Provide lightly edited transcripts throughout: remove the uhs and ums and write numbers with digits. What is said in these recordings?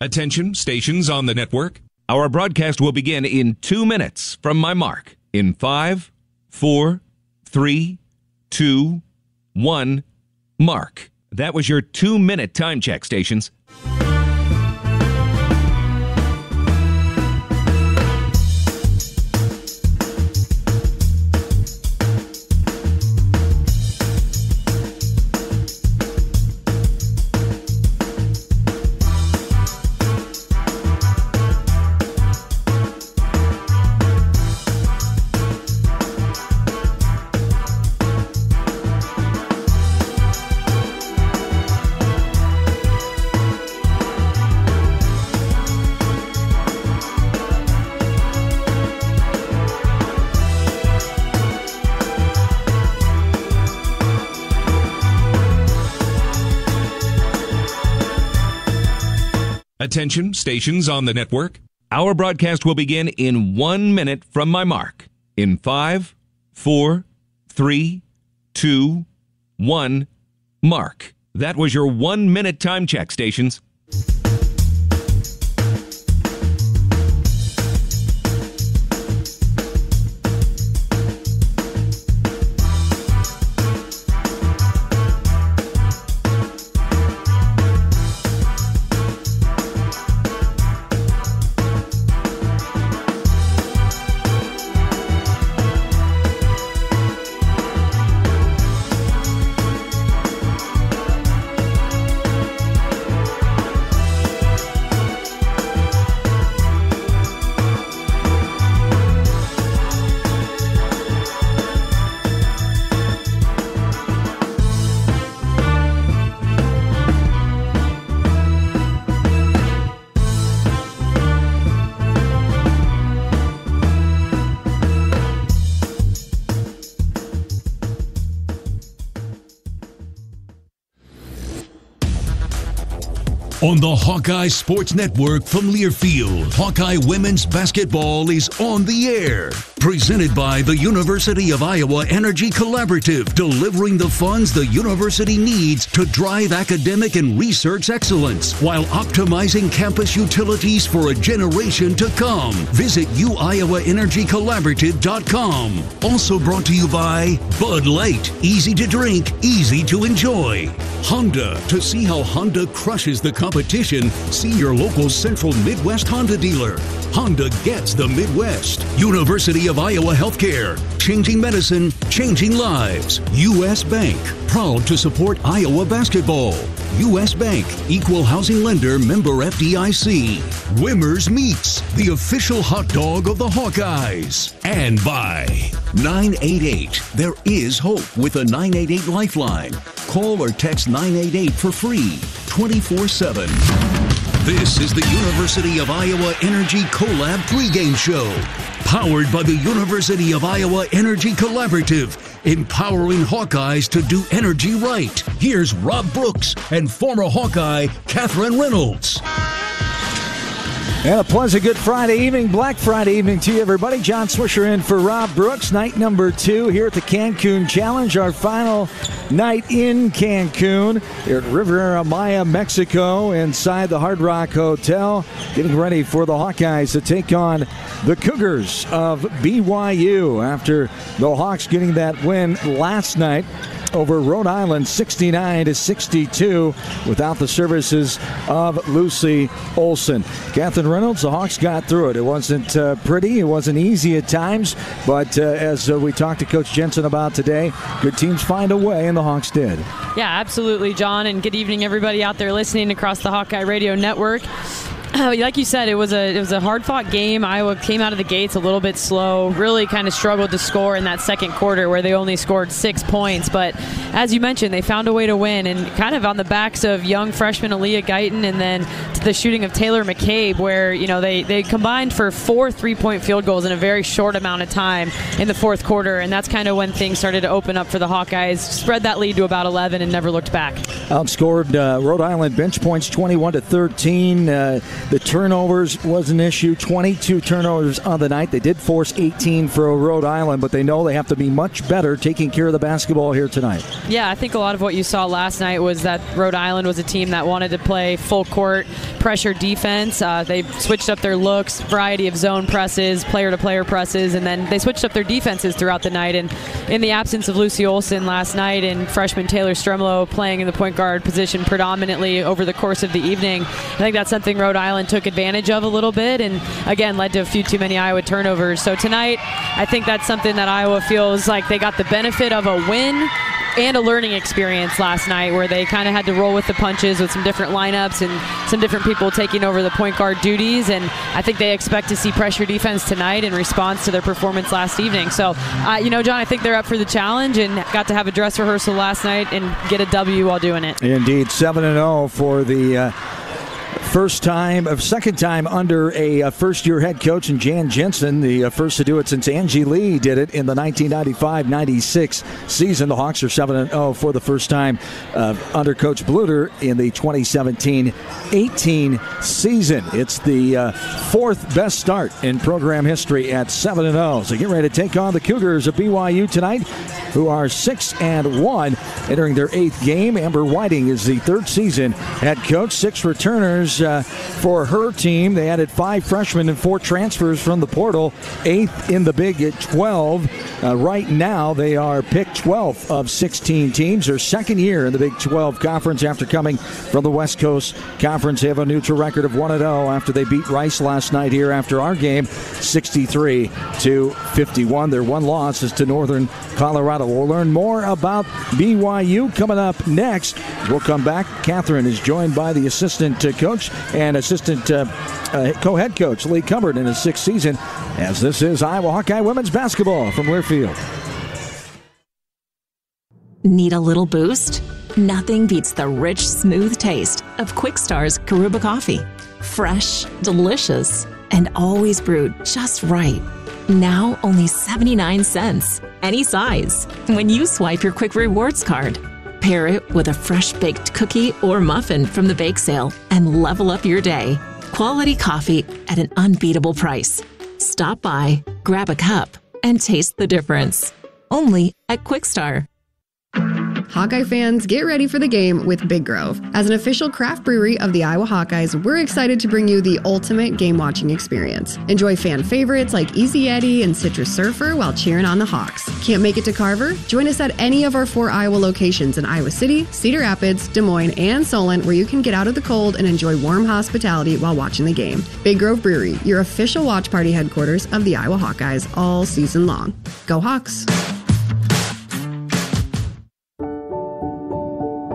Attention, stations on the network. Our broadcast will begin in 2 minutes from my mark. In 5, 4, 3, 2, 1, mark. That was your 2-minute time check, stations. Attention, stations on the network. Our broadcast will begin in 1 minute from my mark. In 5, 4, 3, 2, 1, mark. That was your 1-minute time check, stations. On the Hawkeye Sports Network from Learfield, Hawkeye Women's Basketball is on the air. Presented by the University of Iowa Energy Collaborative, delivering the funds the university needs to drive academic and research excellence while optimizing campus utilities for a generation to come. Visit uiowaenergycollaborative.com. Also brought to you by Bud Light. Easy to drink, easy to enjoy. Honda. To see how Honda crushes the competition, see your local Central Midwest Honda dealer. Honda gets the Midwest. University of Iowa Healthcare. Changing medicine, changing lives. U.S. Bank. Proud to support Iowa basketball. U.S. Bank. Equal housing lender, member FDIC. Wimmer's Meats. The official hot dog of the Hawkeyes. And by 988. There is hope with a 988 lifeline. Call or text 988 for free. 24/7. This is the University of Iowa Energy Collab pregame show. Powered by the University of Iowa Energy Collaborative. Empowering Hawkeyes to do energy right. Here's Rob Brooks and former Hawkeye Catherine Reynolds. And a pleasant good Friday evening, Black Friday evening to you, everybody. John Swisher in for Rob Brooks. Night number 2 here at the Cancun Challenge. Our final night in Cancun here at Riviera Maya, Mexico, inside the Hard Rock Hotel. Getting ready for the Hawkeyes to take on the Cougars of BYU after the Hawks getting that win last night over Rhode Island 69-62 without the services of Lucy Olson. Catherine Reynolds, the Hawks got through it. It wasn't pretty. It wasn't easy at times. But as we talked to Coach Jensen about today, good teams find a way, and the Hawks did. Yeah, absolutely, John. And good evening, everybody out there listening across the Hawkeye Radio Network. Like you said, it was a hard-fought game. Iowa came out of the gates a little bit slow, really kind of struggled to score in that second quarter where they only scored 6 points. But as you mentioned, they found a way to win, and kind of on the backs of young freshman Aaliyah Guyton and then to the shooting of Taylor McCabe, where they combined for 4 3-point field goals in a very short amount of time in the fourth quarter, and that's kind of when things started to open up for the Hawkeyes. Spread that lead to about 11 and never looked back. Outscored Rhode Island bench points 21-13. The turnovers was an issue. 22 turnovers on the night. They did force 18 for Rhode Island, but they know they have to be much better taking care of the basketball here tonight. Yeah, I think a lot of what you saw last night was that Rhode Island was a team that wanted to play full court pressure defense. They switched up their looks, variety of zone presses, player-to-player presses, and then they switched up their defenses throughout the night. And in the absence of Lucy Olson last night and freshman Taylor Stremlow playing in the point guard position predominantly over the course of the evening, I think that's something Rhode Island took advantage of a little bit and, again, led to a few too many Iowa turnovers. So tonight, I think that's something that Iowa feels like they got the benefit of a win and a learning experience last night where they kind of had to roll with the punches with some different lineups and some different people taking over the point guard duties. And I think they expect to see pressure defense tonight in response to their performance last evening. So, John, I think they're up for the challenge and got to have a dress rehearsal last night and get a W while doing it. Indeed, 7-0 for the second time under a first-year head coach in Jan Jensen, the first to do it since Angie Lee did it in the 1995-96 season. The Hawks are 7-0 for the first time under Coach Bluter in the 2017-18 season. It's the fourth best start in program history at 7-0. So get ready to take on the Cougars of BYU tonight, who are 6-1, entering their 8th game. Amber Whiting is the third season head coach. 6 returners for her team. They added 5 freshmen and 4 transfers from the portal, 8th in the Big 12. Right now, they are picked 12th of 16 teams. Their second year in the Big 12 Conference after coming from the West Coast Conference. They have a neutral record of 1-0 after they beat Rice last night here after our game, 63-51. Their one loss is to Northern Colorado. We'll learn more about BYU coming up next. We'll come back. Catherine is joined by the assistant coach and assistant co-head coach Lee Cumbert in his 6th season, as this is Iowa Hawkeye women's basketball from Learfield. Need a little boost? Nothing beats the rich, smooth taste of Quick Star's Karuba coffee. Fresh, delicious, and always brewed just right. Now only 79 cents. Any size. When you swipe your Quick Rewards card. Pair it with a fresh baked cookie or muffin from the bake sale and level up your day. Quality coffee at an unbeatable price. Stop by, grab a cup, and taste the difference. Only at Quick Star. Hawkeye fans, get ready for the game with Big Grove. As an official craft brewery of the Iowa Hawkeyes, we're excited to bring you the ultimate game-watching experience. Enjoy fan favorites like Easy Eddie and Citrus Surfer while cheering on the Hawks. Can't make it to Carver? Join us at any of our 4 Iowa locations in Iowa City, Cedar Rapids, Des Moines, and Solon, where you can get out of the cold and enjoy warm hospitality while watching the game. Big Grove Brewery, your official watch party headquarters of the Iowa Hawkeyes all season long. Go Hawks!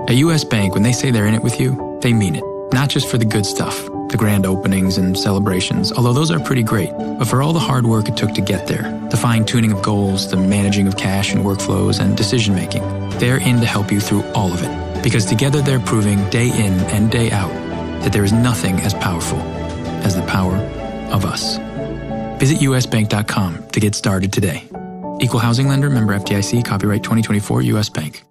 At U.S. Bank, when they say they're in it with you, they mean it. Not just for the good stuff, the grand openings and celebrations, although those are pretty great, but for all the hard work it took to get there, the fine-tuning of goals, the managing of cash and workflows, and decision-making. They're in to help you through all of it, because together they're proving day in and day out that there is nothing as powerful as the power of us. Visit usbank.com to get started today. Equal housing lender, member FDIC, copyright 2024, U.S. Bank.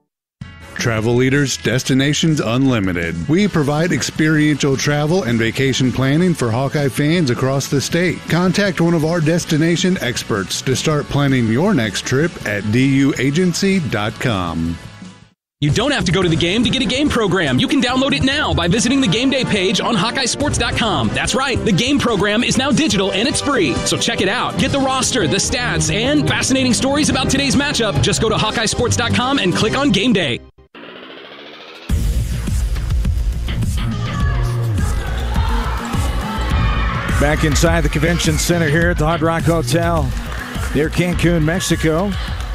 Travel Leaders, Destinations Unlimited. We provide experiential travel and vacation planning for Hawkeye fans across the state. Contact one of our destination experts to start planning your next trip at duagency.com. You don't have to go to the game to get a game program. You can download it now by visiting the game day page on HawkeyeSports.com. That's right, the game program is now digital and it's free. So check it out. Get the roster, the stats, and fascinating stories about today's matchup. Just go to HawkeyeSports.com and click on Game Day. Back inside the convention center here at the Hard Rock Hotel near Cancun, Mexico.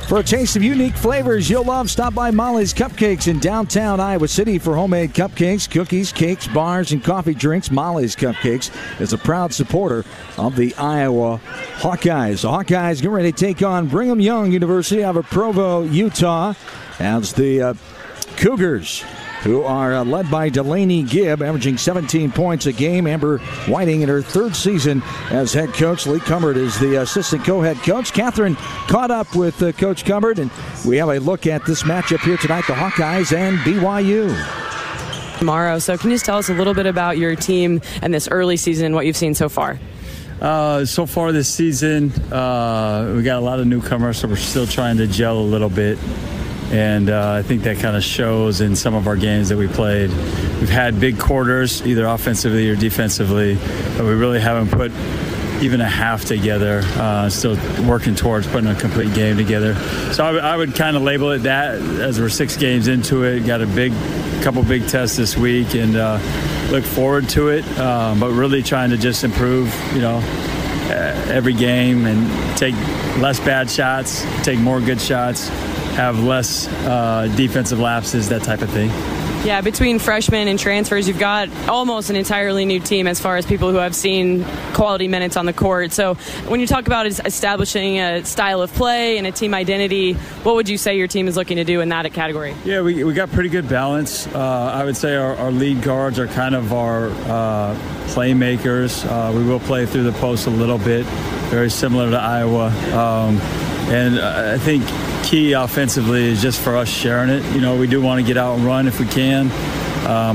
For a taste of unique flavors you'll love, stop by Molly's Cupcakes in downtown Iowa City for homemade cupcakes, cookies, cakes, bars, and coffee drinks. Molly's Cupcakes is a proud supporter of the Iowa Hawkeyes. The Hawkeyes get ready to take on Brigham Young University out of Provo, Utah, as the Cougars, who are led by Delaney Gibb, averaging 17 points a game. Amber Whiting in her 3rd season as head coach. Lee Cumbert is the assistant co-head coach. Catherine caught up with Coach Cumbert, and we have a look at this matchup here tonight, the Hawkeyes and BYU. tomorrow. So can you just tell us a little bit about your team and this early season and what you've seen so far? So far this season, we got a lot of newcomers, so we're still trying to gel a little bit. And I think that kind of shows in some of our games that we played. We've had big quarters, either offensively or defensively, but we really haven't put even a half together. Still working towards putting a complete game together. So I would kind of label it that, as we're 6 games into it. Got a couple big tests this week, and look forward to it. But really trying to just improve, every game and take less bad shots, take more good shots, have less defensive lapses, that type of thing. Yeah, between freshmen and transfers, you've got almost an entirely new team as far as people who have seen quality minutes on the court. So when you talk about establishing a style of play and a team identity, what would you say your team is looking to do in that category? Yeah, we got pretty good balance. I would say our lead guards are kind of our playmakers. We will play through the post a little bit, very similar to Iowa. And I think key offensively is just for us sharing it. We do want to get out and run if we can,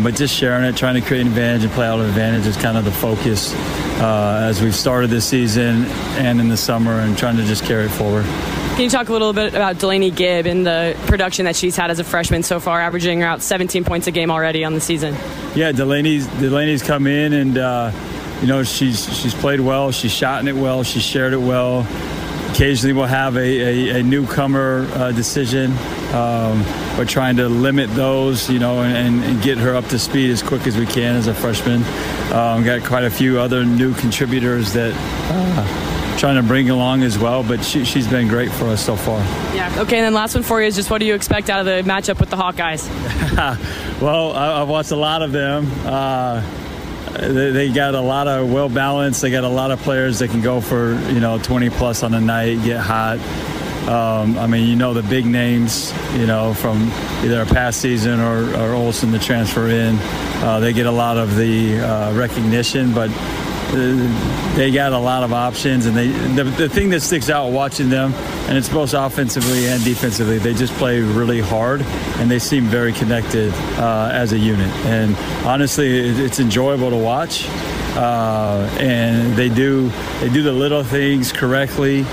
but just sharing it, trying to create an advantage and play out of advantage is kind of the focus as we've started this season and in the summer, and trying to just carry it forward. Can you talk a little bit about Delaney Gibb and the production that she's had as a freshman so far, averaging around 17 points a game already on the season? Yeah, Delaney's come in and she's played well. She's shot in it well. She's shared it well. Occasionally we'll have a newcomer decision. We're trying to limit those, and get her up to speed as quick as we can as a freshman. Got quite a few other new contributors that trying to bring along as well, but she's been great for us so far. Yeah. Okay, and then last one for you is just what do you expect out of the matchup with the Hawkeyes? Well, I've watched a lot of them. They got a lot of well-balanced. They got a lot of players that can go for, 20-plus on a night, get hot. The big names, from either a past season or Olsen to transfer in. They get a lot of the recognition, but they got a lot of options. And the thing that sticks out watching them, and it's both offensively and defensively, they just play really hard, and they seem very connected as a unit. And honestly, it's enjoyable to watch. And they do the little things correctly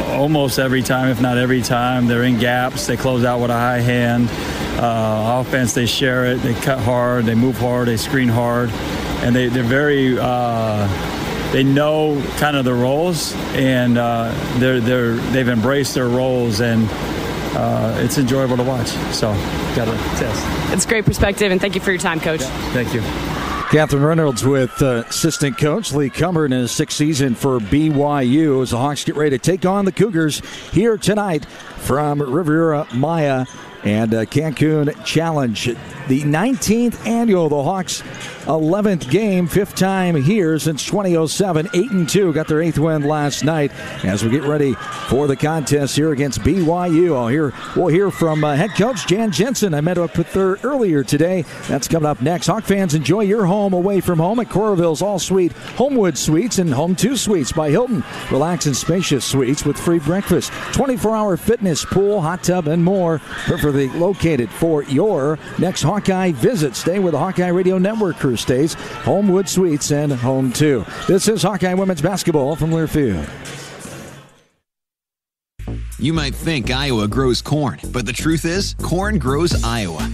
almost every time, if not every time. They're in gaps. They close out with a high hand. Offense, they share it. They cut hard. They move hard. They screen hard. And they're very they know kind of the roles, and they've embraced their roles, and it's enjoyable to watch. So got to test. It's great perspective, and thank you for your time, Coach. Yeah, thank you. Catherine Reynolds with assistant coach Lee Cumbert in his 6th season for BYU as the Hawks get ready to take on the Cougars here tonight from Riviera Maya and Cancun Challenge. The 19th annual, the Hawks' 11th game, 5th time here since 2007, 8-2. Got their 8th win last night as we get ready for the contest here against BYU. We'll hear from head coach Jan Jensen. I met up with her earlier today. That's coming up next. Hawk fans, enjoy your home away from home at Coralville's All-Suite Homewood Suites and Home 2 Suites by Hilton. Relax and spacious suites with free breakfast, 24-hour fitness, pool, hot tub, and more. Perfectly located for your next Hawkeye visit. Stay with the Hawkeye Radio Network crew stays. Homewood Suites and Home 2. This is Hawkeye Women's Basketball from Learfield. You might think Iowa grows corn, but the truth is, corn grows Iowa.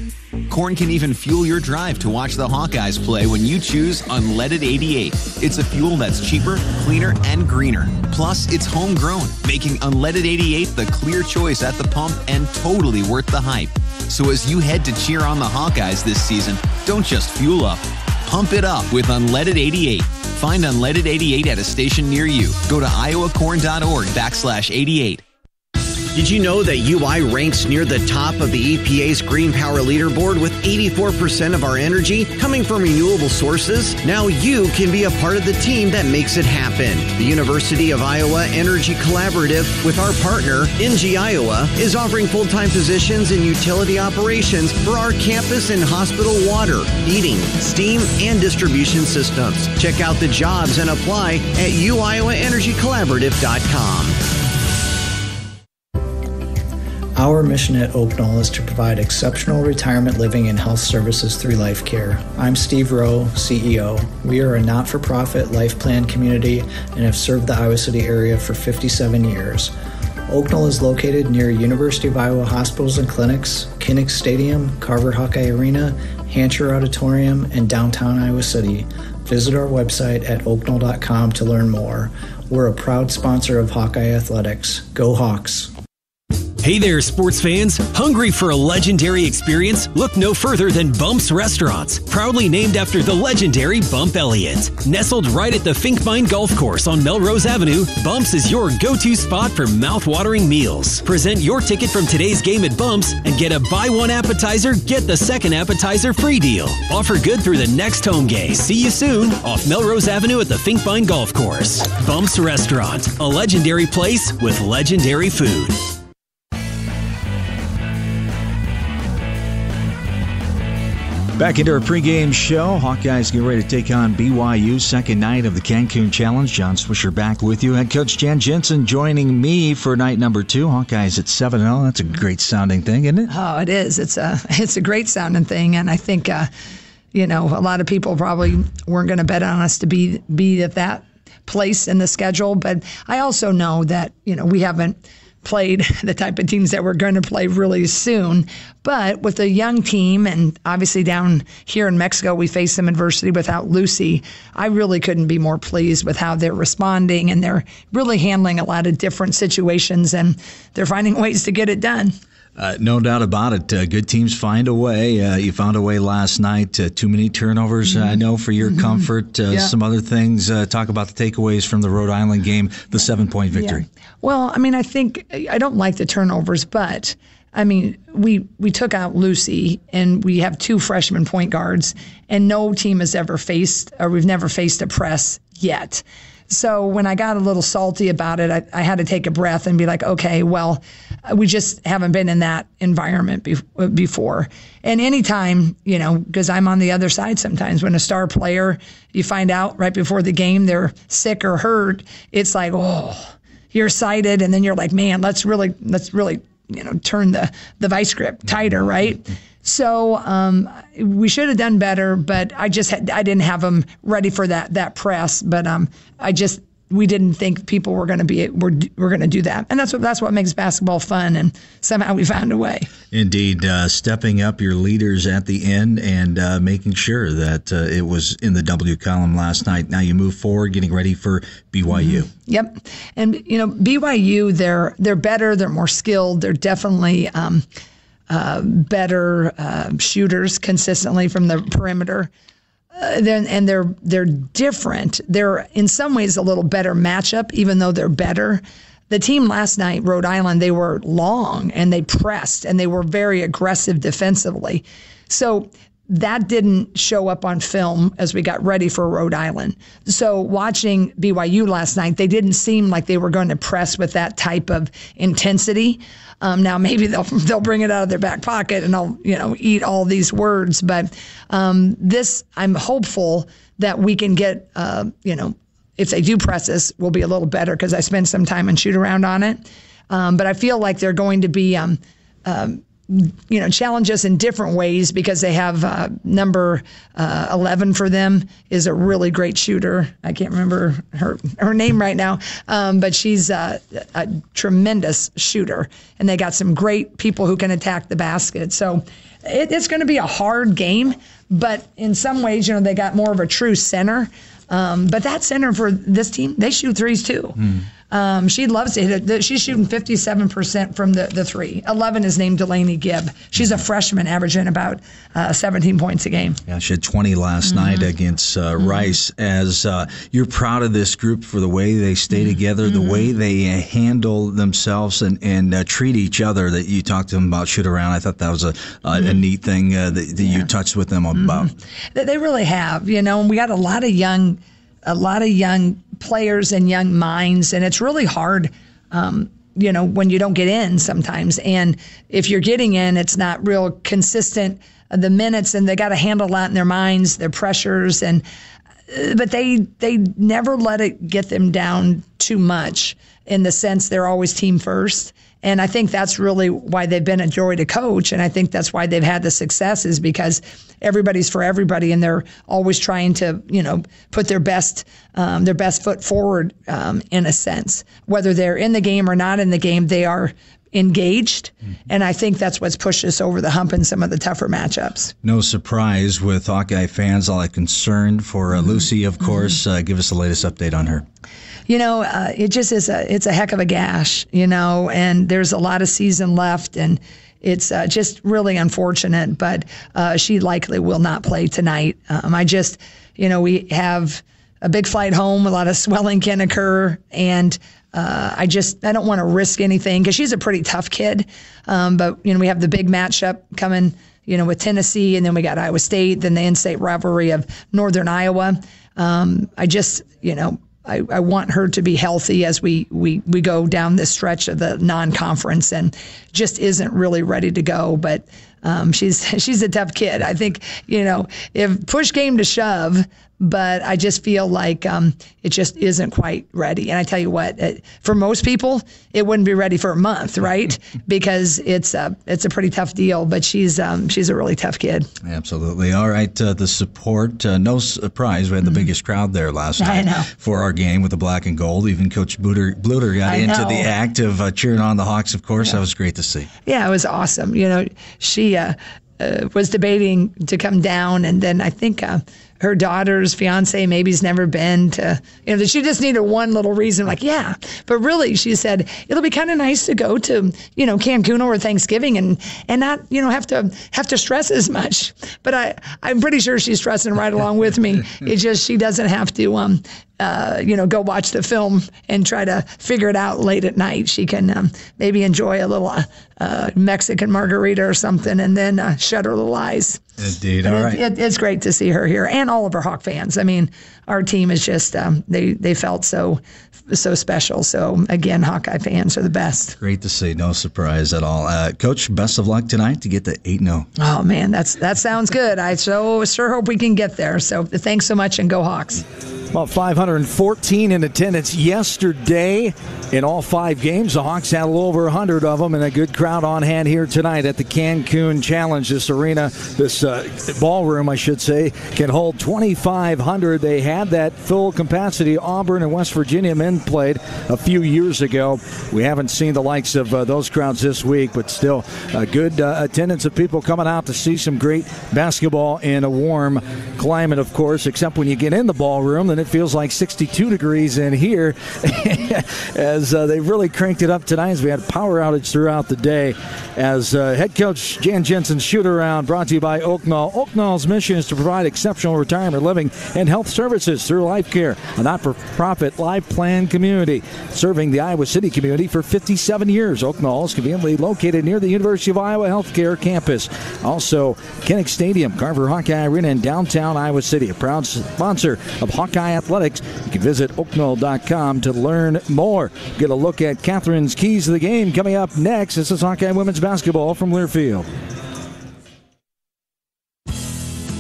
Corn can even fuel your drive to watch the Hawkeyes play when you choose Unleaded 88. It's a fuel that's cheaper, cleaner, and greener. Plus, it's homegrown, making Unleaded 88 the clear choice at the pump and totally worth the hype. So as you head to cheer on the Hawkeyes this season, don't just fuel up. Pump it up with Unleaded 88. Find Unleaded 88 at a station near you. Go to iowacorn.org/88. Did you know that UI ranks near the top of the EPA's Green Power Leaderboard with 84% of our energy coming from renewable sources? Now you can be a part of the team that makes it happen. The University of Iowa Energy Collaborative, with our partner, NG Iowa, is offering full-time positions in utility operations for our campus and hospital water, heating, steam, and distribution systems. Check out the jobs and apply at uiowaenergycollaborative.com. Our mission at Oak Knoll is to provide exceptional retirement living and health services through life care. I'm Steve Rowe, CEO. We are a not-for-profit life plan community and have served the Iowa City area for 57 years. Oak Knoll is located near University of Iowa hospitals and clinics, Kinnick Stadium, Carver Hawkeye Arena, Hancher Auditorium, and downtown Iowa City. Visit our website at oakknoll.com to learn more. We're a proud sponsor of Hawkeye Athletics. Go Hawks! Hey there, sports fans. Hungry for a legendary experience? Look no further than Bumps Restaurants, proudly named after the legendary Bump Elliott. Nestled right at the Finkbine Golf Course on Melrose Avenue, Bumps is your go-to spot for mouth-watering meals. Present your ticket from today's game at Bumps and get a buy one appetizer, get the second appetizer free deal. Offer good through the next home game. See you soon off Melrose Avenue at the Finkbine Golf Course. Bumps Restaurant, a legendary place with legendary food. Back into our pregame show. Hawkeyes get ready to take on BYU, second night of the Cancun Challenge. John Swisher back with you. Head coach Jan Jensen joining me for night number 2. Hawkeyes at 7-0. That's a great sounding thing, isn't it? Oh, it is. It's a great sounding thing, and I think a lot of people probably weren't going to bet on us to be at that place in the schedule. But I also know that we haven't played the type of teams that we're going to play really soon. But with a young team, and obviously down here in Mexico, we face some adversity without Lucy. I really couldn't be more pleased with how they're responding, and they're really handling a lot of different situations, and they're finding ways to get it done. No doubt about it. Good teams find a way. You found a way last night. Too many turnovers, I know, for your comfort. Some other things. Talk about the takeaways from the Rhode Island game, the 7-point victory. Yeah. Well, I think I don't like the turnovers, but we took out Lucy, and we have 2 freshman point guards, and no team has ever faced, or we've never faced a press yet. So when I got a little salty about it, I had to take a breath and be like, okay, well, we just haven't been in that environment before. And anytime, because I'm on the other side sometimes, when a star player, you find out right before the game they're sick or hurt, it's like, oh, you're excited, and then you're like, man, let's really turn the vice grip tighter, right? So we should have done better, but I didn't have them ready for that press. But we didn't think people were going to do that, and that's what makes basketball fun. And somehow we found a way. Indeed, stepping up your leaders at the end and making sure that it was in the W column last night. Now you move forward, getting ready for BYU. Mm-hmm. Yep, and BYU, they're better, they're more skilled, they're definitely better shooters consistently from the perimeter. And they're different. They're in some ways a little better matchup, even though they're better. The team last night, Rhode Island, they were long and they pressed and they were very aggressive defensively. So that didn't show up on film as we got ready for Rhode Island. So watching BYU last night, they didn't seem like they were going to press with that type of intensity. Now maybe they'll bring it out of their back pocket and I'll eat all these words. But this, I'm hopeful that we can get if they do press us, we'll be a little better because I spent some time and shoot around on it. But I feel like they're going to be challenge us in different ways because they have number 11 for them is a really great shooter. I can't remember her name right now, but she's a tremendous shooter, and they got some great people who can attack the basket. So it's going to be a hard game, but in some ways, they got more of a true center. But that center for this team, they shoot threes too. She loves to hit it. She's shooting 57% from the three. 11 is named Delaney Gibb. She's a freshman, averaging about 17 points a game. Yeah, she had 20 last night against Rice. As you're proud of this group for the way they stay together, the way they handle themselves and treat each other. That you talked to them about shoot around. I thought that was a neat thing that you touched with them about. They really have, and we got a lot of young players and young minds, and it's really hard, when you don't get in sometimes. And if you're getting in, it's not real consistent, the minutes, and they got to handle a lot in their minds, their pressures. And but they never let it get them down too much, in the sense they're always team first. And I think that's really why they've been a joy to coach. And I think that's why they've had the success, is because everybody's for everybody, and they're always trying to, put their best foot forward, in a sense. Whether they're in the game or not in the game, they are engaged. And I think that's what's pushed us over the hump in some of the tougher matchups. No surprise with Hawkeye fans, all that concerned for Lucy, of course. Give us the latest update on her. It just is it's a heck of a gash, and there's a lot of season left, and it's just really unfortunate, but she likely will not play tonight. We have a big flight home, a lot of swelling can occur, and I don't want to risk anything, because she's a pretty tough kid. But we have the big matchup coming, with Tennessee, and then we got Iowa State, then the in-state rivalry of Northern Iowa. I want her to be healthy as we go down this stretch of the non-conference, and just isn't really ready to go. But she's a tough kid. I think, if push came to shove, but I just feel like it just isn't quite ready. And I tell you what, for most people, it wouldn't be ready for a month, right? Because it's a pretty tough deal. But she's a really tough kid. Absolutely. All right, the support, no surprise, we had the biggest crowd there last night for our game with the black and gold. Even Coach Bluter got into the act of cheering on the Hawks, of course. That was great to see. Yeah, it was awesome. She was debating to come down, and then I think her daughter's fiance maybe's never been to, she just needed one little reason, but really she said it'll be kind of nice to go to, Cancun over Thanksgiving and not, have to stress as much. But I'm pretty sure she's stressing right along with me. It's just she doesn't have to go watch the film and try to figure it out late at night. She can maybe enjoy a little Mexican margarita or something, and then shut her little eyes. Indeed. All right. It's great to see her here, and all of our Hawk fans. I mean, our team is just, they felt so special. So, again, Hawkeye fans are the best. Great to see. No surprise at all. Coach, best of luck tonight to get to 8-0. Oh, man, that sounds good. I sure hope we can get there. So, thanks so much, and go Hawks. About 514 in attendance yesterday in all 5 games. The Hawks had a little over 100 of them, and a good crowd on hand here tonight at the Cancun Challenge. This arena, this ballroom, I should say, can hold 2,500. They had that full capacity. Auburn and West Virginia men played a few years ago. We haven't seen the likes of those crowds this week, but still a good attendance of people coming out to see some great basketball in a warm climate, of course, except when you get in the ballroom, then it feels like 62 degrees in here as they've really cranked it up tonight, as we had a power outage throughout the day. As head coach Jan Jensen's shoot-around brought to you by Oaknall. Oaknall's mission is to provide exceptional retirement living and health services through Life Care, a not-for-profit life plan community serving the Iowa City community for 57 years. Oaknall is conveniently located near the University of Iowa Healthcare campus. Also, Kinnick Stadium, Carver Hawkeye Arena in downtown Iowa City, a proud sponsor of Hawkeye Athletics. You can visit Oaknall.com to learn more. Get a look at Catherine's keys to the game coming up next. This is Hawkeye Women's Basketball from Learfield.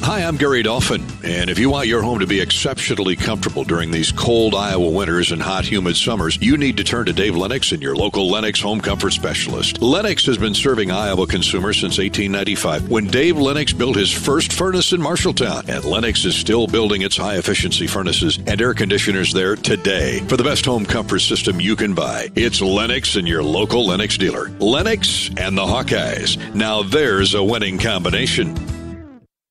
Hi, I'm Gary Dolphin, and if you want your home to be exceptionally comfortable during these cold Iowa winters and hot, humid summers, you need to turn to Dave Lennox and your local Lennox home comfort specialist. Lennox has been serving Iowa consumers since 1895, when Dave Lennox built his first furnace in Marshalltown, and Lennox is still building its high-efficiency furnaces and air conditioners there today. For the best home comfort system you can buy, it's Lennox and your local Lennox dealer. Lennox and the Hawkeyes. Now there's a winning combination.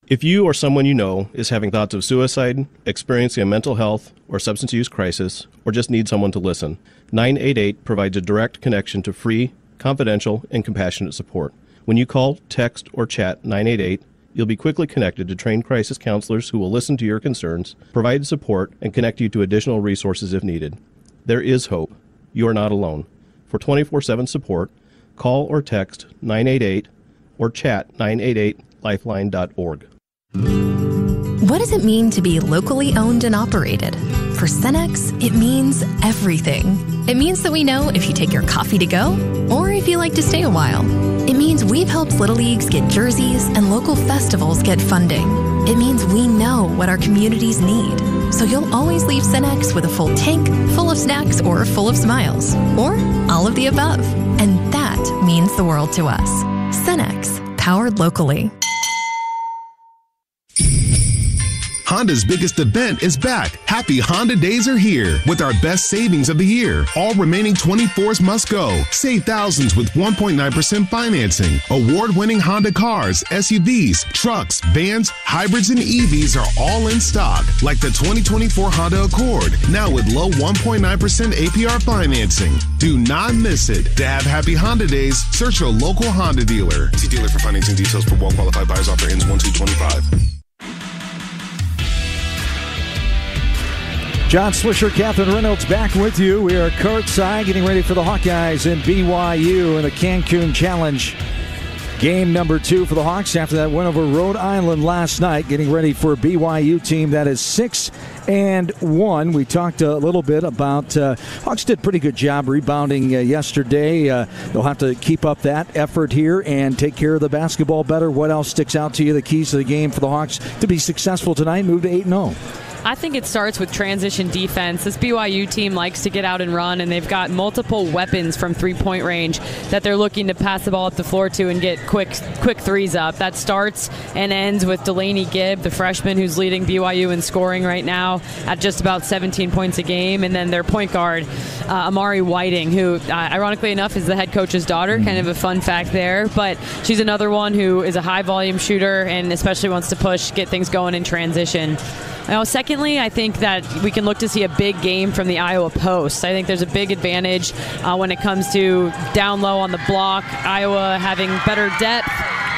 If you or someone you know is having thoughts of suicide, experiencing a mental health or substance use crisis, or just need someone to listen, 988 provides a direct connection to free, confidential, and compassionate support. When you call, text, or chat 988, you'll be quickly connected to trained crisis counselors who will listen to your concerns, provide support, and connect you to additional resources if needed. There is hope. You are not alone. For 24/7 support, call or text 988 or chat 988lifeline.org. What does it mean to be locally owned and operated? For Cenex, it means everything. It means that we know if you take your coffee to go or if you like to stay a while. It means we've helped Little Leagues get jerseys and local festivals get funding. It means we know what our communities need. So you'll always leave Cenex with a full tank, full of snacks, or full of smiles. Or all of the above. And that means the world to us. Cenex, powered locally. Honda's biggest event is back. Happy Honda Days are here with our best savings of the year. All remaining 24s must go. Save thousands with 1.9% financing. Award-winning Honda cars, SUVs, trucks, vans, hybrids, and EVs are all in stock, like the 2024 Honda Accord, now with low 1.9% APR financing. Do not miss it. To have Happy Honda Days, search your local Honda dealer. See dealer for financing details for well-qualified buyers. Offer ends 1/2/25. John Swisher, Catherine Reynolds back with you. We are courtside getting ready for the Hawkeyes and BYU in the Cancun Challenge. Game number 2 for the Hawks after that win over Rhode Island last night. Getting ready for a BYU team that is 6-1. We talked a little bit about Hawks did a pretty good job rebounding yesterday. They'll have to keep up that effort here and take care of the basketball better. What else sticks out to you? The keys to the game for the Hawks to be successful tonight, move to 8-0. I think it starts with transition defense. This BYU team likes to get out and run, and they've got multiple weapons from three-point range that they're looking to pass the ball up the floor to and get quick threes up. That starts and ends with Delaney Gibb, the freshman who's leading BYU in scoring right now at just about 17 points a game, and then their point guard, Amari Whiting, who, ironically enough, is the head coach's daughter. Kind of a fun fact there, but she's another one who is a high-volume shooter and especially wants to push, get things going in transition. Now, secondly, I think that we can look to see a big game from the Iowa post. I think there's a big advantage when it comes to down low on the block. Iowa having better depth,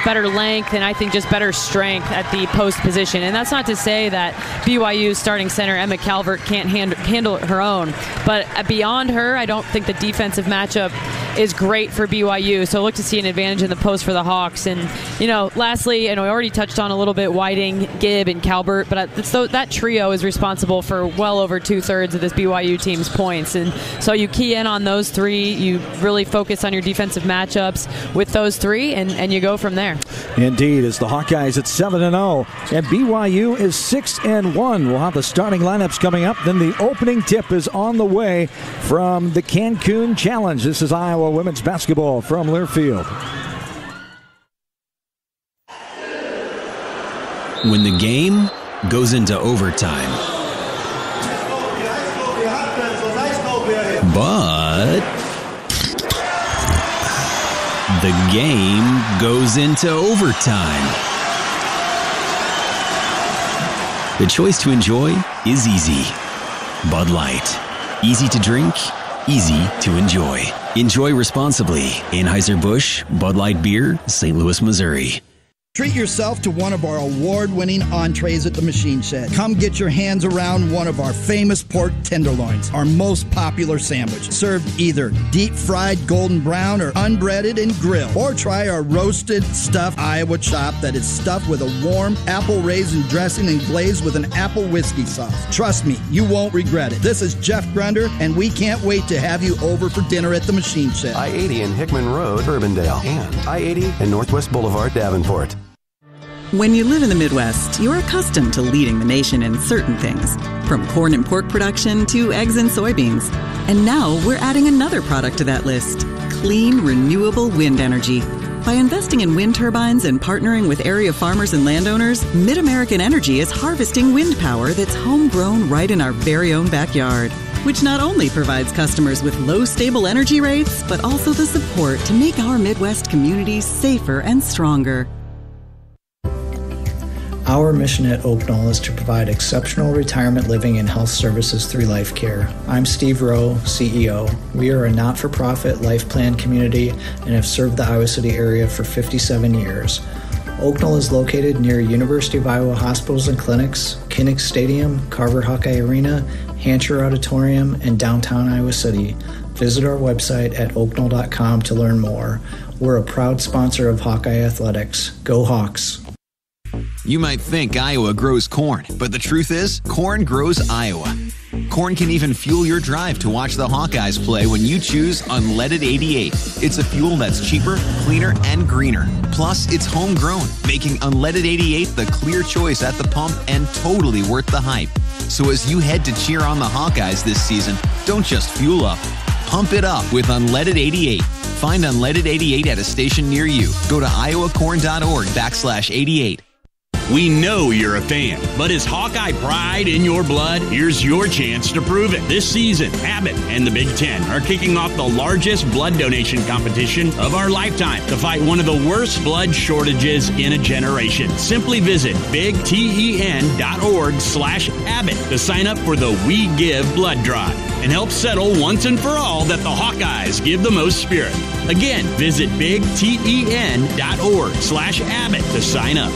better length, and I think just better strength at the post position. And that's not to say that BYU's starting center, Emma Calvert, can't handle her own. But beyond her, I don't think the defensive matchup is great for BYU. So look to see an advantage in the post for the Hawks. And, lastly, we already touched on a little bit Whiting, Gibb, and Calvert, but that trio is responsible for well over 2/3 of this BYU team's points. And so you key in on those three, you really focus on your defensive matchups with those three, and you go from there. Indeed, as the Hawkeyes at 7-0, and BYU is 6-1. We'll have the starting lineups coming up. Then the opening tip is on the way from the Cancun Challenge. This is Iowa women's basketball from Learfield. When the game goes into overtime, but the game goes into overtime. The choice to enjoy is easy. Bud Light. Easy to drink, easy to enjoy. Enjoy responsibly. Anheuser-Busch, Bud Light Beer, St. Louis, Missouri. Treat yourself to one of our award-winning entrees at the Machine Shed. Come get your hands around one of our famous pork tenderloins, our most popular sandwich. Served either deep-fried golden brown or unbreaded and grilled. Or try our roasted stuffed Iowa chop that is stuffed with a warm apple raisin dressing and glazed with an apple whiskey sauce. Trust me, you won't regret it. This is Jeff Grunder, and we can't wait to have you over for dinner at the Machine Shed. I-80 in Hickman Road, Urbandale, and I-80 and Northwest Boulevard, Davenport. When you live in the Midwest, you're accustomed to leading the nation in certain things, from corn and pork production to eggs and soybeans. And now we're adding another product to that list, clean, renewable wind energy. By investing in wind turbines and partnering with area farmers and landowners, Mid-American Energy is harvesting wind power that's homegrown right in our very own backyard, which not only provides customers with low, stable energy rates, but also the support to make our Midwest communities safer and stronger. Our mission at Oak Knoll is to provide exceptional retirement living and health services through Life Care. I'm Steve Rowe, CEO. We are a not-for-profit life plan community and have served the Iowa City area for 57 years. Oak Knoll is located near University of Iowa hospitals and clinics, Kinnick Stadium, Carver Hawkeye Arena, Hancher Auditorium, and downtown Iowa City. Visit our website at oakknoll.com to learn more. We're a proud sponsor of Hawkeye Athletics. Go Hawks! You might think Iowa grows corn, but the truth is, corn grows Iowa. Corn can even fuel your drive to watch the Hawkeyes play when you choose Unleaded 88. It's a fuel that's cheaper, cleaner, and greener. Plus, it's homegrown, making Unleaded 88 the clear choice at the pump and totally worth the hype. So as you head to cheer on the Hawkeyes this season, don't just fuel up. Pump it up with Unleaded 88. Find Unleaded 88 at a station near you. Go to iowacorn.org/88. We know you're a fan, but is Hawkeye pride in your blood? Here's your chance to prove it. This season, Abbott and the Big Ten are kicking off the largest blood donation competition of our lifetime to fight one of the worst blood shortages in a generation. Simply visit bigten.org/Abbott to sign up for the We Give Blood Drive and help settle once and for all that the Hawkeyes give the most spirit. Again, visit bigten.org/Abbott to sign up.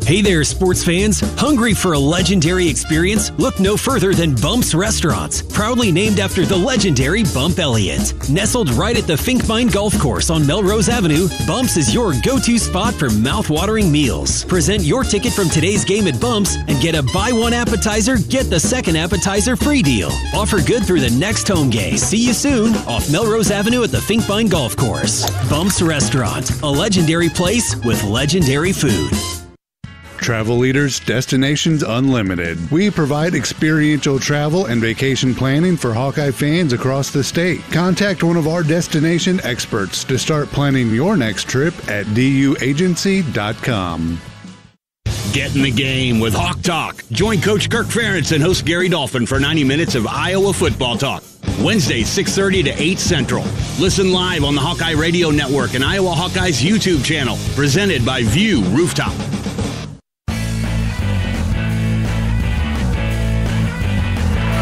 Hey there, sports fans. Hungry for a legendary experience? Look no further than Bumps Restaurants, proudly named after the legendary Bump Elliott. Nestled right at the Finkbine Golf Course on Melrose Avenue, Bumps is your go-to spot for mouth-watering meals. Present your ticket from today's game at Bumps and get a buy one appetizer, get the second appetizer free deal. Offer good through the next home game. See you soon off Melrose Avenue at the Finkbine Golf Course. Bumps Restaurant, a legendary place with legendary food. Travel Leaders Destinations Unlimited. We provide experiential travel and vacation planning for Hawkeye fans across the state. Contact one of our destination experts to start planning your next trip at duagency.com. Get in the game with Hawk Talk. Join Coach Kirk Ferentz and host Gary Dolphin for 90 minutes of Iowa football talk. Wednesday, 6:30 to 8 Central. Listen live on the Hawkeye Radio Network and Iowa Hawkeyes YouTube channel. Presented by View Rooftop.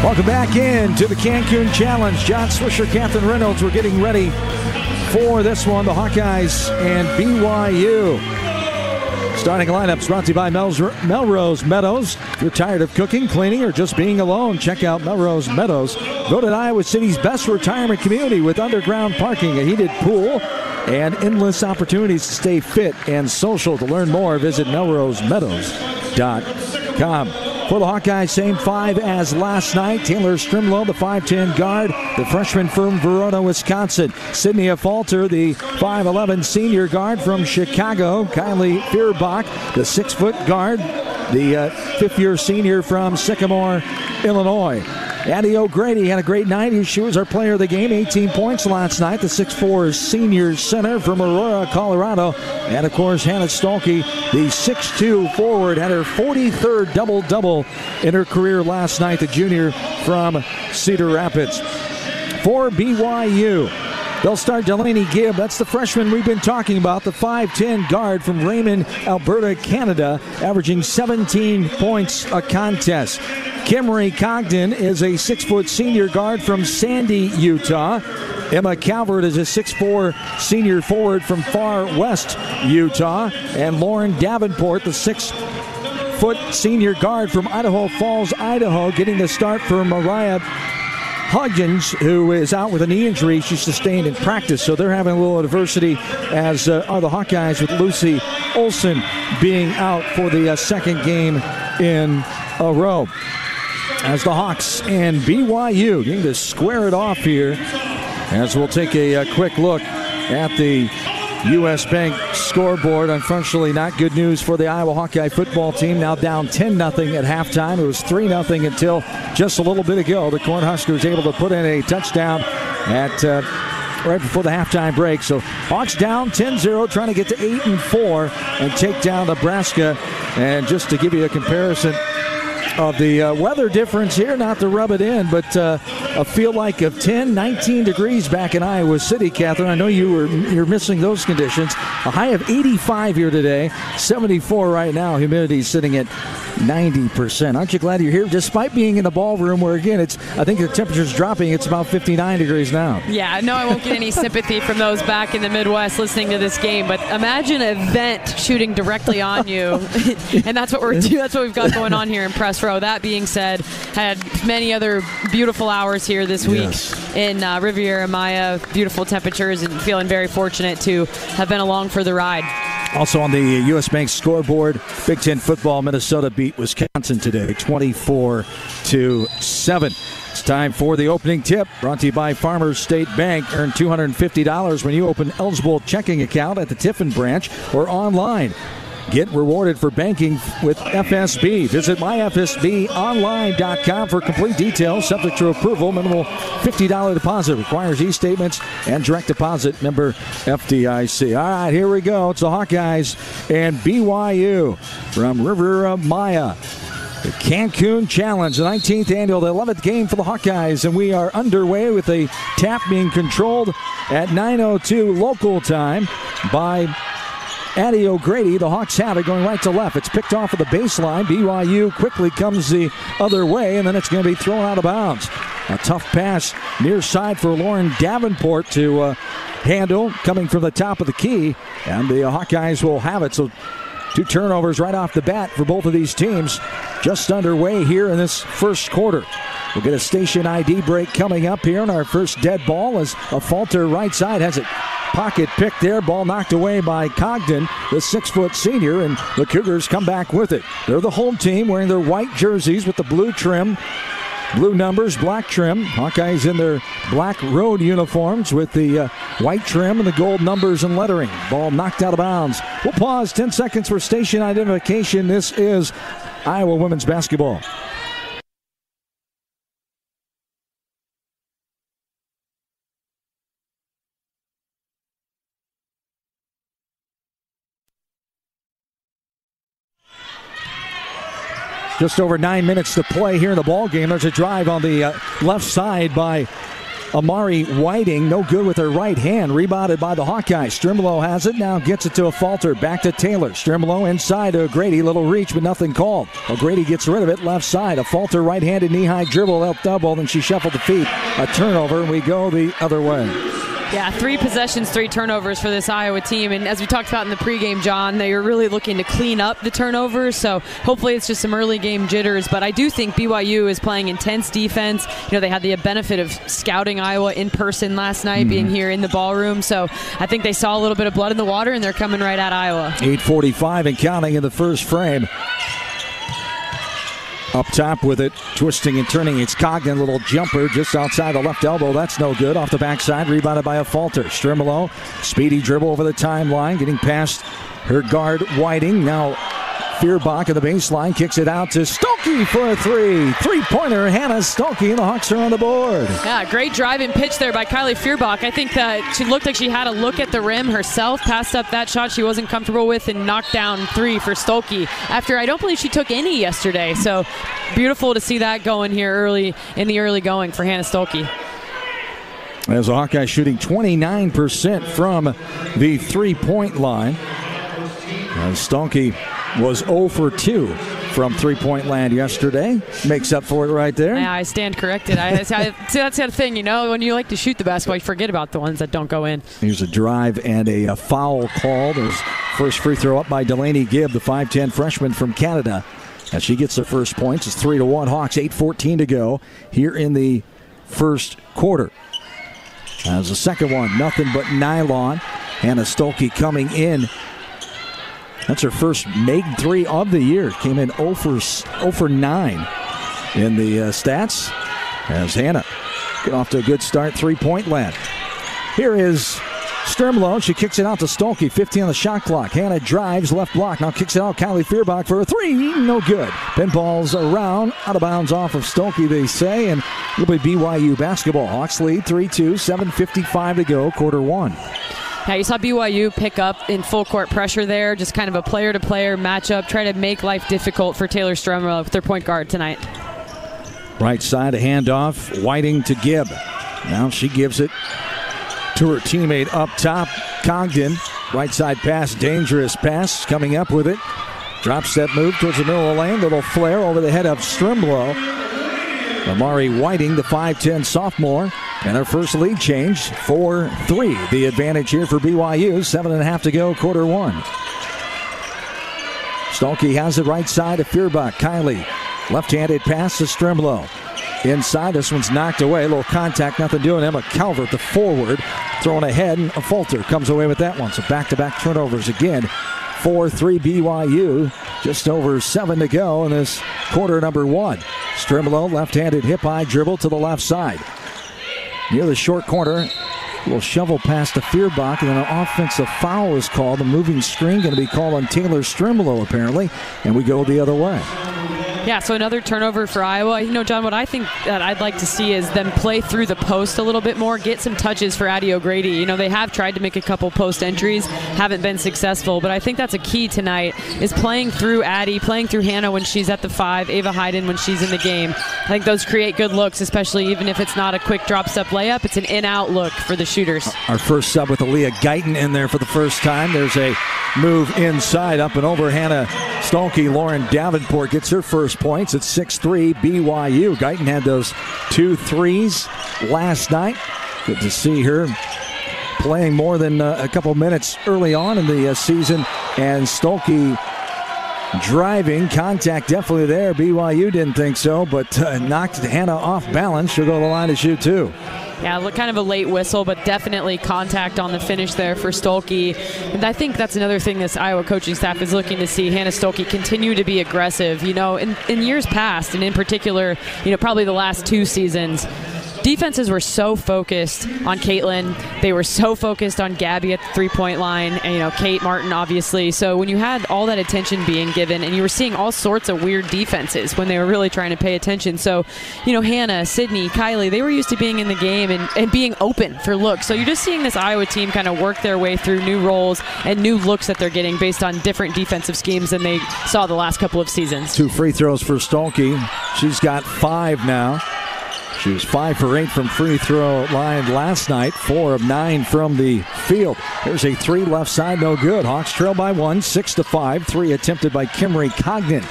Welcome back in to the Cancun Challenge. John Swisher, Catherine Reynolds. We're getting ready for this one, the Hawkeyes and BYU. Starting lineups brought to you by Melrose Meadows. If you're tired of cooking, cleaning, or just being alone, check out Melrose Meadows. Voted Iowa City's best retirement community with underground parking, a heated pool, and endless opportunities to stay fit and social. To learn more, visit melrosemeadows.com. For the Hawkeyes, same five as last night. Taylor Strimlow, the 5'10 guard, the freshman from Verona, Wisconsin. Sydney Falter, the 5'11 senior guard from Chicago. Kylie Fierbach, the 6-foot guard, the fifth-year senior from Sycamore, Illinois. Addie O'Grady had a great night. She was our player of the game, 18 points last night. The 6'4 senior center from Aurora, Colorado. And, of course, Hannah Stolke, the 6'2 forward, had her 43rd double-double in her career last night, the junior from Cedar Rapids. For BYU, they'll start Delaney Gibb. That's the freshman we've been talking about, the 5'10 guard from Raymond, Alberta, Canada, averaging 17 points a contest. Kimry Cogden is a 6-foot senior guard from Sandy, Utah. Emma Calvert is a 6'4 senior forward from Far West, Utah. And Lauren Davenport, the 6-foot senior guard from Idaho Falls, Idaho, getting the start for Mariah Huggins, who is out with a knee injury she sustained in practice. So they're having a little adversity, as are the Hawkeyes, with Lucy Olson being out for the second game in a row. As the Hawks and BYU getting to square it off here, as we'll take a quick look at the U.S. Bank scoreboard. Unfortunately, not good news for the Iowa Hawkeye football team. Now down 10-0 at halftime. It was 3-0 until just a little bit ago. The Cornhuskers able to put in a touchdown at right before the halftime break. So Hawks down 10-0, trying to get to 8-4 and take down Nebraska. And just to give you a comparison of the weather difference here, not to rub it in, but a feel like of 19 degrees back in Iowa City, Catherine. I know you're missing those conditions. A high of 85 here today, 74 right now. Humidity sitting at 90%. Aren't you glad you're here, despite being in the ballroom where, again, I think the temperature's dropping. It's about 59 degrees now. Yeah, no, I won't get any sympathy from those back in the Midwest listening to this game, but imagine a vent shooting directly on you, and that's what we've got going on here in Press Row. That being said, had many other beautiful hours here this week in Riviera Maya, beautiful temperatures, and feeling very fortunate to have been along for the ride. Also on the U.S. Bank scoreboard, Big Ten football, Minnesota beat Wisconsin today, 24-7. It's time for the opening tip, brought to you by Farmers State Bank. Earn $250 when you open eligible checking account at the Tiffin branch or online Get rewarded for banking with FSB. Visit myfsbonline.com for complete details. Subject to approval. Minimal $50 deposit. Requires e-statements and direct deposit. Member FDIC. All right, here we go. It's the Hawkeyes and BYU from River Maya. The Cancun Challenge, the 19th annual, the 11th game for the Hawkeyes, and we are underway with a tap being controlled at 9:02 local time by Addie O'Grady. The Hawks have it going right to left. It's picked off of the baseline. BYU quickly comes the other way, and then it's going to be thrown out of bounds. A tough pass near side for Lauren Davenport to handle, coming from the top of the key, and the Hawkeyes will have it. So 2 turnovers right off the bat for both of these teams. Just underway here in this first quarter. We'll get a station ID break coming up here, and our first dead ball as a falter right side has it pocket picked there. Ball knocked away by Cogden, the 6-foot senior, and the Cougars come back with it. They're the home team wearing their white jerseys with the blue trim. Blue numbers, black trim. Hawkeyes in their black road uniforms with the white trim and the gold numbers and lettering. Ball knocked out of bounds. We'll pause 10 seconds for station identification. This is Iowa women's basketball. Just over 9 minutes to play here in the ball game. There's a drive on the left side by Amari Whiting. No good with her right hand. Rebounded by the Hawkeyes. Strimlow has it. Now gets it to a falter. Back to Taylor. Strimlow inside to O'Grady. Little reach, but nothing called. O'Grady gets rid of it. Left side. A falter right-handed knee-high dribble. Left double. Then she shuffled the feet. A turnover, and we go the other way. Yeah, 3 possessions, 3 turnovers for this Iowa team. And as we talked about in the pregame, John, they are really looking to clean up the turnovers. So hopefully it's just some early game jitters. But I do think BYU is playing intense defense. You know, they had the benefit of scouting Iowa in person last night, being here in the ballroom. So I think they saw a little bit of blood in the water, and they're coming right at Iowa. 8:45 and counting in the first frame. Up top with it, twisting and turning. It's Cogden, little jumper just outside the left elbow. That's no good. Off the backside, rebounded by a falter. Strimlow, speedy dribble over the timeline, getting past her guard Whiting. Now Fierbach at the baseline, kicks it out to Stokey for a 3. 3-pointer, Hannah Stokey, and the Hawks are on the board. Yeah, great drive and pitch there by Kylie Fierbach. I think that she looked like she had a look at the rim herself, passed up that shot she wasn't comfortable with, and knocked down 3 for Stokey after I don't believe she took any yesterday. So beautiful to see that going here early in the early going for Hannah Stokey. As the Hawkeyes shooting 29% from the 3-point line. Stokey was 0 for 2 from 3-point land yesterday. Makes up for it right there. Yeah, I stand corrected. That's the thing, you know, when you like to shoot the basketball, you forget about the ones that don't go in. Here's a drive and a foul call. There's first free throw up by Delaney Gibb, the 5'10 freshman from Canada. As she gets the first points, it's 3-1 Hawks, 8:14 to go here in the first quarter. As the second one, nothing but nylon. Hannah Stokey coming in. That's her first maiden 3 of the year. Came in 0 for 9 in the stats. As Hannah get off to a good start, 3-point land. Here is Strimlow. She kicks it out to Stokey. 15 on the shot clock. Hannah drives, left block. Now kicks it out. Kylie Fierbach for a 3. No good. Pinballs around. Out of bounds off of Stokey, they say. And it'll be BYU basketball. Hawks lead 3-2. 7:55 to go. Quarter 1. Yeah, you saw BYU pick up in full court pressure there, just kind of a player-to-player matchup, try to make life difficult for Taylor Strimlow with their point guard tonight. Right side, a handoff, Whiting to Gibb. Now she gives it to her teammate up top, Cogden. Right side pass, dangerous pass, coming up with it. Drop step move towards the middle of the lane, little flare over the head of Strimlow. Amari Whiting, the 5'10 sophomore. And our first lead change, 4-3. The advantage here for BYU, 7.5 to go, quarter 1. Stokey has it right side to Fierbach. Kylie, left-handed pass to Strimlow. Inside, this one's knocked away. A little contact, nothing doing. Emma Calvert, the forward, throwing ahead, and a falter comes away with that one. So back-to-back turnovers again. 4-3 BYU. Just over 7 to go in this quarter number 1. Strimlow, left-handed hip-high dribble to the left side. Near the short corner, little shovel pass to Fierbach, and then an offensive foul is called. The moving screen going to be called on Taylor Strimolo, apparently, and we go the other way. Yeah, so another turnover for Iowa. John, what I think that I'd like to see is them play through the post a little bit more, get some touches for Addie O'Grady. They have tried to make a couple post entries, haven't been successful, but I think that's a key tonight is playing through Addie, playing through Hannah when she's at the 5, Ava Hayden when she's in the game. I think those create good looks, especially even if it's not a quick drop-step layup. It's an in-out look for the shooters. Our first sub with Aaliyah Guyton in there for the first time. There's a move inside, up and over Hannah Stolke. Lauren Davenport gets her first points. It's 6-3 BYU. Guyton had those 2 threes last night. Good to see her playing more than a couple minutes early on in the season. And Stolke driving. Contact definitely there. BYU didn't think so, but knocked Hannah off balance. She'll go to the line to shoot 2. Yeah, kind of a late whistle, but definitely contact on the finish there for Stolke. And I think that's another thing this Iowa coaching staff is looking to see Hannah Stolke continue to be aggressive. In years past, and in particular, probably the last 2 seasons, defenses were so focused on Caitlin. They were so focused on Gabby at the three-point line, and Kate Martin, obviously. So when you had all that attention being given, and you were seeing all sorts of weird defenses when they were really trying to pay attention. So, Hannah, Sydney, Kylie, they were used to being in the game and being open for looks. So you're just seeing this Iowa team kind of work their way through new roles and new looks that they're getting based on different defensive schemes than they saw the last couple of seasons. 2 free throws for Stolke. She's got 5 now. She was 5 for 8 from free throw line last night, 4 of 9 from the field. There's a 3 left side, no good. Hawks trail by 1, 6-5. 3 attempted by Kimry Cogden.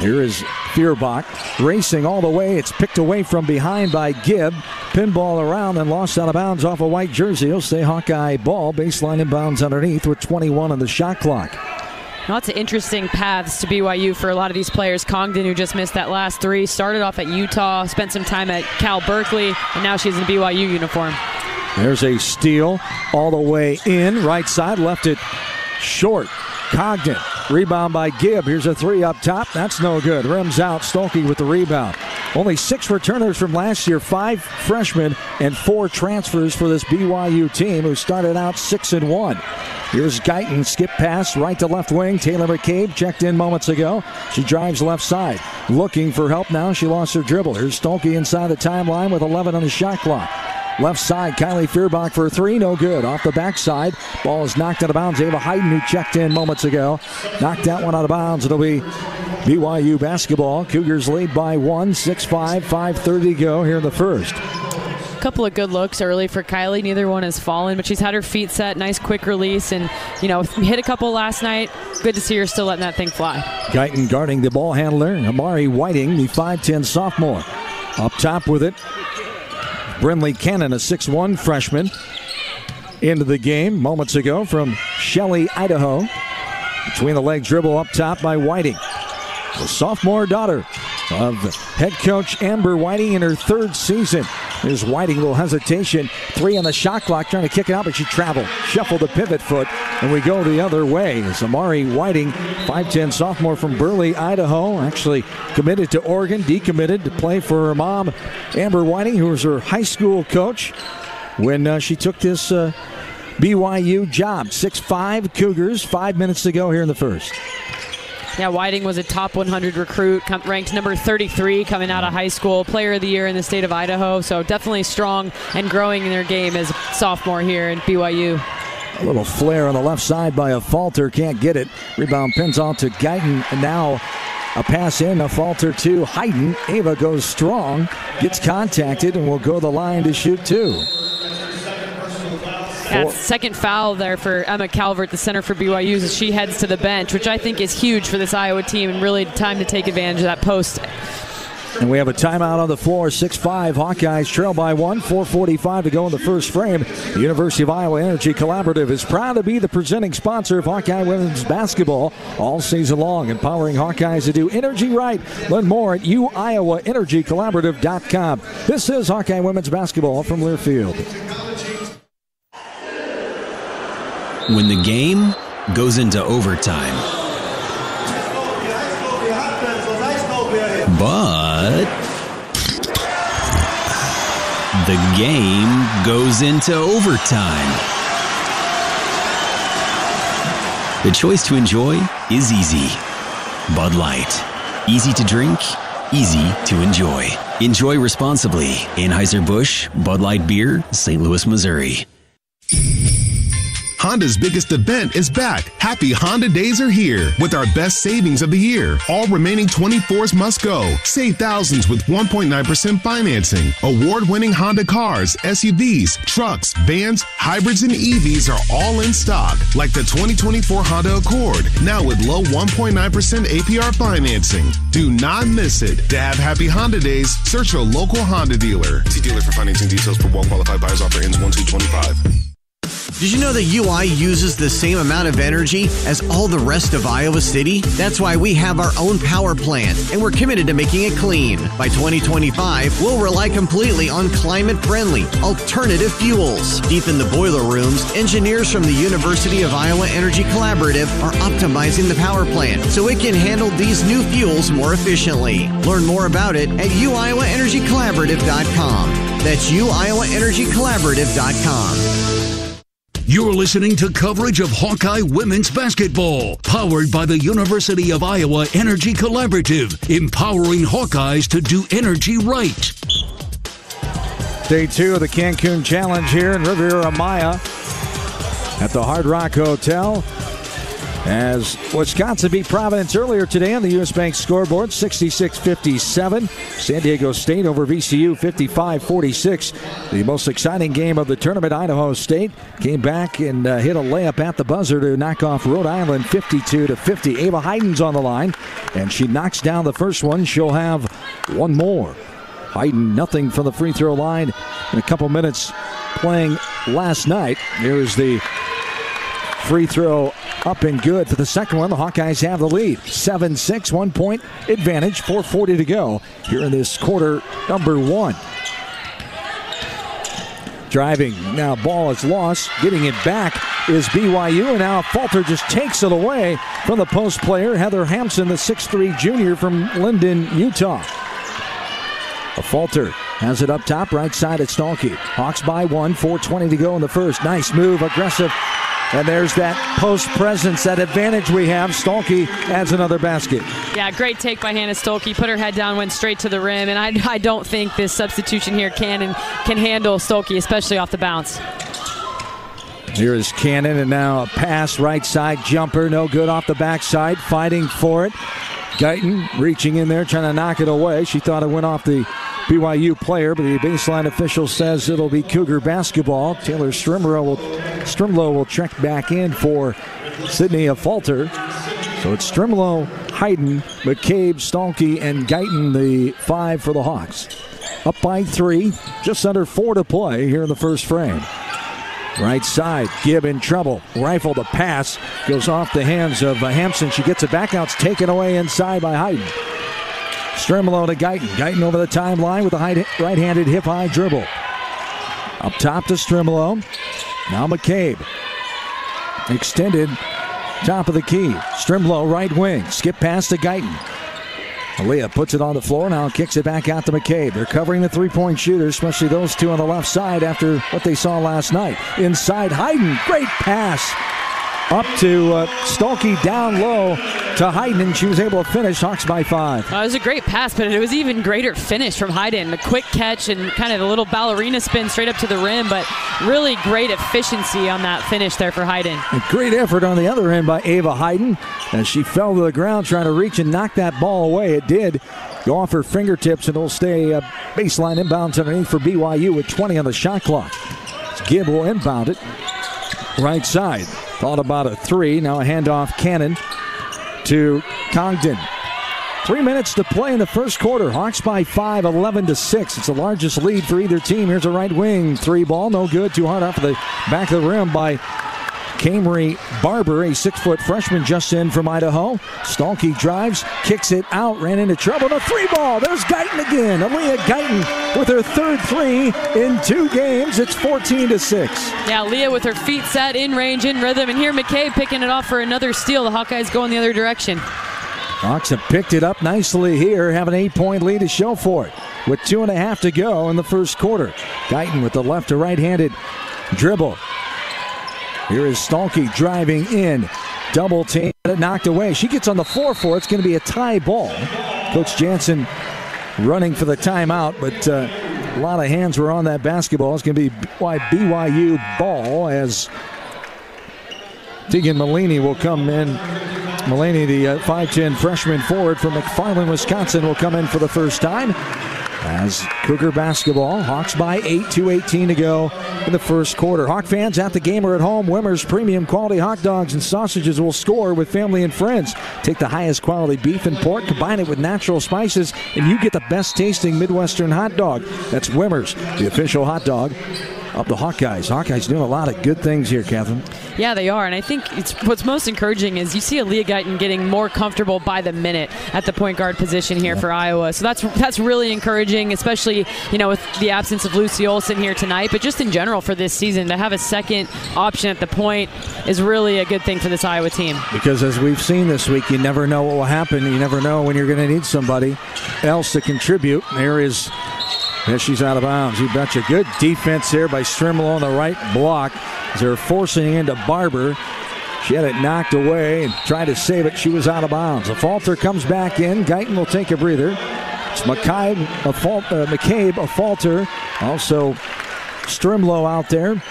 Here is Fierbach racing all the way. It's picked away from behind by Gibb. Pinball around and lost out of bounds off a white jersey. It'll stay Hawkeye ball. Baseline inbounds underneath with 21 on the shot clock. Lots of interesting paths to BYU for a lot of these players. Congdon, who just missed that last 3, started off at Utah, spent some time at Cal Berkeley, and now she's in a BYU uniform. There's a steal all the way in. Right side, left it short. Cogden, rebound by Gibb. Here's a 3 up top. That's no good. Rims out. Stolke with the rebound. Only 6 returners from last year, 5 freshmen and 4 transfers for this BYU team who started out 6-1. Here's Guyton, skip pass, right to left wing. Taylor McCabe checked in moments ago. She drives left side, looking for help now. She lost her dribble. Here's Stolke inside the timeline with 11 on the shot clock. Left side, Kylie Fierbach for a 3, no good. Off the backside, ball is knocked out of bounds. Ava Hayden, who checked in moments ago, knocked that one out of bounds. It'll be BYU basketball. Cougars lead by 1, 6-5, 5:30 to go here in the first. Couple of good looks early for Kylie. Neither one has fallen, but she's had her feet set. Nice quick release, and hit a couple last night. Good to see her still letting that thing fly. Guyton guarding the ball handler. Amari Whiting, the 5'10 sophomore. Up top with it, Brinley Cannon, a 6'1 freshman, into the game moments ago from Shelley, Idaho. Between the leg dribble up top by Whiting. The sophomore daughter of head coach Amber Whiting in her 3rd season. There's Whiting, a little hesitation. 3 on the shot clock, trying to kick it out, but she traveled. Shuffled the pivot foot, and we go the other way. It's Amari Whiting, 5'10 sophomore from Burley, Idaho. Actually committed to Oregon, decommitted to play for her mom, Amber Whiting, who was her high school coach when she took this BYU job. 6'5 Cougars, 5 minutes to go here in the first. Yeah, Whiting was a top 100 recruit, ranked number 33 coming out of high school, player of the year in the state of Idaho. So definitely strong and growing in their game as a sophomore here in BYU. A little flare on the left side by a Falter, can't get it. Rebound pins out to Guyton, and now a pass in, a Falter to Hayden. Ava goes strong, gets contacted, and will go the line to shoot 2. Yeah, second foul there for Emma Calvert, the center for BYU, as she heads to the bench, which I think is huge for this Iowa team and really time to take advantage of that post. And we have a timeout on the floor, 6-5. Hawkeyes trail by 1, 4:45 to go in the first frame. The University of Iowa Energy Collaborative is proud to be the presenting sponsor of Hawkeye women's basketball all season long, empowering Hawkeyes to do energy right. Learn more at uiowaenergycollaborative.com. This is Hawkeye women's basketball from Learfield. When the game goes into overtime, but The game goes into overtime. The choice to enjoy is easy. Bud Light. Easy to drink, easy to enjoy. Enjoy responsibly. Anheuser-Busch, Bud Light Beer, St. Louis, Missouri. Honda's biggest event is back. Happy Honda Days are here with our best savings of the year. All remaining 24s must go. Save thousands with 1.9% financing. Award-winning Honda cars, SUVs, trucks, vans, hybrids, and EVs are all in stock. Like the 2024 Honda Accord, now with low 1.9% APR financing. Do not miss it. To have Happy Honda Days, search your local Honda dealer. See dealer for financing details for well-qualified buyers. Offer ends 1/2/25. Did you know that UI uses the same amount of energy as all the rest of Iowa City? That's why we have our own power plant, and we're committed to making it clean. By 2025, we'll rely completely on climate-friendly, alternative fuels. Deep in the boiler rooms, engineers from the University of Iowa Energy Collaborative are optimizing the power plant so it can handle these new fuels more efficiently. Learn more about it at uiowaenergycollaborative.com. That's uiowaenergycollaborative.com. You're listening to coverage of Hawkeye women's basketball, powered by the University of Iowa Energy Collaborative, empowering Hawkeyes to do energy right. Day 2 of the Cancun Challenge here in Riviera Maya at the Hard Rock Hotel. As Wisconsin beat Providence earlier today on the U.S. Bank scoreboard, 66-57. San Diego State over VCU, 55-46. The most exciting game of the tournament, Idaho State came back and hit a layup at the buzzer to knock off Rhode Island 52-50. Ava Heiden's on the line, and she knocks down the first one. She'll have one more. Heiden, nothing from the free throw line in a couple minutes playing last night. Here is the free throw up and good for the second one. The Hawkeyes have the lead. 7-6, 1 point advantage, 4:40 to go here in this quarter number 1. Driving, now ball is lost. Getting it back is BYU, and now Falter just takes it away from the post player, Heather Hampson, the 6'3 junior from Linden, Utah. Falter has it up top, right side at Stolke. Hawks by 1, 4:20 to go in the first. Nice move, aggressive. And there's that post presence, that advantage we have. Stolke adds another basket. Yeah, great take by Hannah Stolke. Put her head down, went straight to the rim. And I don't think this substitution here can handle Stolke, especially off the bounce. Here is Cannon, and now a pass, right side jumper. No good off the backside. Fighting for it. Guyton reaching in there, trying to knock it away. She thought it went off the BYU player, but the baseline official says it'll be Cougar basketball. Taylor Strimlow will check back in for Sydney Falter. So it's Strimlow, Heiden, McCabe, Stolke, and Guyton, the 5 for the Hawks. Up by 3, just under 4 to play here in the first frame. Right side, Gibb in trouble. Rifle the pass, goes off the hands of Hampson. She gets it back out, it's taken away inside by Heiden. Strimlow to Guyton. Guyton over the timeline with a right-handed hip-high dribble. Up top to Strimlow. Now McCabe. Extended, top of the key. Strimlow, right wing. Skip pass to Guyton. Aaliyah puts it on the floor, now kicks it back out to McCabe. They're covering the three-point shooters, especially those two on the left side after what they saw last night. Inside, Heiden, great pass. Up to Stolke, down low to Heiden, and she was able to finish. Hawks by 5. It was a great pass, but it was even greater finish from Heiden. A quick catch and kind of a little ballerina spin straight up to the rim, but really great efficiency on that finish there for Heiden. A great effort on the other end by Ava Heiden as she fell to the ground trying to reach and knock that ball away. It did go off her fingertips, and it'll stay baseline inbounds underneath for BYU with 20 on the shot clock. Gibb will inbound it. Right side. Thought about a 3. Now a handoff, Cannon to Congdon. 3 minutes to play in the first quarter. Hawks by 5, 11-6. It's the largest lead for either team. Here's a right wing 3 ball. No good. Too hard off the back of the rim by Camry Barber, a 6-foot freshman just in from Idaho. Stolke drives, kicks it out, ran into trouble. The 3 ball. There's Guyton again. Aaliyah Guyton with her third 3 in 2 games. It's 14-6. Yeah, Leah with her feet set, in range, in rhythm. And here McCabe picking it off for another steal. The Hawkeyes going the other direction. Hawks have picked it up nicely here, have an 8-point lead to show for it. with 2.5 to go in the first quarter. Guyton with the left to right-handed dribble. Here is Stolke driving in. Double team, knocked away. She gets on the floor for it. It's going to be a tie ball. Coach Jansen running for the timeout, but a lot of hands were on that basketball. It's going to be BYU ball as Tegan Malini will come in. Malini, the 5'10 freshman forward from McFarland, Wisconsin, will come in for the first time. As Cougar basketball, Hawks by 8, 2:18 to go in the first quarter. Hawk fans at the game or at home, Wimmer's premium quality hot dogs and sausages will score with family and friends. Take the highest quality beef and pork, combine it with natural spices, and you get the best tasting Midwestern hot dog. That's Wimmer's, the official hot dog of the Hawkeyes. Hawkeyes doing a lot of good things here, Catherine. Yeah, they are, and I think what's most encouraging is you see Aaliyah Guyton getting more comfortable by the minute at the point guard position here for Iowa. So that's really encouraging, especially with the absence of Lucy Olsen here tonight. But just in general for this season, to have a second option at the point is really a good thing for this Iowa team. Because as we've seen this week, you never know what will happen. You never know when you're going to need somebody else to contribute. There is. Yes, she's out of bounds. You betcha. Good defense here by Strimlow on the right block as they're forcing into Barber. She had it knocked away and tried to save it. She was out of bounds. A falter comes back in. Guyton will take a breather. It's McCabe, a falter. Also Strimlow out there.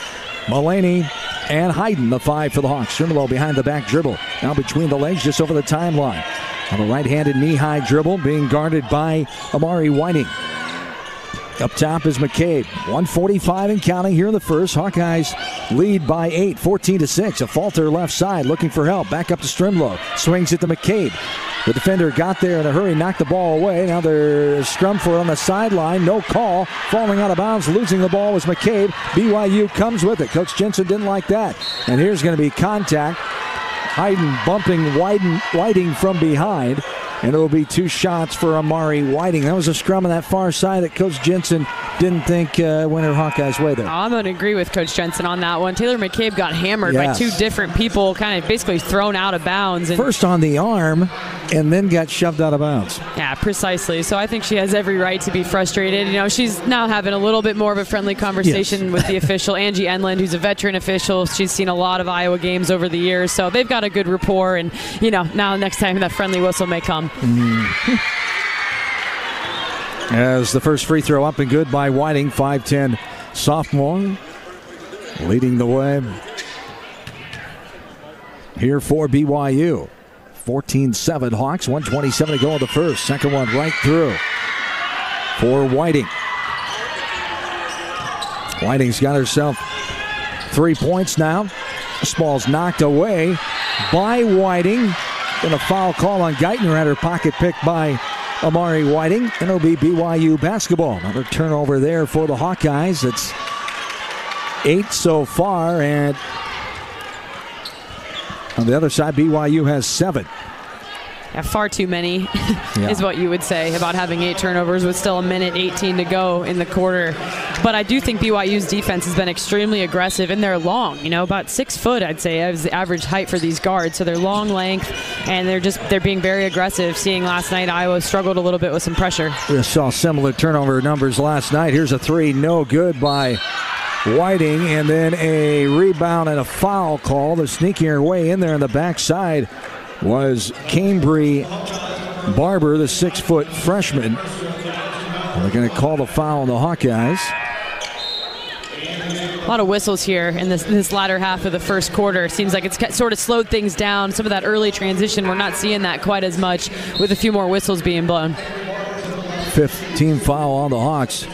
Mullaney and Hayden, the 5 for the Hawks. Strimlow behind the back dribble. Now between the legs, just over the timeline. On the right-handed knee-high dribble, being guarded by Amari Whiting. Up top is McCabe. 1:45 and counting here in the first. Hawkeyes lead by 8, 14-6. A falter left side, looking for help. Back up to Strimlow. Swings it to McCabe. The defender got there in a hurry, knocked the ball away. Now there's scrum for it on the sideline. No call. Falling out of bounds, losing the ball was McCabe. BYU comes with it. Coach Jensen didn't like that. And here's going to be contact. Hayden bumping Whiting from behind. And it will be 2 shots for Amari Whiting. That was a scrum on that far side that Coach Jensen didn't think went her Hawkeyes' way there. I'm going to agree with Coach Jensen on that one. Taylor McCabe got hammered by 2 different people, kind of basically thrown out of bounds. And first on the arm, and then got shoved out of bounds. Yeah, precisely. So I think she has every right to be frustrated. She's now having a little bit more of a friendly conversation with the official, Angie Enland, who's a veteran official. She's seen a lot of Iowa games over the years, so they've got a good rapport. And, now next time that friendly whistle may come. As the first free throw up and good by Whiting, 5'10 sophomore, leading the way here for BYU. 14-7 Hawks, 1:27 to go in the first. Second one right through for Whiting. Whiting's got herself 3 points now. This ball's knocked away by Whiting. And a foul call on Guyton, who had her pocket picked by Amari Whiting. And it'll be BYU basketball. Another turnover there for the Hawkeyes. It's 8 so far. And on the other side, BYU has 7. Yeah, far too many is what you would say about having 8 turnovers with still 1:18 to go in the quarter. But I do think BYU's defense has been extremely aggressive, and they're long, about 6 foot, I'd say, is the average height for these guards. So they're long length, and they're being very aggressive. Seeing last night, Iowa struggled a little bit with some pressure. We saw similar turnover numbers last night. Here's a 3, no good by Whiting, and then a rebound and a foul call. They're sneaking her way in there on the backside was Cambry Barber, the 6-foot freshman. They're going to call the foul on the Hawkeyes. A lot of whistles here in this latter half of the first quarter. Seems like it's sort of slowed things down. Some of that early transition, we're not seeing that quite as much with a few more whistles being blown. 5th team foul on the Hawks.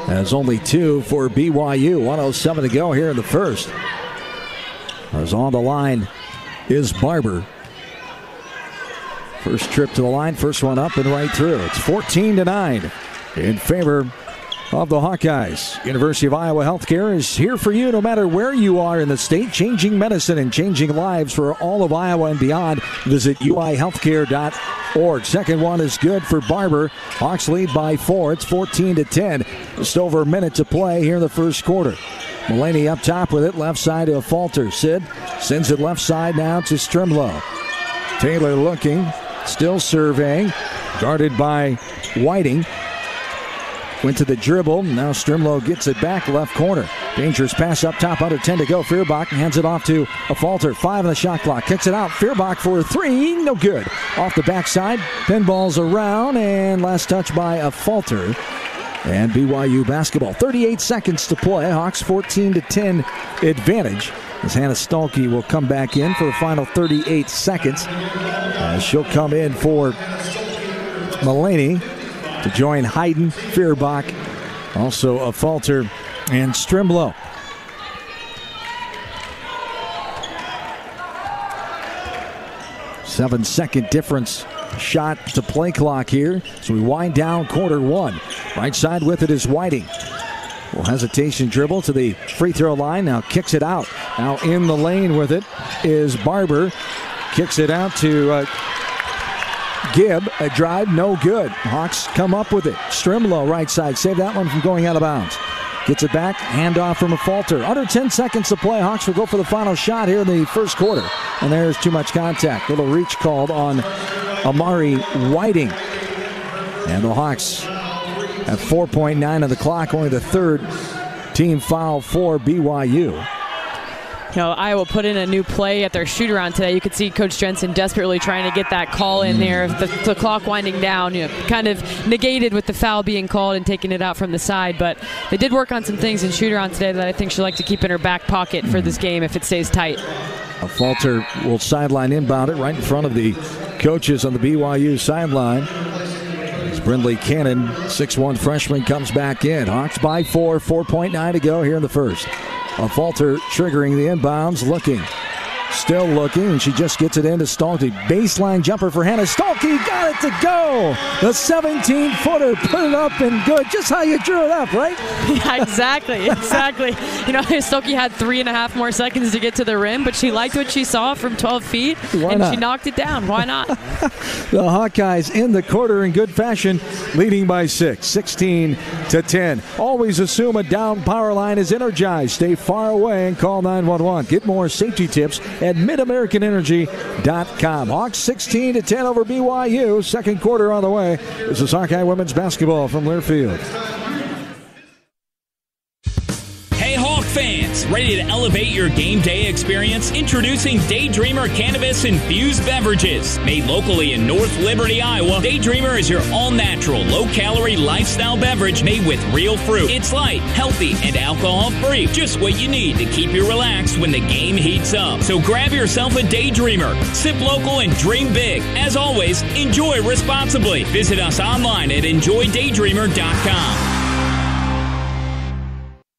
There's only 2 for BYU. 1:07 to go here in the first. As on the line is Barber. First trip to the line, first one up and right through. It's 14-9 in favor of the Hawkeyes. University of Iowa Healthcare is here for you no matter where you are in the state, changing medicine and changing lives for all of Iowa and beyond. Visit uihealthcare.org. Second one is good for Barber. Hawks lead by 4. It's 14-10. Just over a minute to play here in the first quarter. Mullaney up top with it, left side to a falter. Sid sends it left side now to Strimlow. Taylor looking, still surveying, guarded by Whiting. went to the dribble. Now Strimlow gets it back left corner. Dangerous pass up top, under 10 to go. Feuerbach hands it off to a Falter. 5 on the shot clock. Kicks it out. Feuerbach for a 3. No good. Off the backside. Pinballs around, and last touch by a Falter. And BYU basketball. 38 seconds to play. Hawks 14-10 advantage. As Hannah Stuelke will come back in for the final 38 seconds. She'll come in for Mullaney to join Hayden, Feuerbach, also a Falter, and Strimlow. Seven-second difference shot to play clock here. So we wind down quarter one. Right side with it is Whiting. Well, hesitation dribble to the free throw line. Now kicks it out. Now in the lane with it is Barber. Kicks it out to Gibb. A drive, no good. Hawks come up with it. Strimlow right side. Save that one from going out of bounds. Gets it back. Handoff from a Falter. Under 10 seconds to play. Hawks will go for the final shot here in the first quarter. And there's too much contact. Little reach called on Amari Whiting. And the Hawks at 4.9 of the clock, only the third team foul for BYU. You know, Iowa put in a new play at their shoot-around today. You could see Coach Jensen desperately trying to get that call in there. The clock winding down, you know, kind of negated with the foul being called and taking it out from the side. But they did work on some things in shoot-around today that I think she'll like to keep in her back pocket for this game if it stays tight. A Falter will sideline inbound it right in front of the coaches on the BYU sideline. Brindley Cannon, 6'1" freshman, comes back in. Hawks by 4, 4.9 to go here in the first. A Falter triggering the inbounds, looking. Still looking, and she just gets it into Stuelke. Baseline jumper for Hannah Stuelke, got it to go! The 17-footer, put it up and good. Just how you drew it up, right? Yeah, exactly. You know, Stuelke had 3.5 more seconds to get to the rim, but she liked what she saw from 12 feet, she knocked it down. Why not? The Hawkeyes in the quarter in good fashion, leading by 6, 16-10. Always assume a down power line is energized. Stay far away and call 911. Get more safety tips at MidAmericanEnergy.com. Hawks 16-10 over BYU. Second quarter on the way. This is Hawkeye women's basketball from Learfield. Hey Hawk fans, ready to elevate your game day experience? Introducing Daydreamer Cannabis Infused Beverages. Made locally in North Liberty, Iowa, Daydreamer is your all-natural, low-calorie lifestyle beverage made with real fruit. It's light, healthy, and alcohol-free. Just what you need to keep you relaxed when the game heats up. So grab yourself a Daydreamer. Sip local and dream big. As always, enjoy responsibly. Visit us online at enjoydaydreamer.com.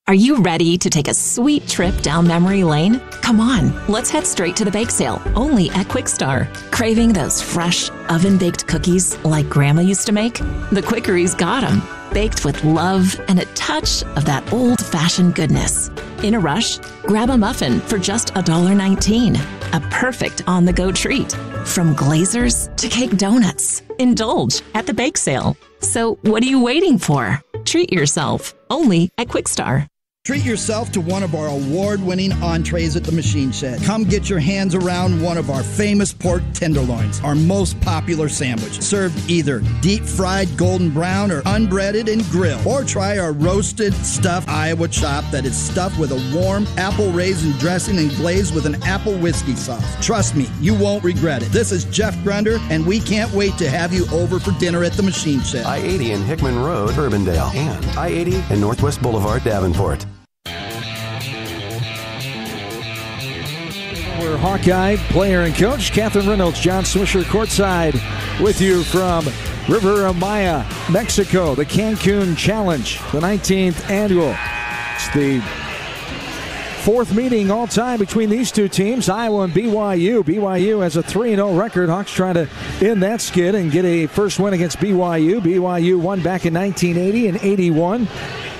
Are you ready to take a sweet trip down memory lane? Come on, let's head straight to the bake sale, only at Quick Star. Craving those fresh, oven-baked cookies like Grandma used to make? The Quickery's got them, baked with love and a touch of that old-fashioned goodness. In a rush? Grab a muffin for just $1.19. A perfect on-the-go treat. From glazers to cake donuts. Indulge at the bake sale. So what are you waiting for? Treat yourself, only at Quick Star. Treat yourself to one of our award-winning entrees at the Machine Shed. Come get your hands around one of our famous pork tenderloins, our most popular sandwich. Served either deep-fried golden brown or unbreaded and grilled. Or try our roasted stuffed Iowa chop that is stuffed with a warm apple raisin dressing and glazed with an apple whiskey sauce. Trust me, you won't regret it. This is Jeff Grunder, and we can't wait to have you over for dinner at the Machine Shed. I-80 in Hickman Road, Urbandale, and I-80 and Northwest Boulevard, Davenport. We're Hawkeye player and coach Catherine Reynolds, John Swisher courtside with you from Riviera Maya, Mexico, the Cancun Challenge, the 19th annual. It's the fourth meeting all time between these two teams, Iowa and BYU. BYU has a 3-0 record. Hawks trying to end that skid and get a first win against BYU. BYU won back in 1980 and 81.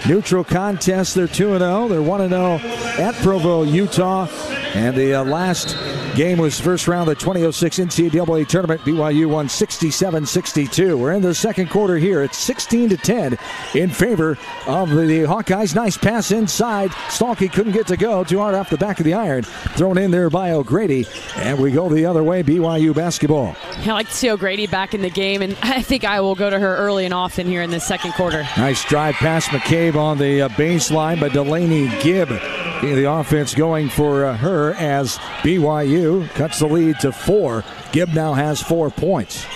Neutral contest, they're 2-0. They're 1-0 at Provo, Utah. And the last game was first round of the 2006 NCAA tournament. BYU won 67-62. We're in the second quarter here. It's 16-10 in favor of the Hawkeyes. Nice pass inside. Stalkey couldn't get to go. Too hard off the back of the iron. Thrown in there by O'Grady. And we go the other way, BYU basketball. I like to see O'Grady back in the game, and I think I will go to her early and often here in the second quarter. Nice drive past McCabe on the baseline, but Delaney Gibb, the offense going for her as BYU cuts the lead to 4. Gibb now has 4 points.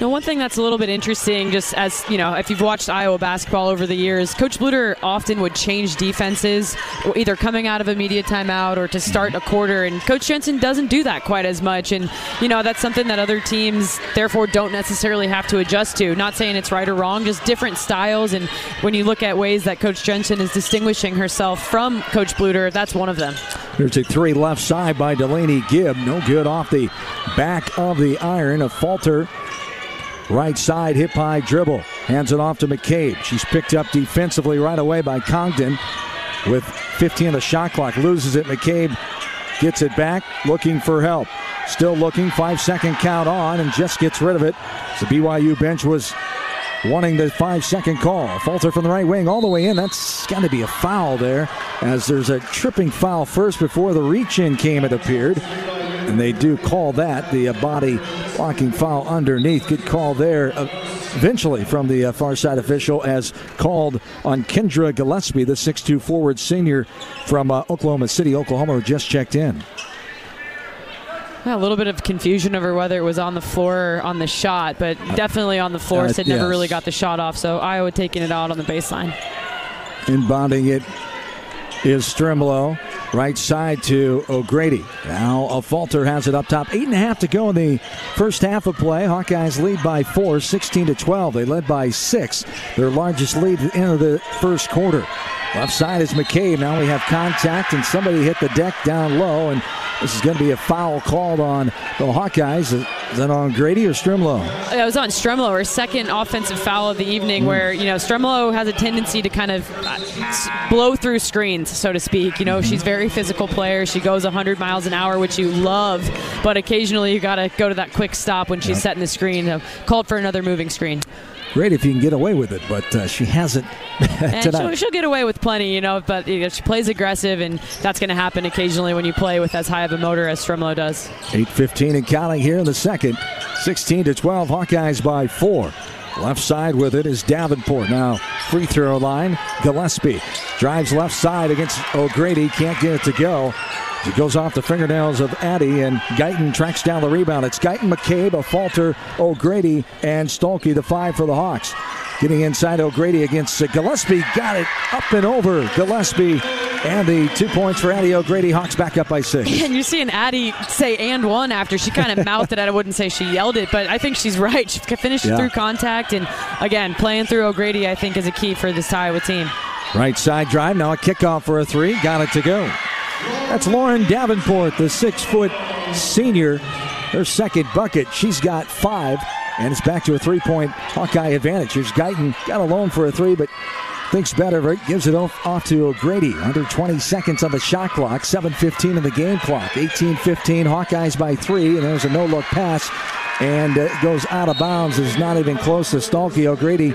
Now, one thing that's a little bit interesting, just as, you know, if you've watched Iowa basketball over the years, Coach Bluter often would change defenses, either coming out of a media timeout or to start a quarter, and Coach Jensen doesn't do that quite as much, and, you know, that's something that other teams, therefore, don't necessarily have to adjust to. Not saying it's right or wrong, just different styles, and when you look at ways that Coach Jensen is distinguishing herself from Coach Bluter, that's one of them. There's a 3 left side by Delaney Gibb. No good off the back of the iron. A falter. Right side, hip high dribble. Hands it off to McCabe. She's picked up defensively right away by Congdon with 15 on the shot clock. Loses it. McCabe gets it back, looking for help. Still looking, 5-second count on, and just gets rid of it. The BYU bench was wanting the 5-second call. Falter from the right wing all the way in. That's got to be a foul there, as there's a tripping foul first before the reach-in came, it appeared. And they do call that the body blocking foul underneath. Good call there eventually from the far side official, as called on Kendra Gillespie, the 6'2 forward senior from Oklahoma City, Oklahoma, who just checked in. A little bit of confusion over whether it was on the floor or on the shot, but definitely on the floor. Sid never really got the shot off, so Iowa taking it out on the baseline. Inbounding it is Strimlow. Right side to O'Grady. Now a falter has it up top. 8.5 to go in the first half of play. Hawkeyes lead by 4, 16-12. They led by 6. Their largest lead at the end of the first quarter. Left side is McCabe. Now we have contact, and somebody hit the deck down low, and this is going to be a foul called on the Hawkeyes. Is that on Grady or Strimlow? It was on Strimlow, her second offensive foul of the evening, where, you know, Strimlow has a tendency to kind of blow through screens, so to speak. You know, she's a very physical player. She goes 100 miles an hour, which you love, but occasionally you got to go to that quick stop when she's setting the screen. Called for another moving screen. Great if you can get away with it, but she hasn't tonight. She'll get away with plenty, you know, but you know, she plays aggressive, and that's going to happen occasionally when you play with as high of a motor as Strimlow does. 8:15 and counting here in the second. 16-12, Hawkeyes by 4. Left side with it is Davenport. Now free throw line, Gillespie drives left side against O'Grady, can't get it to go. It goes off the fingernails of Addy, and Guyton tracks down the rebound. It's Guyton, McCabe, a falter, O'Grady, and Stolke, the 5 for the Hawks. Getting inside O'Grady against Gillespie. Got it up and over Gillespie. And the 2 points for Addy O'Grady. Hawks back up by 6. And you see an Addy say "and one" after she kind of mouthed it. I wouldn't say she yelled it, but I think she's right. She finished through contact, and again, playing through O'Grady, I think, is a key for this Iowa team. Right side drive. Now a kickoff for a 3. Got it to go. That's Lauren Davenport, the 6-foot senior. Her second bucket. She's got 5, and it's back to a 3-point Hawkeye advantage. Here's Guyton. Got alone for a 3, but thinks better of it. Gives it off to O'Grady. Under 20 seconds on the shot clock. 7:15 in the game clock. 18-15. Hawkeyes by 3, and there's a no-look pass, and it goes out of bounds. It's not even close to Stolke. O'Grady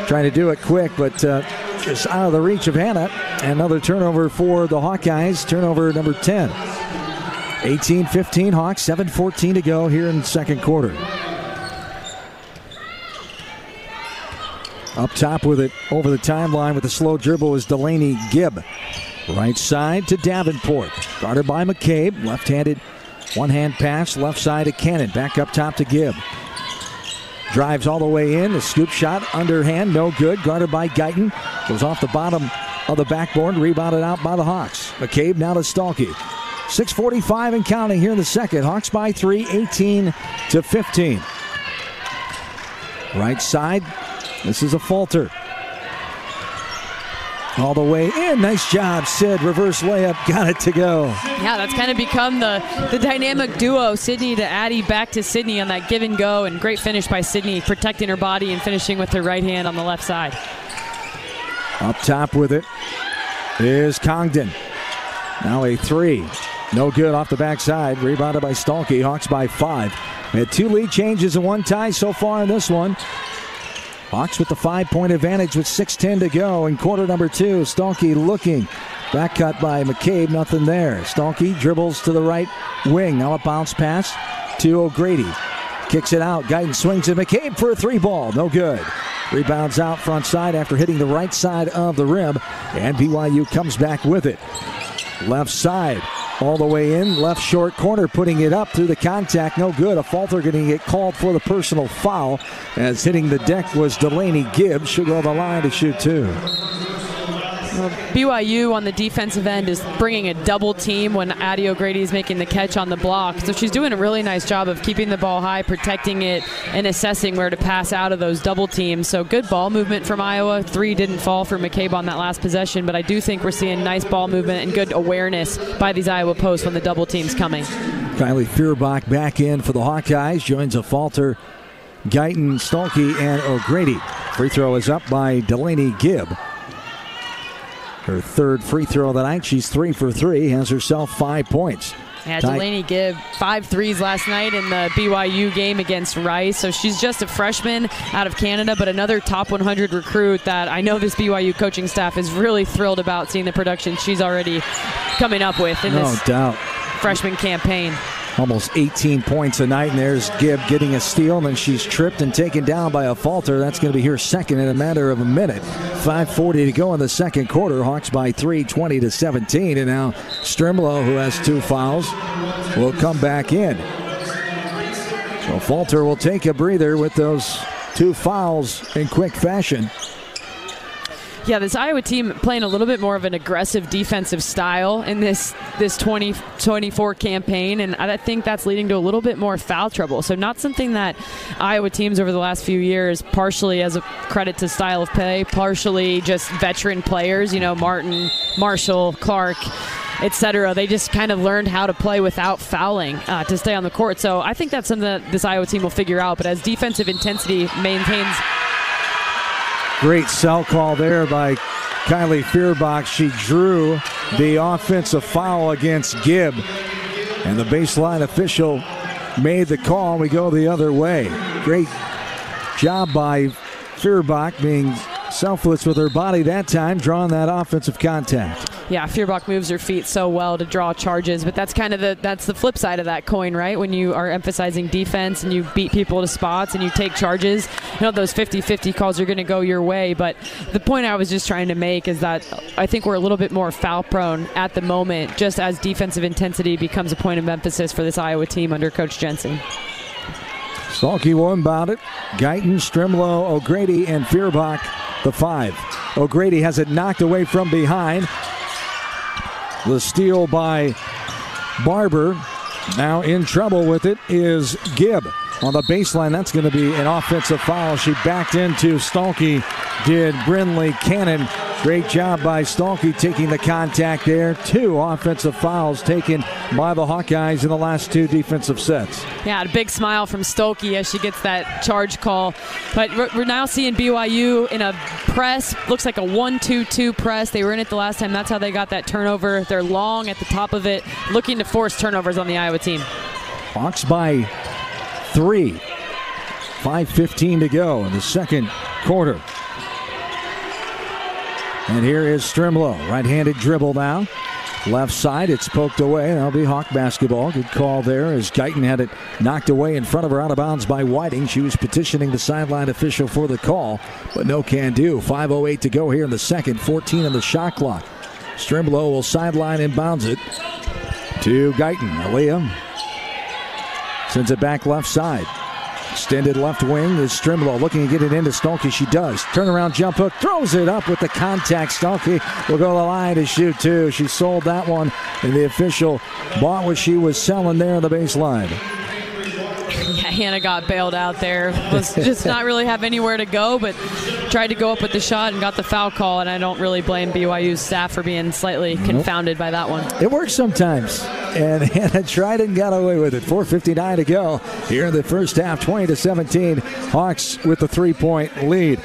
trying to do it quick, but just out of the reach of Hannah. Another turnover for the Hawkeyes. Turnover number 10. 18-15 Hawks. 7:14 to go here in the second quarter. Up top with it over the timeline with a slow dribble is Delaney Gibb. Right side to Davenport. Guarded by McCabe. Left-handed one-hand pass. Left side to Cannon. Back up top to Gibb. Drives all the way in. The scoop shot underhand. No good. Guarded by Guyton. Goes off the bottom of the backboard. Rebounded out by the Hawks. McCabe now to Stolke. 6:45 and counting here in the second. Hawks by 3. 18-15. Right side. This is a falter. All the way in. Nice job, Sid. Reverse layup. Got it to go. Yeah, that's kind of become the dynamic duo. Sydney to Addy, back to Sydney on that give and go. And great finish by Sydney, protecting her body and finishing with her right hand on the left side. Up top with it is Congdon. Now a 3. No good off the backside. Rebounded by Stolke. Hawks by 5. We had 2 lead changes and 1 tie so far in this one. Hawks with the 5-point advantage with 6:10 to go in quarter number 2. Stolke looking. Back cut by McCabe. Nothing there. Stolke dribbles to the right wing. Now a bounce pass to O'Grady. Kicks it out. Guyton swings at McCabe for a 3-ball. No good. Rebounds out front side after hitting the right side of the rim. And BYU comes back with it. Left side. All the way in. Left short corner. Putting it up through the contact. No good. A Falter going to get called for the personal foul. As hitting the deck was Delaney Gibbs. She'll go to the line to shoot 2. Well, BYU on the defensive end is bringing a double team when Addie O'Grady is making the catch on the block. So she's doing a really nice job of keeping the ball high, protecting it, and assessing where to pass out of those double teams. So good ball movement from Iowa. 3 didn't fall for McCabe on that last possession, but I do think we're seeing nice ball movement and good awareness by these Iowa posts when the double team's coming. Kylie Feuerbach back in for the Hawkeyes. Joins a Falter, Guyton, Stolke, and O'Grady. Free throw is up by Delaney Gibb. Her 3rd free throw of the night. She's 3 for 3. Has herself 5 points. Yeah, Delaney Gibb, 5 threes last night in the BYU game against Rice. So she's just a freshman out of Canada, but another top 100 recruit that I know this BYU coaching staff is really thrilled about seeing the production she's already coming up with in this freshman campaign. Almost 18 points a night, and there's Gibb getting a steal, and then she's tripped and taken down by a Falter. That's going to be her second in a matter of a minute. 5:40 to go in the second quarter. Hawks by 3, 20-17, and now Strimlow, who has 2 fouls, will come back in. So Falter will take a breather with those 2 fouls in quick fashion. Yeah, this Iowa team playing a little bit more of an aggressive defensive style in this 2024 campaign, and I think that's leading to a little bit more foul trouble. So not something that Iowa teams over the last few years, partially as a credit to style of play, partially just veteran players, Martin, Marshall, Clark, etc. They just kind of learned how to play without fouling to stay on the court. So I think that's something that this Iowa team will figure out. But as defensive intensity maintains... Great cell call there by Kylie Feuerbach. She drew the offensive foul against Gibb, and the baseline official made the call. We go the other way. Great job by Feuerbach, being selfless with her body that time, drawing that offensive contact. Yeah, Feuerbach moves her feet so well to draw charges, but that's kind of the flip side of that coin, right? When you are emphasizing defense and you beat people to spots and you take charges, those 50-50 calls are going to go your way. But the point I was just trying to make is that I think we're a little bit more foul prone at the moment, just as defensive intensity becomes a point of emphasis for this Iowa team under Coach Jensen. Stolke will inbound it. Guyton, Strimlow, O'Grady, and Feuerbach the 5. O'Grady has it knocked away from behind. The steal by Barber. Now in trouble with it is Gibb. On the baseline, that's going to be an offensive foul. She backed into Stolke, did Brinley Cannon. Great job by Stolke taking the contact there. 2 offensive fouls taken by the Hawkeyes in the last 2 defensive sets. Yeah, a big smile from Stolke as she gets that charge call. But we're now seeing BYU in a press. Looks like a 1-2-2 press. They were in it the last time. That's how they got that turnover. They're long at the top of it, looking to force turnovers on the Iowa team. Hawks by 3. 5:15 to go in the second quarter. And here is Strimlow. Right-handed dribble now. Left side, it's poked away. That'll be Hawk basketball. Good call there as Guyton had it knocked away in front of her out of bounds by Whiting. She was petitioning the sideline official for the call, but no can do. 5:08 to go here in the second. 14 on the shot clock. Strimlow will sideline and bounds it to Guyton. Aaliyah sends it back left side. Extended left wing is Strimlow looking to get it into Stolke. She does. Turnaround jump hook. Throws it up with the contact. Stolke will go to the line to shoot 2. She sold that one, and the official bought what she was selling there on the baseline. Yeah, Hannah got bailed out there. Was just not really have anywhere to go, but tried to go up with the shot and got the foul call, and I don't really blame BYU's staff for being slightly confounded by that one. It works sometimes, and Hannah tried and got away with it. 4:59 to go here in the first half, 20-17. Hawks with the 3-point lead.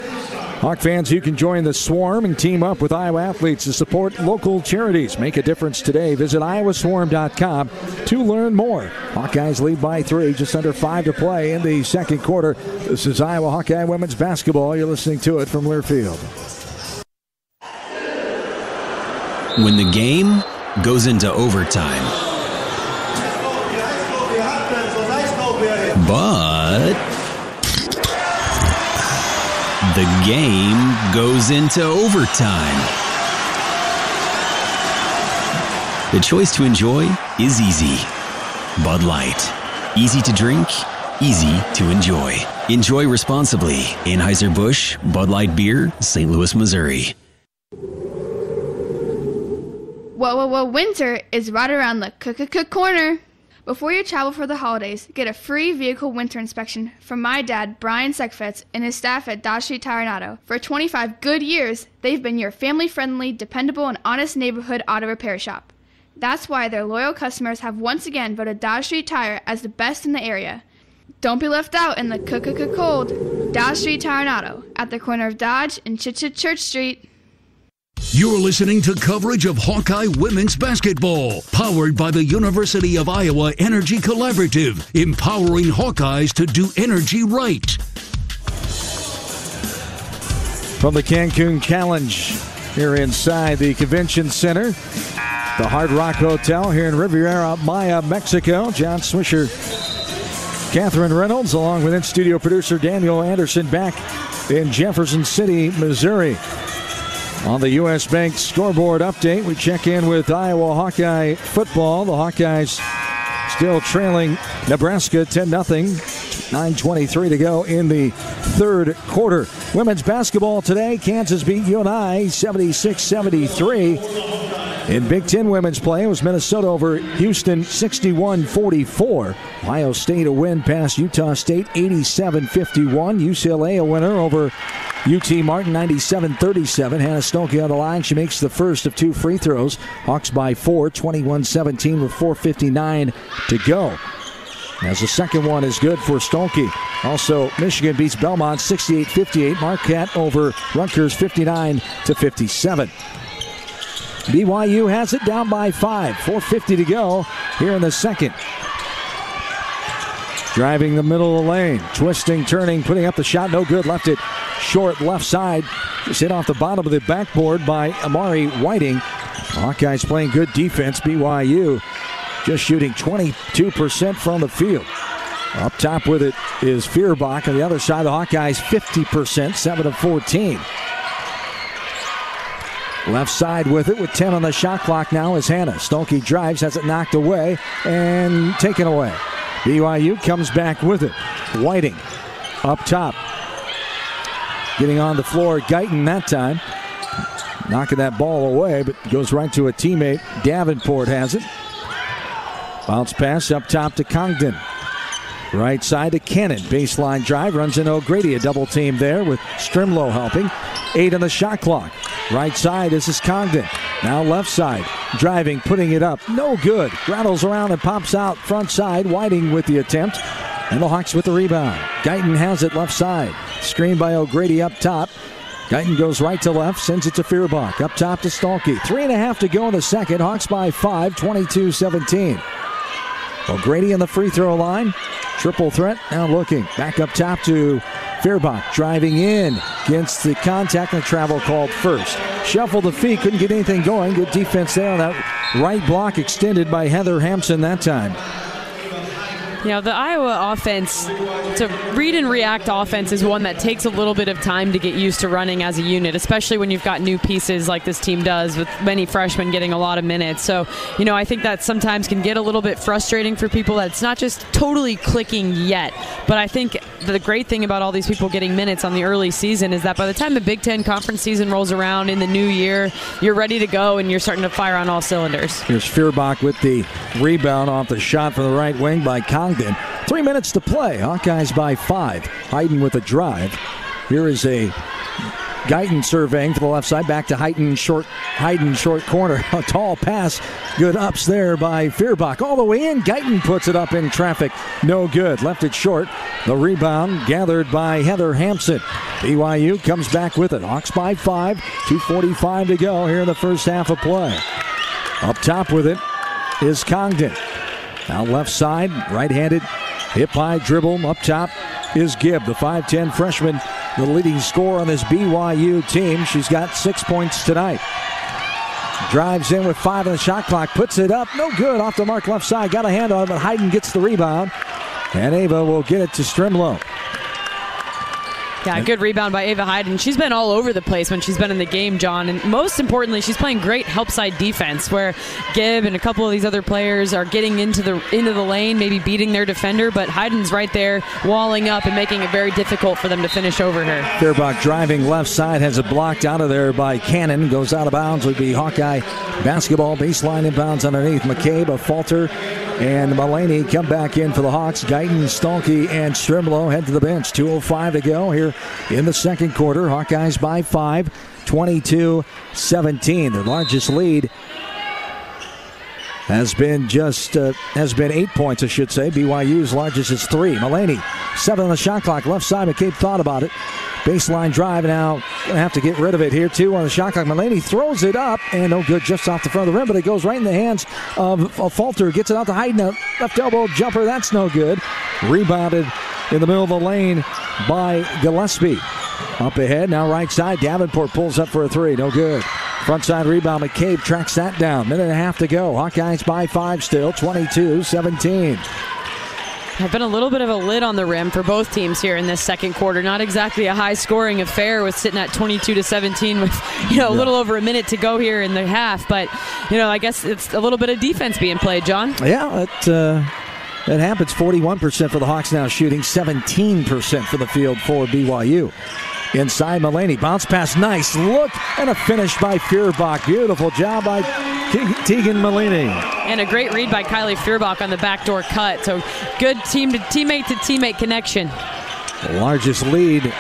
Hawk fans, you can join the swarm and team up with Iowa athletes to support local charities. Make a difference today. Visit iowaswarm.com to learn more. Hawkeyes lead by 3, just under 5 to play in the second quarter. This is Iowa Hawkeye women's basketball. You're listening to it from Learfield. When the game goes into overtime, but the game goes into overtime. The choice to enjoy is easy. Bud Light. Easy to drink, easy to enjoy. Enjoy responsibly. Anheuser-Busch, Bud Light Beer, St. Louis, Missouri. Whoa, winter is right around the corner. Before you travel for the holidays, get a free vehicle winter inspection from my dad, Brian Seckfetz, and his staff at Dodge Street Tire and Auto. For 25 good years, they've been your family-friendly, dependable, and honest neighborhood auto repair shop. That's why their loyal customers have once again voted Dodge Street Tire as the best in the area. Don't be left out in the cold. Dodge Street Tire and Auto, at the corner of Dodge and Church Street. You're listening to coverage of Hawkeye women's basketball, powered by the University of Iowa Energy Collaborative, empowering Hawkeyes to do energy right. From the Cancun Challenge here inside the Convention Center, the Hard Rock Hotel here in Riviera Maya, Mexico. John Swisher, Catherine Reynolds, along with in-studio producer Daniel Anderson back in Jefferson City, Missouri. On the U.S. Bank scoreboard update, we check in with Iowa Hawkeye football. The Hawkeyes still trailing Nebraska 10-0. 9:23 to go in the third quarter. Women's basketball today, Kansas beat UNI 76-73. In Big Ten women's play, it was Minnesota over Houston 61-44. Ohio State a win past Utah State 87-51. UCLA a winner over UT Martin 97-37. Hannah Stolke on the line. She makes the first of 2 free throws. Hawks by 4, 21-17 with 4:59 to go. As the second one is good for Stolke. Also, Michigan beats Belmont 68-58. Marquette over Rutgers 59-57. BYU has it down by 5. 4:50 to go here in the second. Driving the middle of the lane. Twisting, turning, putting up the shot. No good. Left it short left side. Just hit off the bottom of the backboard by Amari Whiting. Hawkeyes playing good defense. BYU just shooting 22% from the field. Up top with it is Feuerbach. On the other side, the Hawkeyes 50%, 7 of 14. Left side with it with 10 on the shot clock now is Hannah. Stolke drives, has it knocked away and taken away. BYU comes back with it. Whiting up top. Getting on the floor, Guyton that time. Knocking that ball away, but goes right to a teammate. Davenport has it. Bounce pass up top to Congdon. Right side to Cannon. Baseline drive. Runs in O'Grady. A double team there with Strimlow helping. 8 on the shot clock. Right side, this is Congdon. Now left side. Driving, putting it up. No good. Rattles around and pops out front side. Whiting with the attempt. And the Hawks with the rebound. Guyton has it left side. Screen by O'Grady up top. Guyton goes right to left, sends it to Feuerbach. Up top to Stolke. 3.5 to go in the second. Hawks by 5, 22-17. O'Grady in the free throw line. Triple threat. Now looking. Back up top to Feuerbach. Driving in against the contact and the travel called first. Shuffled the feet. Couldn't get anything going. Good defense there on that right block extended by Heather Hampson that time. You know, the Iowa offense, to read and react offense is one that takes a little bit of time to get used to running as a unit, especially when you've got new pieces like this team does with many freshmen getting a lot of minutes. So, you know, I think that sometimes can get a little bit frustrating for people that it's not just totally clicking yet. But I think the great thing about all these people getting minutes on the early season is that by the time the Big Ten conference season rolls around in the new year, you're ready to go and you're starting to fire on all cylinders. Here's Feuerbach with the rebound off the shot from the right wing by Congdon. 3 minutes to play. Hawkeyes by 5. Hayden with a drive. Here is a Guyton surveying for the left side. Back to Hayden, short corner. A tall pass. Good ups there by Feuerbach. All the way in. Guyton puts it up in traffic. No good. Left it short. The rebound gathered by Heather Hampson. BYU comes back with it. Hawks by 5. 2:45 to go here in the first half of play. Up top with it is Congdon. Now left side. Right-handed. Hip high dribble. Up top is Gibb, the 5'10 freshman, the leading scorer on this BYU team. She's got 6 points tonight. Drives in with 5 on the shot clock, puts it up, no good, off the mark left side, got a hand on it, but Hayden gets the rebound, and Ava will get it to Strimlow. Yeah, good rebound by Ava Hayden. She's been all over the place when she's been in the game, John. And most importantly, she's playing great help side defense where Gibb and a couple of these other players are getting into the lane, maybe beating their defender. But Hayden's right there walling up and making it very difficult for them to finish over her. Feuerbach driving left side, has it blocked out of there by Cannon. Goes out of bounds. Would be Hawkeye basketball. Baseline inbounds underneath. McCabe, a falter. And Mulaney come back in for the Hawks. Guyton, Stolke, and Strimlow head to the bench. 2:05 to go here in the second quarter. Hawkeyes by 5, 22-17. Their largest lead has been 8 points, I should say. BYU's largest is 3. Mulaney, 7 on the shot clock. Left side, McCabe thought about it. Baseline drive now. Going to have to get rid of it here, too, on the shot clock. Mulaney throws it up, and no good just off the front of the rim, but it goes right in the hands of Falter. Gets it out to Hayden. Left elbow jumper. That's no good. Rebounded in the middle of the lane by Gillespie. Up ahead, now right side. Davenport pulls up for a 3. No good. Front side rebound. McCabe tracks that down. Minute and a half to go. Hawkeyes by 5 still. 22-17. Have been a little bit of a lid on the rim for both teams here in this second quarter. Not exactly a high-scoring affair with sitting at 22-17 with a little over a minute to go here in the half. But I guess it's a little bit of defense being played, John. Yeah, that happens. 41% for the Hawks now shooting, 17% for the field for BYU. Inside Mulaney, bounce pass, nice look, and a finish by Feuerbach. Beautiful job by Tegan Mulaney. And a great read by Kylie Feuerbach on the backdoor cut. So good teammate to teammate connection. The largest lead,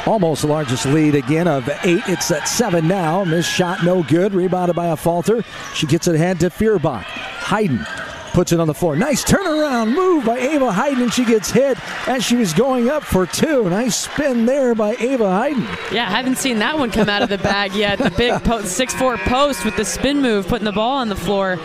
almost the largest lead again of 8. It's at 7 now. Missed shot, no good. Rebounded by a Falter. She gets it ahead to Feuerbach. Hayden puts it on the floor. Nice turnaround move by Ava Hayden, and she gets hit as she was going up for 2. Nice spin there by Ava Hayden. Yeah, I haven't seen that one come out of the bag yet. The big 6'4" post with the spin move, putting the ball on the floor.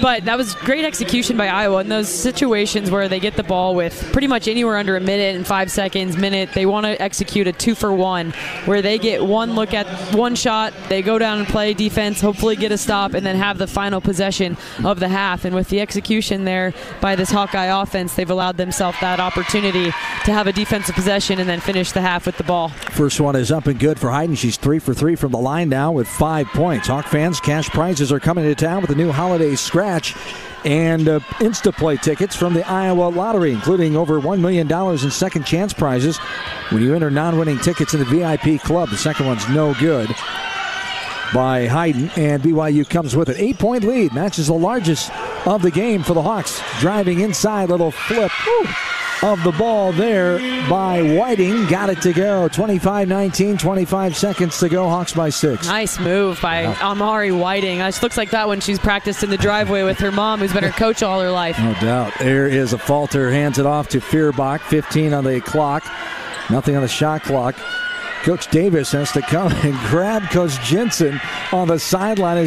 But that was great execution by Iowa in those situations where they get the ball with pretty much anywhere under a minute and 5 seconds, they want to execute a 2-for-1 where they get one look at one shot, they go down and play defense, hopefully get a stop, and then have the final possession of the half. And with the execution there by this Hawkeye offense, they've allowed themselves that opportunity to have a defensive possession and then finish the half with the ball. First one is up and good for Hayden. She's 3 for 3 from the line now with 5 points. Hawk fans, cash prizes are coming to town with the new holiday scratch and Instaplay tickets from the Iowa Lottery, including over $1 million in second chance prizes when you enter non-winning tickets in the VIP club. The second one's no good by Hayden, and BYU comes with it. 8-point lead, matches the largest of the game for the Hawks. Driving inside, little flip of the ball there by Whiting. Got it to go. 25-19, 25 seconds to go. Hawks by 6. Nice move by Amari Whiting. It looks like that when she's practiced in the driveway with her mom, who's been her coach all her life. No doubt. There is a Falter. Hands it off to Feuerbach. 15 on the clock. Nothing on the shot clock. Coach Davis has to come and grab Coach Jensen on the sideline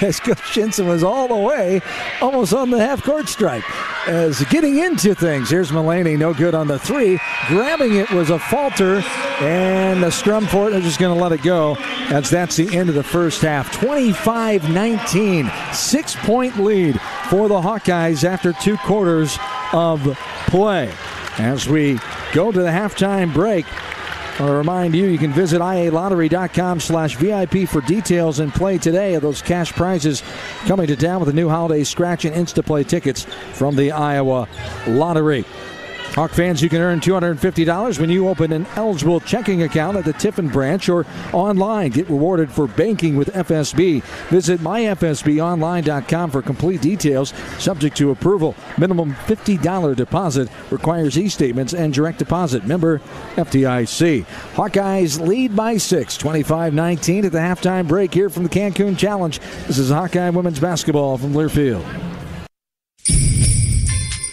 as Coach Jensen was all the way almost on the half-court stripe. As getting into things, here's Mulaney, no good on the 3. Grabbing it was a Falter, and the scrum for it, they're just going to let it go, as that's the end of the first half. 25-19, 6-point lead for the Hawkeyes after 2 quarters of play. As we go to the halftime break, I'll remind you can visit ialottery.com/VIP for details and play today of those cash prizes coming to town with the new holiday scratch and Instaplay tickets from the Iowa Lottery. Hawk fans, you can earn $250 when you open an eligible checking account at the Tiffin branch or online. Get rewarded for banking with FSB. Visit myfsbonline.com for complete details. Subject to approval. Minimum $50 deposit. Requires e-statements and direct deposit. Member FDIC. Hawkeyes lead by 6, 25-19 at the halftime break here from the Cancun Challenge. This is Hawkeye women's basketball from Learfield.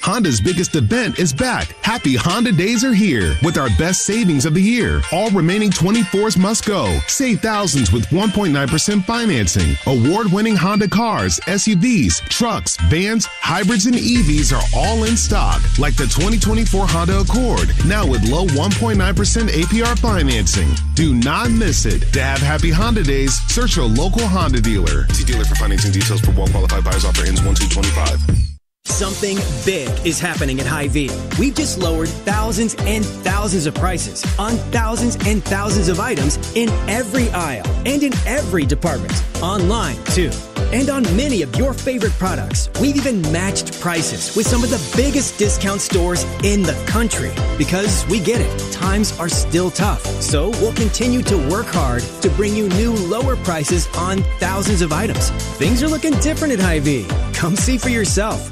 Honda's biggest event is back. Happy Honda Days are here with our best savings of the year. All remaining 24s must go. Save thousands with 1.9% financing. Award-winning Honda cars, SUVs, trucks, vans, hybrids, and EVs are all in stock, like the 2024 Honda Accord, now with low 1.9% APR financing. Do not miss it. To have Happy Honda Days, search your local Honda dealer. See dealer for financing details for well-qualified buyers. Offer ends 1/2/25. Something big is happening at Hy-Vee. We've just lowered thousands and thousands of prices on thousands and thousands of items in every aisle and in every department. Online, too. And on many of your favorite products, we've even matched prices with some of the biggest discount stores in the country. Because we get it, times are still tough. So we'll continue to work hard to bring you new lower prices on thousands of items. Things are looking different at Hy-Vee. Come see for yourself.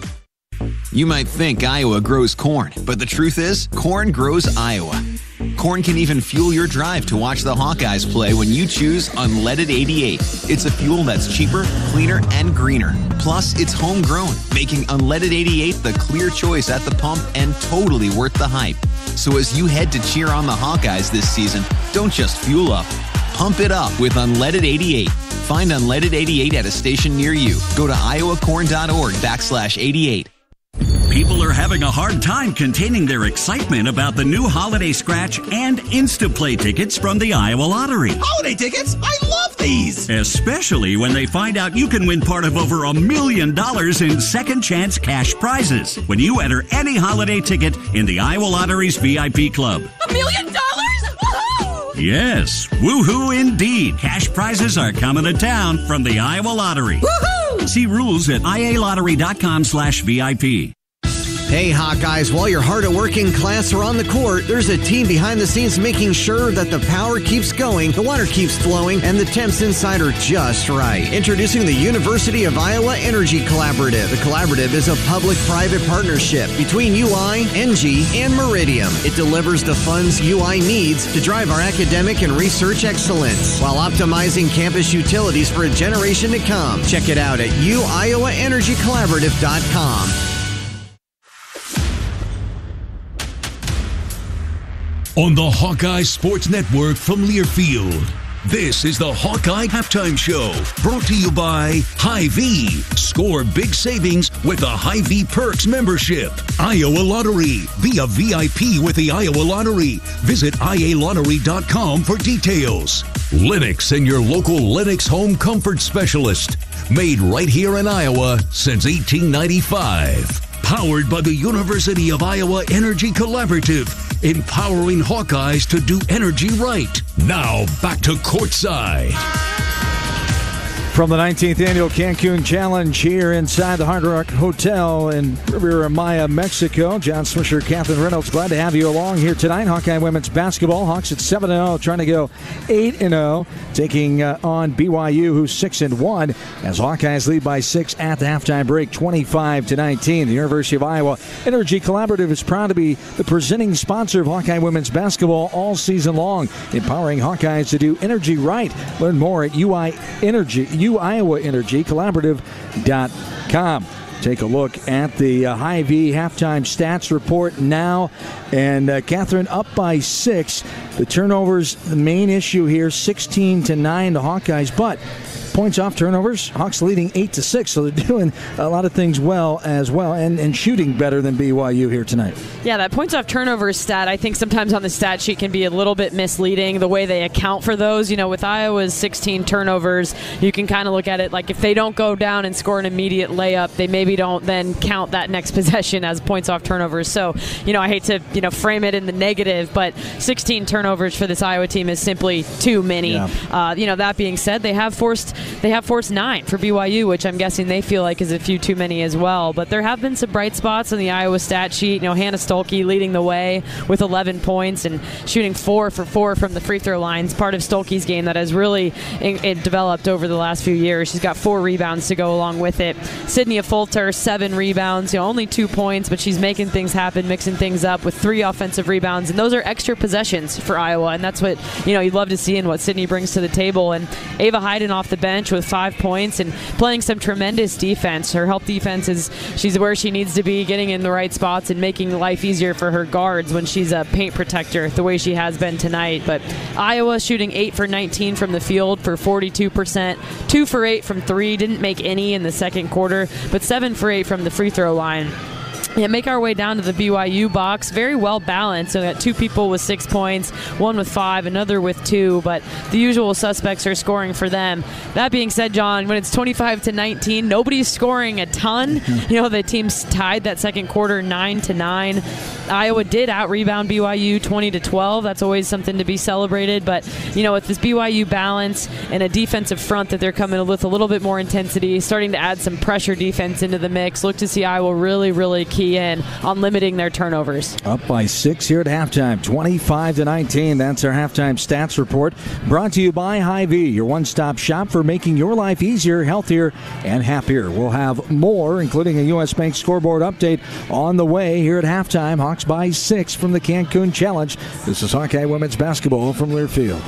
You might think Iowa grows corn, but the truth is, corn grows Iowa. Corn can even fuel your drive to watch the Hawkeyes play when you choose Unleaded 88. It's a fuel that's cheaper, cleaner, and greener. Plus, it's homegrown, making Unleaded 88 the clear choice at the pump and totally worth the hype. So as you head to cheer on the Hawkeyes this season, don't just fuel up. Pump it up with Unleaded 88. Find Unleaded 88 at a station near you. Go to iowacorn.org/88. People are having a hard time containing their excitement about the new Holiday Scratch and Instaplay tickets from the Iowa Lottery. Holiday tickets? I love these! Especially when they find out you can win part of over $1 million in second chance cash prizes when you enter any holiday ticket in the Iowa Lottery's VIP Club. $1 million? Woohoo! Yes, woohoo indeed. Cash prizes are coming to town from the Iowa Lottery. Woohoo! See rules at ialottery.com/VIP. Hey, Hawkeyes, while your hard-working class are on the court, there's a team behind the scenes making sure that the power keeps going, the water keeps flowing, and the temps inside are just right. Introducing the University of Iowa Energy Collaborative. The collaborative is a public-private partnership between UI, NG, and Meridium. It delivers the funds UI needs to drive our academic and research excellence while optimizing campus utilities for a generation to come. Check it out at uiowaenergycollaborative.com. On the Hawkeye Sports Network from Learfield, this is the Hawkeye Halftime Show, brought to you by Hy-Vee. Score big savings with a Hy-Vee Perks membership. Iowa Lottery. Be a VIP with the Iowa Lottery. Visit ialottery.com for details. Lennox and your local Lennox home comfort specialist. Made right here in Iowa since 1895. Powered by the University of Iowa Energy Collaborative, empowering Hawkeyes to do energy right. Now, back to courtside. From the 19th Annual Cancun Challenge here inside the Hard Rock Hotel in Riviera Maya, Mexico. John Swisher, Catherine Reynolds, glad to have you along here tonight. Hawkeye women's basketball. Hawks at 7-0, trying to go 8-0, taking on BYU, who's 6-1, as Hawkeyes lead by 6 at the halftime break, 25-19. The University of Iowa Energy Collaborative is proud to be the presenting sponsor of Hawkeye women's basketball all season long, empowering Hawkeyes to do energy right. Learn more at iowaenergycollaborative.com. Take a look at the Hy-Vee halftime stats report now. And Catherine, up by 6. The turnovers, the main issue here, 16-9 to Hawkeyes. But points off turnovers, Hawks leading 8-6. So they're doing a lot of things well as well, and shooting better than BYU here tonight. Yeah, that points off turnovers stat, I think sometimes on the stat sheet can be a little bit misleading, the way they account for those. You know, with Iowa's 16 turnovers, you can kind of look at it like if they don't go down and score an immediate layup, they maybe don't then count that next possession as points off turnovers. So, you know, I hate to, frame it in the negative, but 16 turnovers for this Iowa team is simply too many. Yeah. That being said, they have forced they have forced 9 for BYU, which I'm guessing they feel like is a few too many as well. But there have been some bright spots on the Iowa stat sheet. Hannah Stolke leading the way with 11 points and shooting 4 for 4 from the free throw lines. Part of Stolke's game that has really developed over the last few years. She's got 4 rebounds to go along with it. Sydney Fulter, 7 rebounds, only 2 points, but she's making things happen, mixing things up with 3 offensive rebounds, and those are extra possessions for Iowa, and that's what you'd love to see and what Sydney brings to the table. And Ava Hayden off the bench with 5 points and playing some tremendous defense. Her help defense she's where she needs to be, getting in the right spots and making life easier for her guards when she's a paint protector the way she has been tonight. But Iowa shooting 8 for 19 from the field for 42%, 2 for 8 from 3, didn't make any in the second quarter, but 7 for 8 from the free throw line. Make our way down to the BYU box. Very well balanced. So we got 2 people with 6 points, 1 with 5, another with 2, but the usual suspects are scoring for them. That being said, John, when it's 25-19, nobody's scoring a ton. The team's tied that second quarter 9-9. Iowa did out-rebound BYU 20-12. That's always something to be celebrated. But, with this BYU balance and a defensive front that they're coming with a little bit more intensity, starting to add some pressure defense into the mix, look to see Iowa really, really key in on limiting their turnovers. Up by 6 here at halftime, 25-19. That's our halftime stats report. Brought to you by Hy-Vee, your one-stop shop for making your life easier, healthier, and happier. We'll have more, including a U.S. Bank scoreboard update on the way here at halftime. Hawks by 6 from the Cancun Challenge. This is Hawkeye women's basketball from Learfield.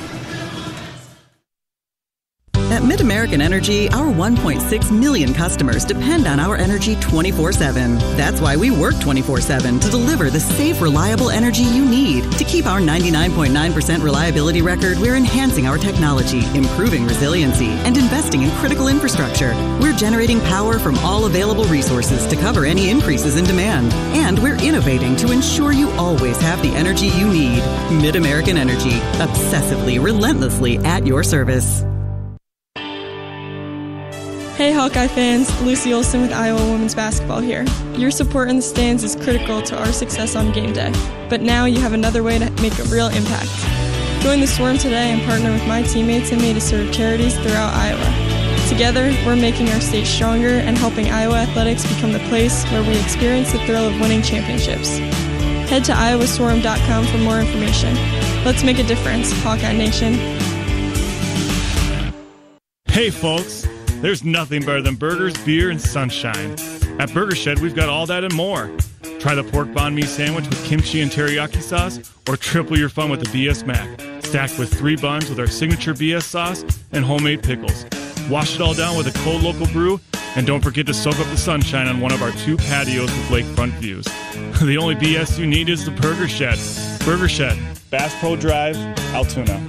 At Mid-American Energy, our 1.6 million customers depend on our energy 24/7. That's why we work 24/7 to deliver the safe, reliable energy you need. To keep our 99.9% reliability record, we're enhancing our technology, improving resiliency, and investing in critical infrastructure. We're generating power from all available resources to cover any increases in demand. And we're innovating to ensure you always have the energy you need. Mid-American Energy, obsessively, relentlessly at your service. Hey Hawkeye fans, Lucy Olson with Iowa Women's Basketball here. Your support in the stands is critical to our success on game day, but now you have another way to make a real impact. Join the Swarm today and partner with my teammates and me to serve charities throughout Iowa. Together, we're making our state stronger and helping Iowa athletics become the place where we experience the thrill of winning championships. Head to iowaswarm.com for more information. Let's make a difference, Hawkeye Nation. Hey folks! There's nothing better than burgers, beer, and sunshine. At Burger Shed, we've got all that and more. Try the pork banh mi sandwich with kimchi and teriyaki sauce, or triple your fun with the BS Mac, stacked with 3 buns with our signature BS sauce and homemade pickles. Wash it all down with a cold local brew, and don't forget to soak up the sunshine on one of our 2 patios with lakefront views. The only BS you need is the Burger Shed. Burger Shed, Bass Pro Drive, Altoona.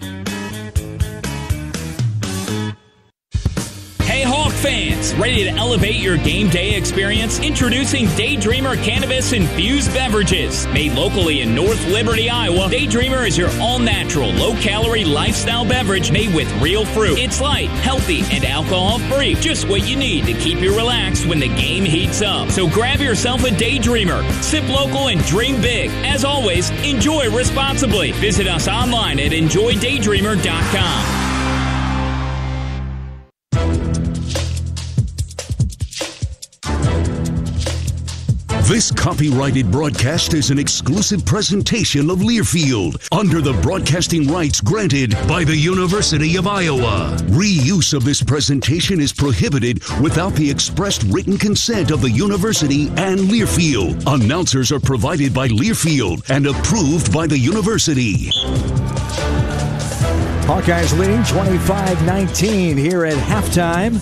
Hey Hawk fans, ready to elevate your game day experience? Introducing Daydreamer Cannabis Infused Beverages. Made locally in North Liberty, Iowa, Daydreamer is your all-natural, low-calorie lifestyle beverage made with real fruit. It's light, healthy, and alcohol-free. Just what you need to keep you relaxed when the game heats up. So grab yourself a Daydreamer. Sip local and dream big. As always, enjoy responsibly. Visit us online at enjoydaydreamer.com. This copyrighted broadcast is an exclusive presentation of Learfield under the broadcasting rights granted by the University of Iowa. Reuse of this presentation is prohibited without the expressed written consent of the university and Learfield. Announcers are provided by Learfield and approved by the university. Hawkeyes leading 25-19 here at halftime.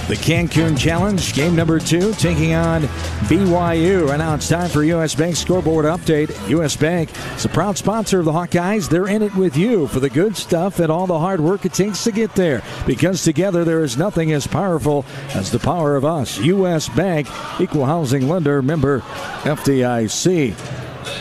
The Cancun Challenge, game number 2, taking on BYU. And now it's time for U.S. Bank scoreboard update. U.S. Bank is a proud sponsor of the Hawkeyes. They're in it with you for the good stuff and all the hard work it takes to get there. Because together there is nothing as powerful as the power of us. U.S. Bank, equal housing lender, member FDIC.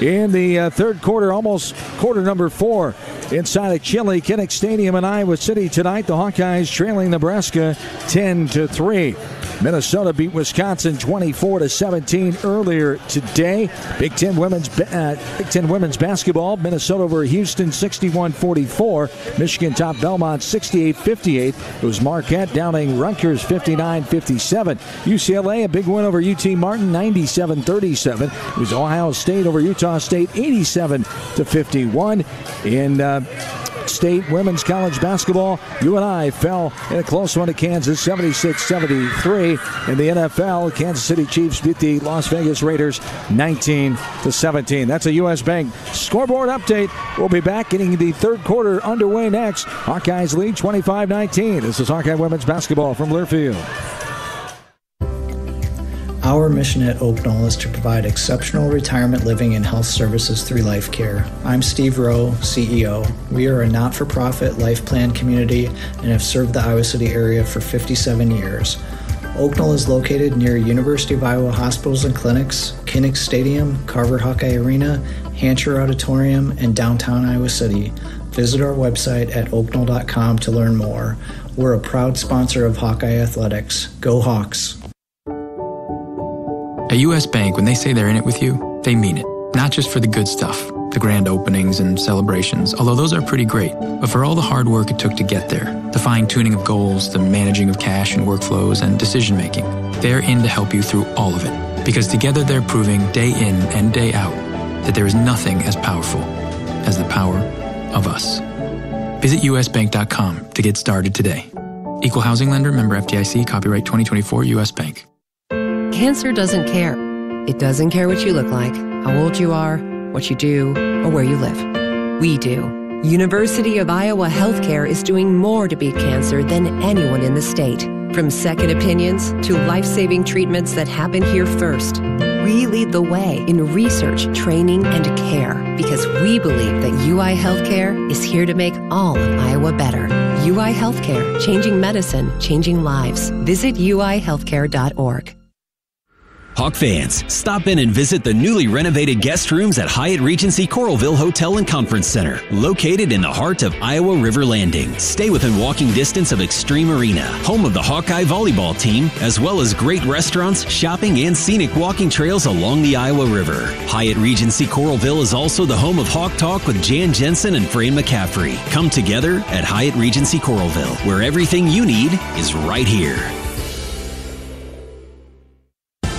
In the third quarter, almost quarter number 4, inside of Chili Kinnick Stadium in Iowa City tonight, the Hawkeyes trailing Nebraska 10-3. Minnesota beat Wisconsin 24-17 earlier today. Big Ten women's basketball. Minnesota over Houston 61-44. Michigan topped Belmont 68-58. It was Marquette downing Rutgers 59-57. UCLA a big win over UT Martin 97-37. It was Ohio State over Utah State 87-51. In State women's college basketball, UNI fell in a close one to Kansas 76-73. In the NFL, Kansas City Chiefs beat the Las Vegas Raiders 19-17. That's a U.S. Bank scoreboard update. We'll be back getting the third quarter underway next. Hawkeyes lead 25-19. This is Hawkeye women's basketball from Learfield. Our mission at Oak Knoll is to provide exceptional retirement living and health services through life care. I'm Steve Rowe, CEO. We are a not-for-profit life plan community and have served the Iowa City area for 57 years. Oak Knoll is located near University of Iowa hospitals and clinics, Kinnick Stadium, Carver Hawkeye Arena, Hancher Auditorium, and downtown Iowa City. Visit our website at oakknoll.com to learn more. We're a proud sponsor of Hawkeye Athletics. Go Hawks! At U.S. Bank, when they say they're in it with you, they mean it. Not just for the good stuff, the grand openings and celebrations, although those are pretty great, but for all the hard work it took to get there, the fine-tuning of goals, the managing of cash and workflows, and decision-making. They're in to help you through all of it, because together they're proving day in and day out that there is nothing as powerful as the power of us. Visit usbank.com to get started today. Equal housing lender, member FDIC, copyright 2024, U.S. Bank. Cancer doesn't care. It doesn't care what you look like, how old you are, what you do, or where you live. We do. University of Iowa Healthcare is doing more to beat cancer than anyone in the state. From second opinions to life-saving treatments that happen here first. We lead the way in research, training, and care because we believe that UI Healthcare is here to make all of Iowa better. UI Healthcare, changing medicine, changing lives. Visit uihealthcare.org. Hawk fans, stop in and visit the newly renovated guest rooms at Hyatt Regency Coralville Hotel and Conference Center, located in the heart of Iowa River Landing. Stay within walking distance of Extreme Arena, home of the Hawkeye volleyball team, as well as great restaurants, shopping, and scenic walking trails along the Iowa River. Hyatt Regency Coralville is also the home of Hawk Talk with Jan Jensen and Fran McCaffrey. Come together at Hyatt Regency Coralville, where everything you need is right here.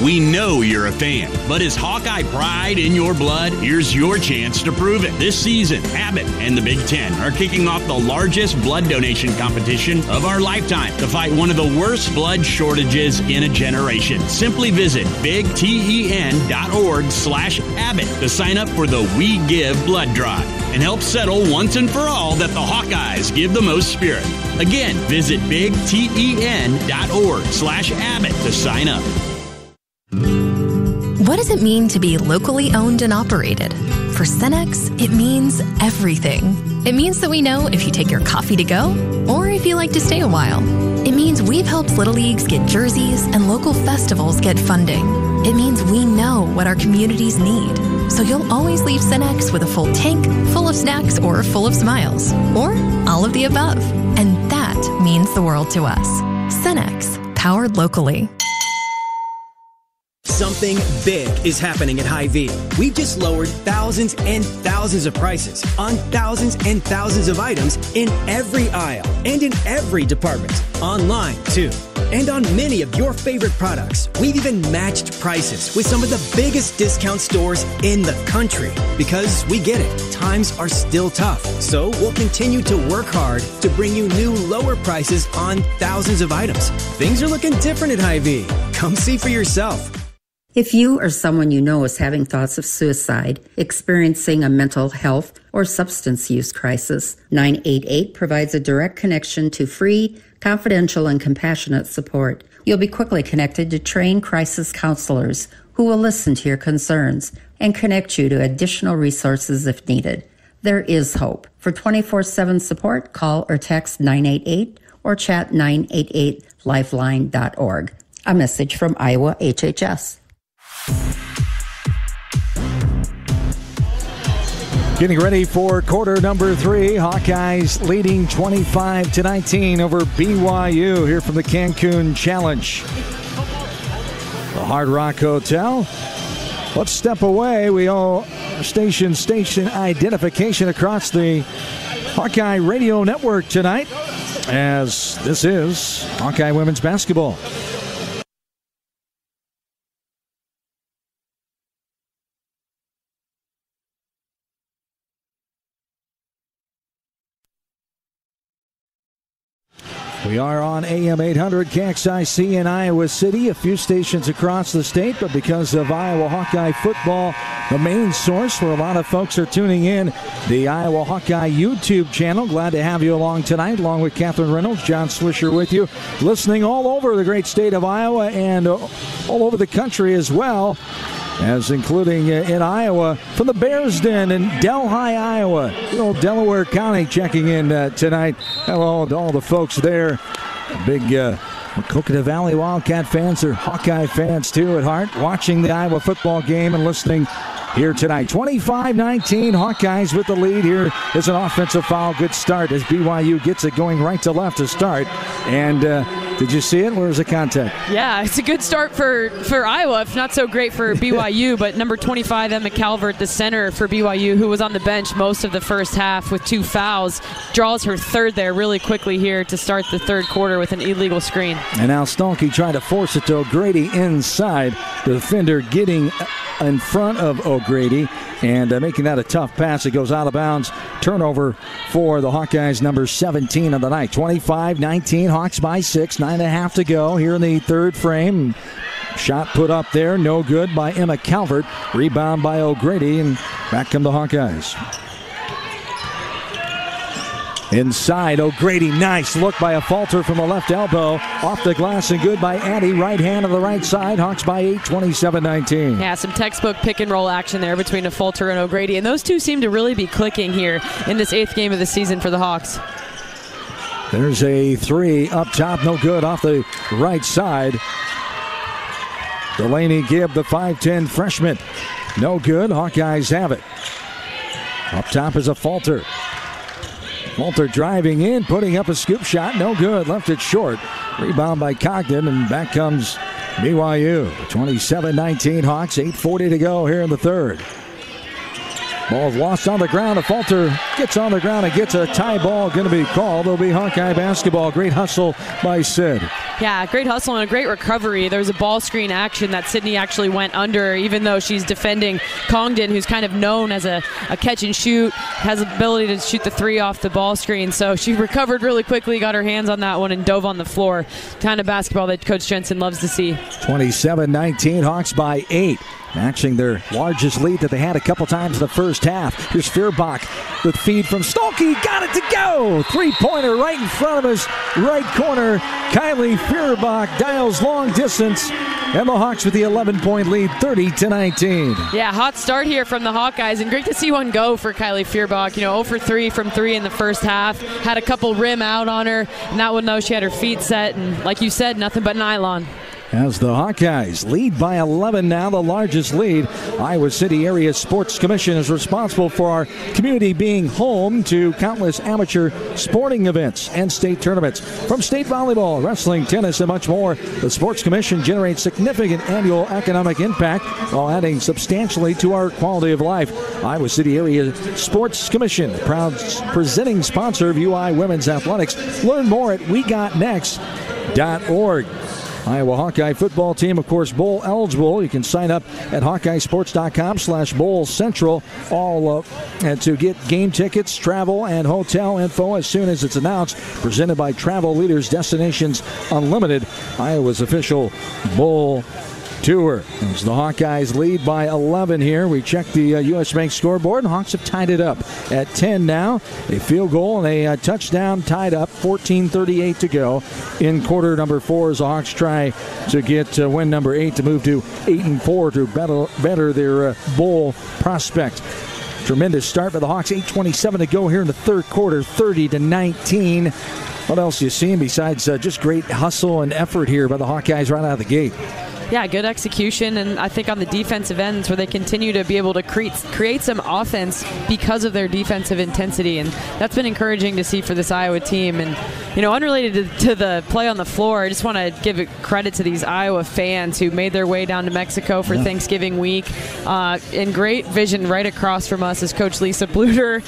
We know you're a fan, but is Hawkeye pride in your blood? Here's your chance to prove it. This season, Abbott and the Big Ten are kicking off the largest blood donation competition of our lifetime to fight one of the worst blood shortages in a generation. Simply visit bigten.org/Abbott to sign up for the We Give Blood Drive and help settle once and for all that the Hawkeyes give the most spirit. Again, visit bigten.org/Abbott to sign up. What does it mean to be locally owned and operated? For Cenex, it means everything. It means that we know if you take your coffee to go or if you like to stay a while. It means we've helped Little Leagues get jerseys and local festivals get funding. It means we know what our communities need. So you'll always leave Cenex with a full tank, full of snacks, or full of smiles. Or all of the above. And that means the world to us. Cenex, powered locally. Something big is happening at Hy-Vee. We've just lowered thousands and thousands of prices on thousands and thousands of items in every aisle and in every department. Online, too. And on many of your favorite products. We've even matched prices with some of the biggest discount stores in the country. Because we get it, times are still tough. So we'll continue to work hard to bring you new lower prices on thousands of items. Things are looking different at Hy-Vee. Come see for yourself. If you or someone you know is having thoughts of suicide, experiencing a mental health or substance use crisis, 988 provides a direct connection to free, confidential, and compassionate support. You'll be quickly connected to trained crisis counselors who will listen to your concerns and connect you to additional resources if needed. There is hope. For 24/7 support, call or text 988 or chat 988lifeline.org. A message from Iowa HHS. Getting ready for quarter number 3. Hawkeyes leading 25-19 over BYU here from the Cancun Challenge. the Hard Rock Hotel. Let's step away. We all station identification across the Hawkeye Radio Network tonight, as this is Hawkeye Women's Basketball. We are on AM 800 KXIC in Iowa City, a few stations across the state, but because of Iowa Hawkeye football, the main source where a lot of folks are tuning in, the Iowa Hawkeye YouTube channel. Glad to have you along tonight, along with Catherine Reynolds, John Swisher with you, listening all over the great state of Iowa and all over the country as well, as including in Iowa from the Bears Den in Delhi, Iowa. Good old Delaware County checking in tonight. Hello to all the folks there. Big Coconut Valley Wildcat fans are Hawkeye fans too at heart, watching the Iowa football game and listening here tonight. 25-19, Hawkeyes with the lead. Here is an offensive foul. Good start as BYU gets it going right to left to start. And did you see it? Where's the contact? Yeah, it's a good start for Iowa, if not so great for BYU. But number 25, Emma Calvert, the center for BYU, who was on the bench most of the first half with 2 fouls, draws her third there really quickly here to start the third quarter with an illegal screen. And now Stalky trying to force it to O'Grady inside. The defender getting in front of O'Grady and making that a tough pass. It goes out of bounds. Turnover for the Hawkeyes, number 17 of the night. 25-19, Hawks by 6, 9.5 to go here in the third frame. Shot put up there, no good by Emma Calvert. Rebound by O'Grady, and back come the Hawkeyes. Inside, O'Grady, nice look by a falter from the left elbow. Off the glass and good by Addy. Right hand on the right side. Hawks by 8, 27-19. Yeah, some textbook pick and roll action there between a Falter and O'Grady. And those two seem to really be clicking here in this 8th game of the season for the Hawks. There's a 3 up top, no good off the right side. Delaney Gibb, the 5'10 freshman. No good. Hawkeyes have it. Up top is a Falter. Falter driving in, putting up a scoop shot. No good. Left it short. Rebound by Cogden, and back comes BYU. 27-19 Hawks. 8:40 to go here in the third. Ball's lost on the ground. A Falter gets on the ground and gets a tie ball. Going to be called. It'll be Hawkeye basketball. Great hustle by Sid. Yeah, great hustle and a great recovery. There was a ball screen action that Sydney actually went under, even though she's defending Congdon, who's kind of known as a catch and shoot, has the ability to shoot the 3 off the ball screen. So she recovered really quickly, got her hands on that one, and dove on the floor. Kind of basketball that Coach Jensen loves to see. 27-19, Hawks by 8. Matching their largest lead that they had a couple times in the first half. Here's Feuerbach. The feed from Stolke. Got it to go. 3-pointer right in front of his right corner. Kylie Feuerbach dials long distance. And the Hawks with the 11-point lead, 30-19. Yeah, hot start here from the Hawkeyes, and great to see one go for Kylie Feuerbach. 0 for 3 from 3 in the first half. Had a couple rim out on her, and that one, though, she had her feet set, and like you said, nothing but nylon. As the Hawkeyes lead by 11 now, the largest lead. Iowa City Area Sports Commission is responsible for our community being home to countless amateur sporting events and state tournaments. From state volleyball, wrestling, tennis, and much more, the Sports Commission generates significant annual economic impact while adding substantially to our quality of life. Iowa City Area Sports Commission, proud presenting sponsor of UI Women's Athletics. Learn more at wegotnext.org. Iowa Hawkeye football team, of course, bowl eligible. You can sign up at HawkeyeSports.com/Bowl Central and to get game tickets, travel, and hotel info as soon as it's announced. Presented by Travel Leaders Destinations Unlimited, Iowa's official bowl tour. As the Hawkeyes lead by 11 here. We check the U.S. Bank scoreboard, and Hawks have tied it up at 10 now. A field goal and a touchdown tied up, 14:38 to go in quarter number 4 as the Hawks try to get win number 8 to move to 8-4 to better their bowl prospect. Tremendous start by the Hawks. 8:27 to go here in the third quarter, 30-19. What else are you seeing besides just great hustle and effort here by the Hawkeyes right out of the gate? Yeah, good execution, and I think on the defensive ends where they continue to be able to create some offense because of their defensive intensity, and that's been encouraging to see for this Iowa team. And unrelated to the play on the floor, I just want to give credit to these Iowa fans who made their way down to Mexico for Thanksgiving week. In great vision right across from us is Coach Lisa Bluter,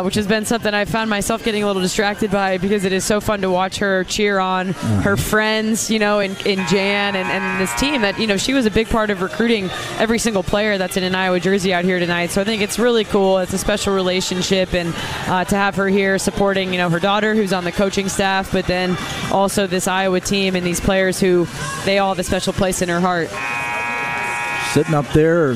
which has been something I found myself getting a little distracted by because it is so fun to watch her cheer on her friends, in Jan and this team that, she was a big part of recruiting every single player that's in an Iowa jersey out here tonight. So I think it's really cool. It's a special relationship, and to have her here supporting, her daughter who's on the coaching staff, but then also this Iowa team and these players who they all have a special place in her heart. Sitting up there,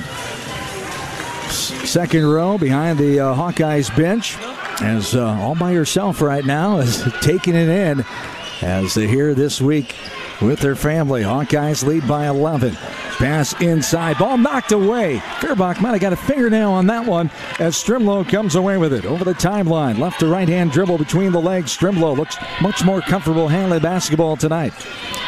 second row behind the Hawkeyes bench, as all by herself right now, is taking it in as they're here this week with their family. Hawkeyes lead by 11. Pass inside. Ball knocked away. Fairbach might have got a fingernail on that one as Strimlow comes away with it. Over the timeline. Left to right hand dribble between the legs. Strimlow looks much more comfortable handling basketball tonight.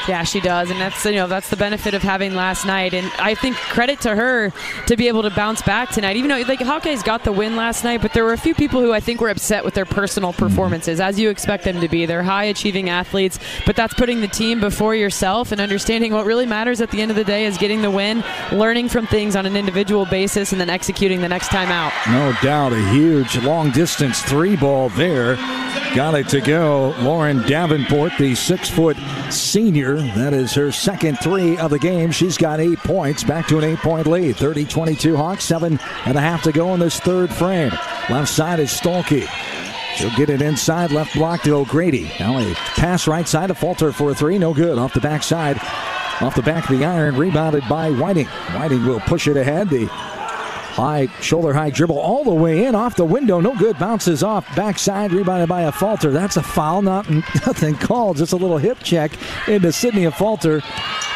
Yeah, she does, and that's that's the benefit of having last night. And I think credit to her to be able to bounce back tonight. Even though Hawkeyes got the win last night, but there were a few people who I think were upset with their personal performances, as you expect them to be. They're high-achieving athletes, but that's putting the team before yourself and understanding what really matters at the end of the day is getting the win, learning from things on an individual basis, and then executing the next time out. No doubt, a huge long-distance three ball there. Got it to go. Lauren Davenport, the 6-foot senior. That is her second three of the game. She's got 8 points. Back to an 8-point lead. 30-22 Hawks. 7.5 to go in this third frame. Left side is Stolke. She'll get it inside. Left block to O'Grady. Now a pass right side to Falter for a three. No good. Off the backside. Off the back of the iron. Rebounded by Whiting. Whiting will push it ahead. The shoulder high dribble all the way in, off the window, no good, bounces off, backside, rebounded by a Falter. That's a foul, nothing called, just a little hip check into Sydney Falter.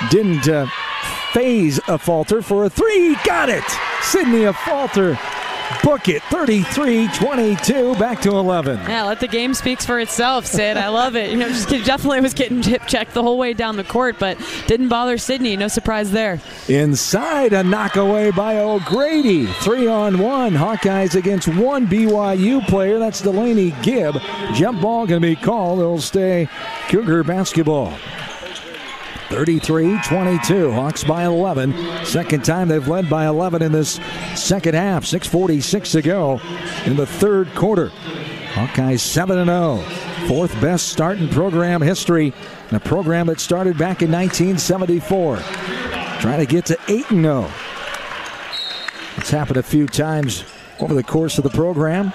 Didn't phase a Falter for a three, got it! Sydney Falter, book it, 33-22, back to 11. Yeah, let the game speak for itself, Sid. I love it. Definitely was getting hip checked the whole way down the court, but didn't bother Sydney. No surprise there. Inside, a knockaway by O'Grady. 3-on-1. Hawkeyes against one BYU player. That's Delaney Gibb. Jump ball going to be called. It'll stay Cougar basketball. 33-22. Hawks by 11. Second time they've led by 11 in this second half. 6:46 to go in the third quarter. Hawkeyes 7-0. Fourth best start in program history. In a program that started back in 1974. Trying to get to 8-0. It's happened a few times over the course of the program.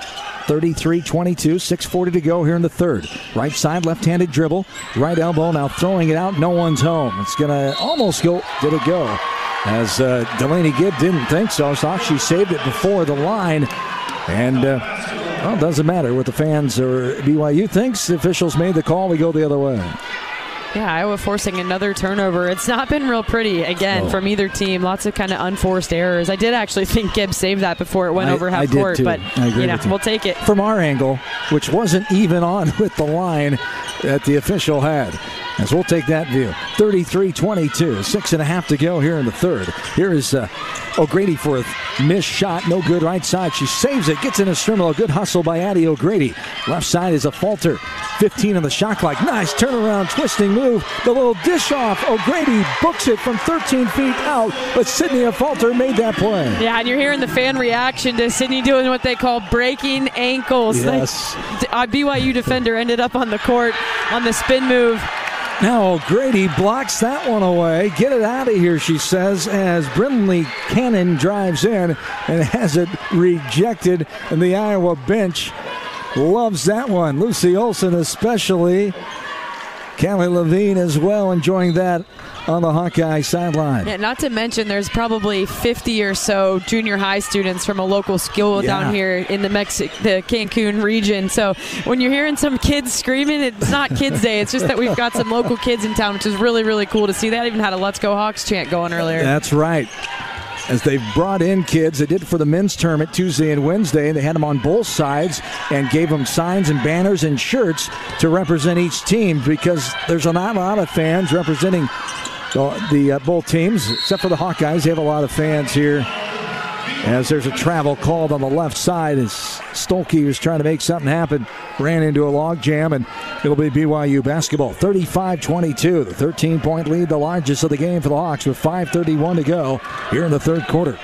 33-22, 6:40 to go here in the third. Right side, left-handed dribble. Right elbow, now throwing it out. No one's home. It's going to almost go. Did it go? As Delaney Gibb didn't think so. Thought she saved it before the line. And, it doesn't matter what the fans or BYU thinks. The officials made the call. We go the other way. Yeah, Iowa forcing another turnover. It's not been real pretty, again, from either team. Lots of kind of unforced errors. I did actually think Gibb saved that before it went over half court, but we'll take it. From our angle, which wasn't even on with the line that the official had. As we'll take that view. 33-22, 6.5 to go here in the third. Here is O'Grady for a missed shot. No good right side. She saves it. Gets in a Strimlow. Good hustle by Addie O'Grady. Left side is a Falter. 15 on the shot clock. Nice turnaround, twisting move. The little dish off. O'Grady books it from 13 feet out, but Sydney Falter made that play. Yeah, and you're hearing the fan reaction to Sydney doing what they call breaking ankles. Yes. A BYU defender ended up on the court on the spin move. Now O'Grady blocks that one away. Get it out of here, she says, as Brinley Cannon drives in and has it rejected. And the Iowa bench loves that one. Lucy Olson especially. Callie Levine as well enjoying that on the Hawkeye sideline. Yeah, not to mention there's probably 50 or so junior high students from a local school down here in the Cancun region. So when you're hearing some kids screaming, it's not Kids Day. It's just that we've got some local kids in town, which is really, really cool to see. That even had a Let's Go Hawks chant going earlier. That's right. As they've brought in kids, they did it for the men's tournament Tuesday and Wednesday. They had them on both sides and gave them signs and banners and shirts to represent each team, because there's not a lot of fans representing the both teams, except for the Hawkeyes. They have a lot of fans here as there's a travel called on the left side as Stolke was trying to make something happen, ran into a log jam, and it'll be BYU basketball. 35-22, the 13-point lead, the largest of the game for the Hawks with 5:31 to go here in the third quarter.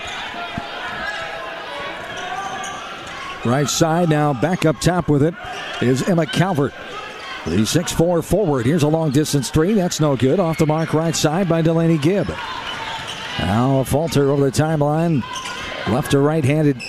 Right side now, back up top with it is Emma Calvert, the 6'4" forward. Here's a long-distance three. That's no good. Off the mark right side by Delaney Gibb. Now a falter over the timeline. Left to right-handed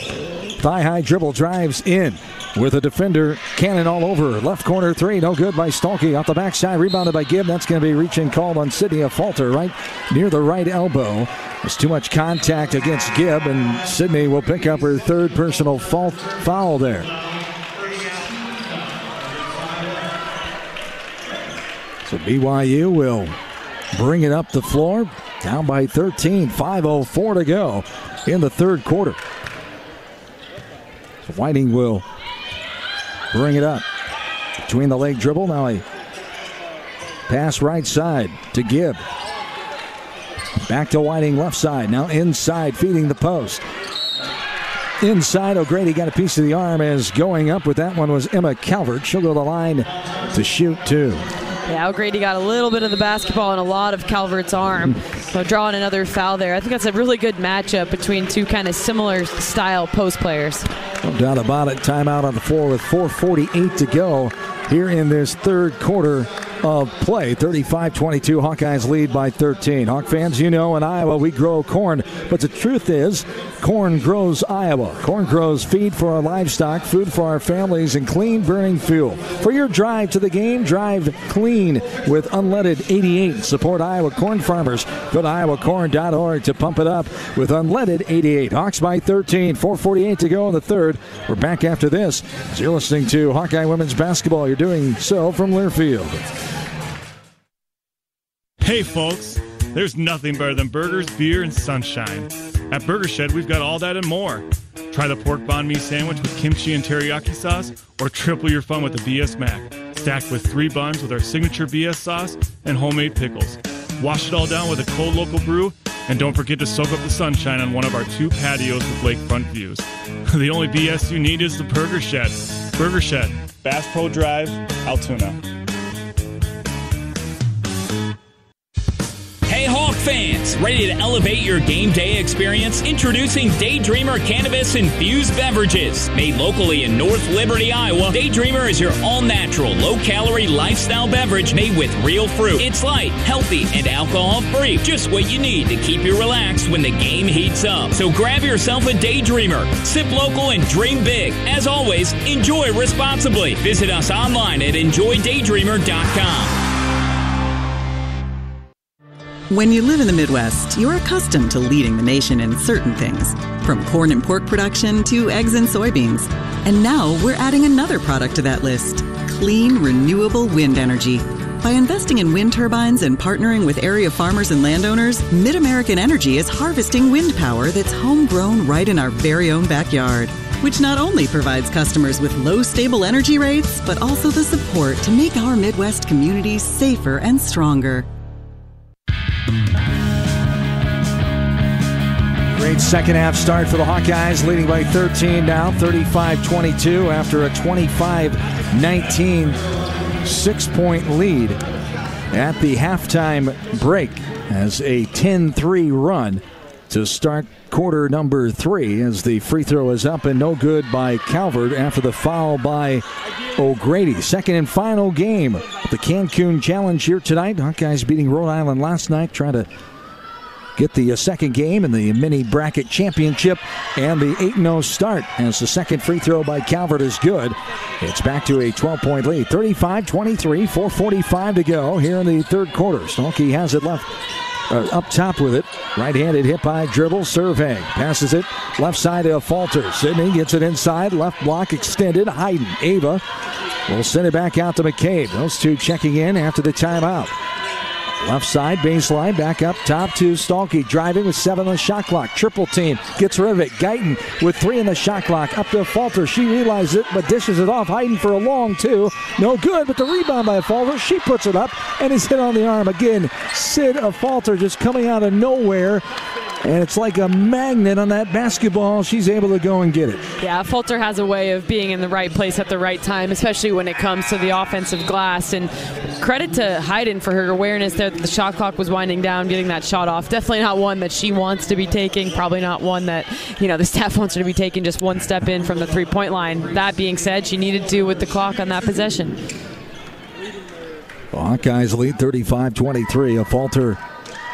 thigh-high dribble, drives in with a defender. Cannon all over. Left corner three. No good by Stolke. Off the backside, rebounded by Gibb. That's going to be reaching called on Sydney. A falter right near the right elbow. There's too much contact against Gibb, and Sydney will pick up her third personal foul there. So BYU will bring it up the floor. Down by 13, 5:04 to go in the third quarter. So Whiting will bring it up. Between the leg dribble, now a pass right side to Gibb. Back to Whiting left side, now inside, feeding the post. Inside, O'Grady got a piece of the arm as going up with that one was Emma Calvert. She'll go to the line to shoot two. Yeah, O'Grady got a little bit of the basketball and a lot of Calvert's arm. So drawing another foul there. I think that's a really good matchup between two kind of similar style post players. No doubt about it. Timeout on the floor with 4:48 to go here in this third quarter of play. 35-22, Hawkeyes lead by 13. Hawk fans, you know, in Iowa we grow corn, but the truth is corn grows Iowa. Corn grows feed for our livestock, food for our families, and clean burning fuel. For your drive to the game, drive clean with unleaded 88. Support Iowa corn farmers. Go to iowacorn.org to pump it up with unleaded 88. Hawks by 13, 4:48 to go in the third. We're back after this. As you're listening to Hawkeye Women's Basketball, you're doing so from Learfield. Hey folks, there's nothing better than burgers, beer, and sunshine. At Burger Shed, we've got all that and more. Try the pork banh mi sandwich with kimchi and teriyaki sauce, or triple your fun with the BS Mac, stacked with 3 buns with our signature BS sauce and homemade pickles. Wash it all down with a cold local brew, and don't forget to soak up the sunshine on one of our 2 patios with lakefront views. The only BS you need is the Burger Shed. Burger Shed, Bass Pro Drive, Altoona. Hey Hawk fans, ready to elevate your game day experience? Introducing Daydreamer Cannabis Infused Beverages. Made locally in North Liberty, Iowa, Daydreamer is your all-natural, low-calorie lifestyle beverage made with real fruit. It's light, healthy, and alcohol-free. Just what you need to keep you relaxed when the game heats up. So grab yourself a Daydreamer. Sip local and dream big. As always, enjoy responsibly. Visit us online at enjoydaydreamer.com. When you live in the Midwest, you're accustomed to leading the nation in certain things, from corn and pork production to eggs and soybeans. And now we're adding another product to that list, clean, renewable wind energy. By investing in wind turbines and partnering with area farmers and landowners, Mid-American Energy is harvesting wind power that's homegrown right in our very own backyard, which not only provides customers with low, stable energy rates, but also the support to make our Midwest communities safer and stronger. Great second half start for the Hawkeyes, leading by 13 now, 35-22 after a 25-19 6-point lead at the halftime break as a 10-3 run to start quarter number 3 as the free throw is up and no good by Calvert after the foul by O'Grady. Second and final game of the Cancun Challenge here tonight. Hawkeyes beating Rhode Island last night, trying to get the second game in the mini bracket championship and the 8-0 start as the second free throw by Calvert is good. It's back to a 12-point lead, 35-23, 4:45 to go here in the third quarter. Stolke has it left up top with it. Right-handed hip-high dribble, Survey passes it left side to Falter. Sydney gets it inside, left block extended. Hayden, Ava will send it back out to McCabe. Those two checking in after the timeout. Left side, baseline, back up top to Stolke. Driving with 7 on the shot clock. Triple team, gets rid of it. Guyton with 3 in the shot clock. Up to Falter. She realizes it, but dishes it off. Hayden for a long 2. No good, but the rebound by Falter. She puts it up and is hit on the arm. Again, Sid Falter just coming out of nowhere And it's like a magnet on that basketball. She's able to go and get it. Yeah, Falter has a way of being in the right place at the right time, especially when it comes to the offensive glass. And credit to Hayden for her awareness there that the shot clock was winding down, getting that shot off. Definitely not one that she wants to be taking. Probably not one that, the staff wants her to be taking just one step in from the three-point line. That being said, she needed to with the clock on that possession. The Hawkeyes lead 35-23. A Falter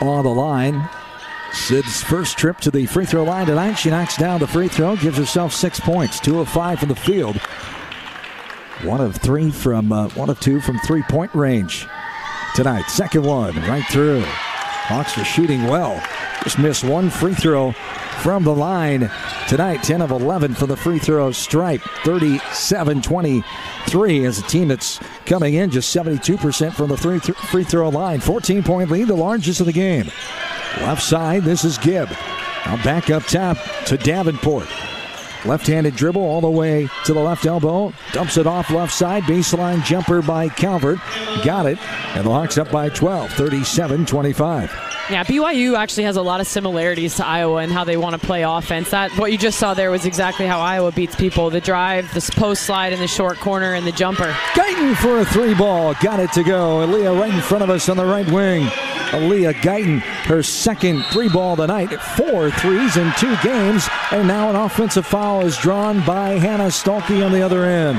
on the line. Sid's first trip to the free throw line tonight. She knocks down the free throw, gives herself 6 points, 2 of 5 from the field. 1 of 2 from three-point range tonight. Second one right through. Hawks are shooting well. Just missed one free throw from the line tonight. 10 of 11 for the free throw stripe. 37-23 as a team that's coming in just 72% from the free throw line. 14-point lead, the largest of the game. Left side, this is Gibb. Now back up top to Davenport. Left-handed dribble all the way to the left elbow. Dumps it off left side. Baseline jumper by Calvert. Got it. And the Hawks up by 12, 37-25. Yeah, BYU actually has a lot of similarities to Iowa and how they want to play offense. What you just saw there was exactly how Iowa beats people. The drive, the post slide in the short corner, and the jumper. Guyton for a three ball. Got it to go. Aaliyah right in front of us on the right wing. Aaliyah Guyton, her second three ball tonight. 4 threes in 2 games. And now an offensive foul is drawn by Hannah Stolke on the other end.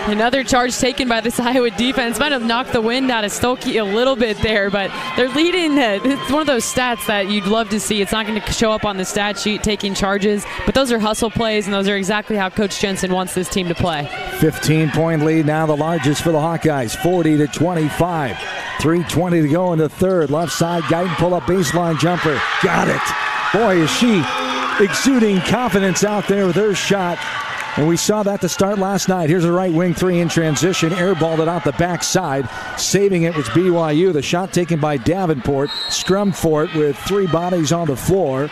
Another charge taken by this Iowa defense. Might have knocked the wind out of Stolke a little bit there, but they're leading. It's one of those stats that you'd love to see. It's not going to show up on the stat sheet, taking charges, but those are hustle plays, and those are exactly how Coach Jensen wants this team to play. 15-point lead now, the largest for the Hawkeyes, 40-25. 3:20 to go in the third. Left side, Guyton pull-up baseline jumper. Got it. Boy, is she exuding confidence out there with her shot. And we saw that to start last night. Here's a right wing three in transition. Airballed it out the backside. Saving it was BYU. The shot taken by Davenport. Scrum for it with 3 bodies on the floor.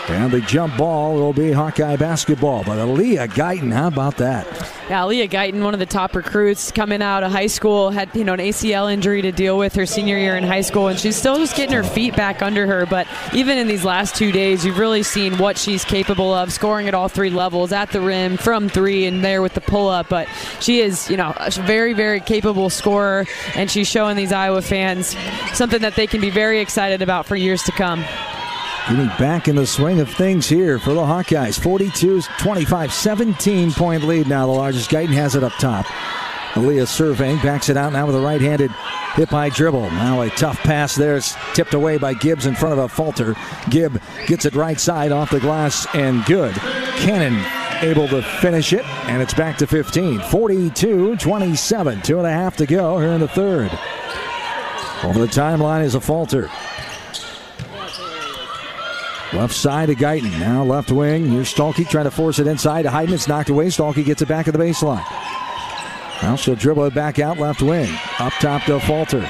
And the jump ball will be Hawkeye basketball. But Aaliyah Guyton, how about that? Yeah, Aaliyah Guyton, one of the top recruits coming out of high school, had an ACL injury to deal with her senior year in high school, and she's still just getting her feet back under her. But even in these last 2 days, you've really seen what she's capable of, scoring at all 3 levels, at the rim, from 3, and there with the pull-up. But she is, a very, very capable scorer, and she's showing these Iowa fans something that they can be very excited about for years to come. Getting back in the swing of things here for the Hawkeyes. 42-25, 17-point lead now. The largest. Guyton has it up top. Aaliyah surveying, backs it out now with a right-handed hip-high dribble. Now a tough pass there. It's tipped away by Gibbs in front of a Falter. Gibb gets it right side off the glass and good. Cannon able to finish it, and it's back to 15. 42-27, 2.5 to go here in the third. Over the timeline is a Falter. Left side to Guyton. Now left wing. Here's Stolke trying to force it inside to Hayden. It's knocked away. Stolke gets it back at the baseline. Now she'll dribble it back out left wing. Up top to Falter.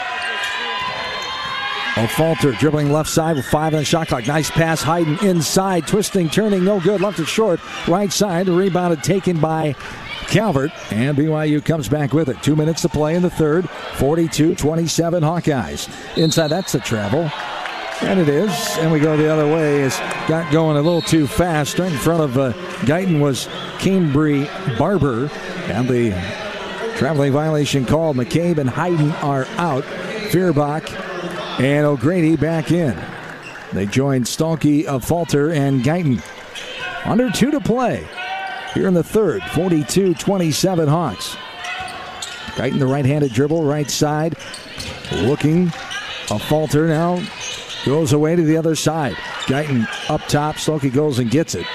Falter dribbling left side with 5 on the shot clock. Nice pass. Hayden inside. Twisting, turning. No good. Left it short. Right side. Rebounded, taken by Calvert. And BYU comes back with it. 2 minutes to play in the third. 42-27 Hawkeyes. Inside, that's a travel. And it is, and we go the other way. It's got going a little too fast. Right in front of Guyton was Cambry Barber, and the traveling violation called. McCabe and Hayden are out. Feuerbach and O'Grady back in. They joined Stolke, Falter, and Guyton. Under 2 to play here in the third. 42-27 Hawks. Guyton, the right-handed dribble, right side. Looking, Falter now. Goes away to the other side. Guyton up top. Stolke goes and gets it.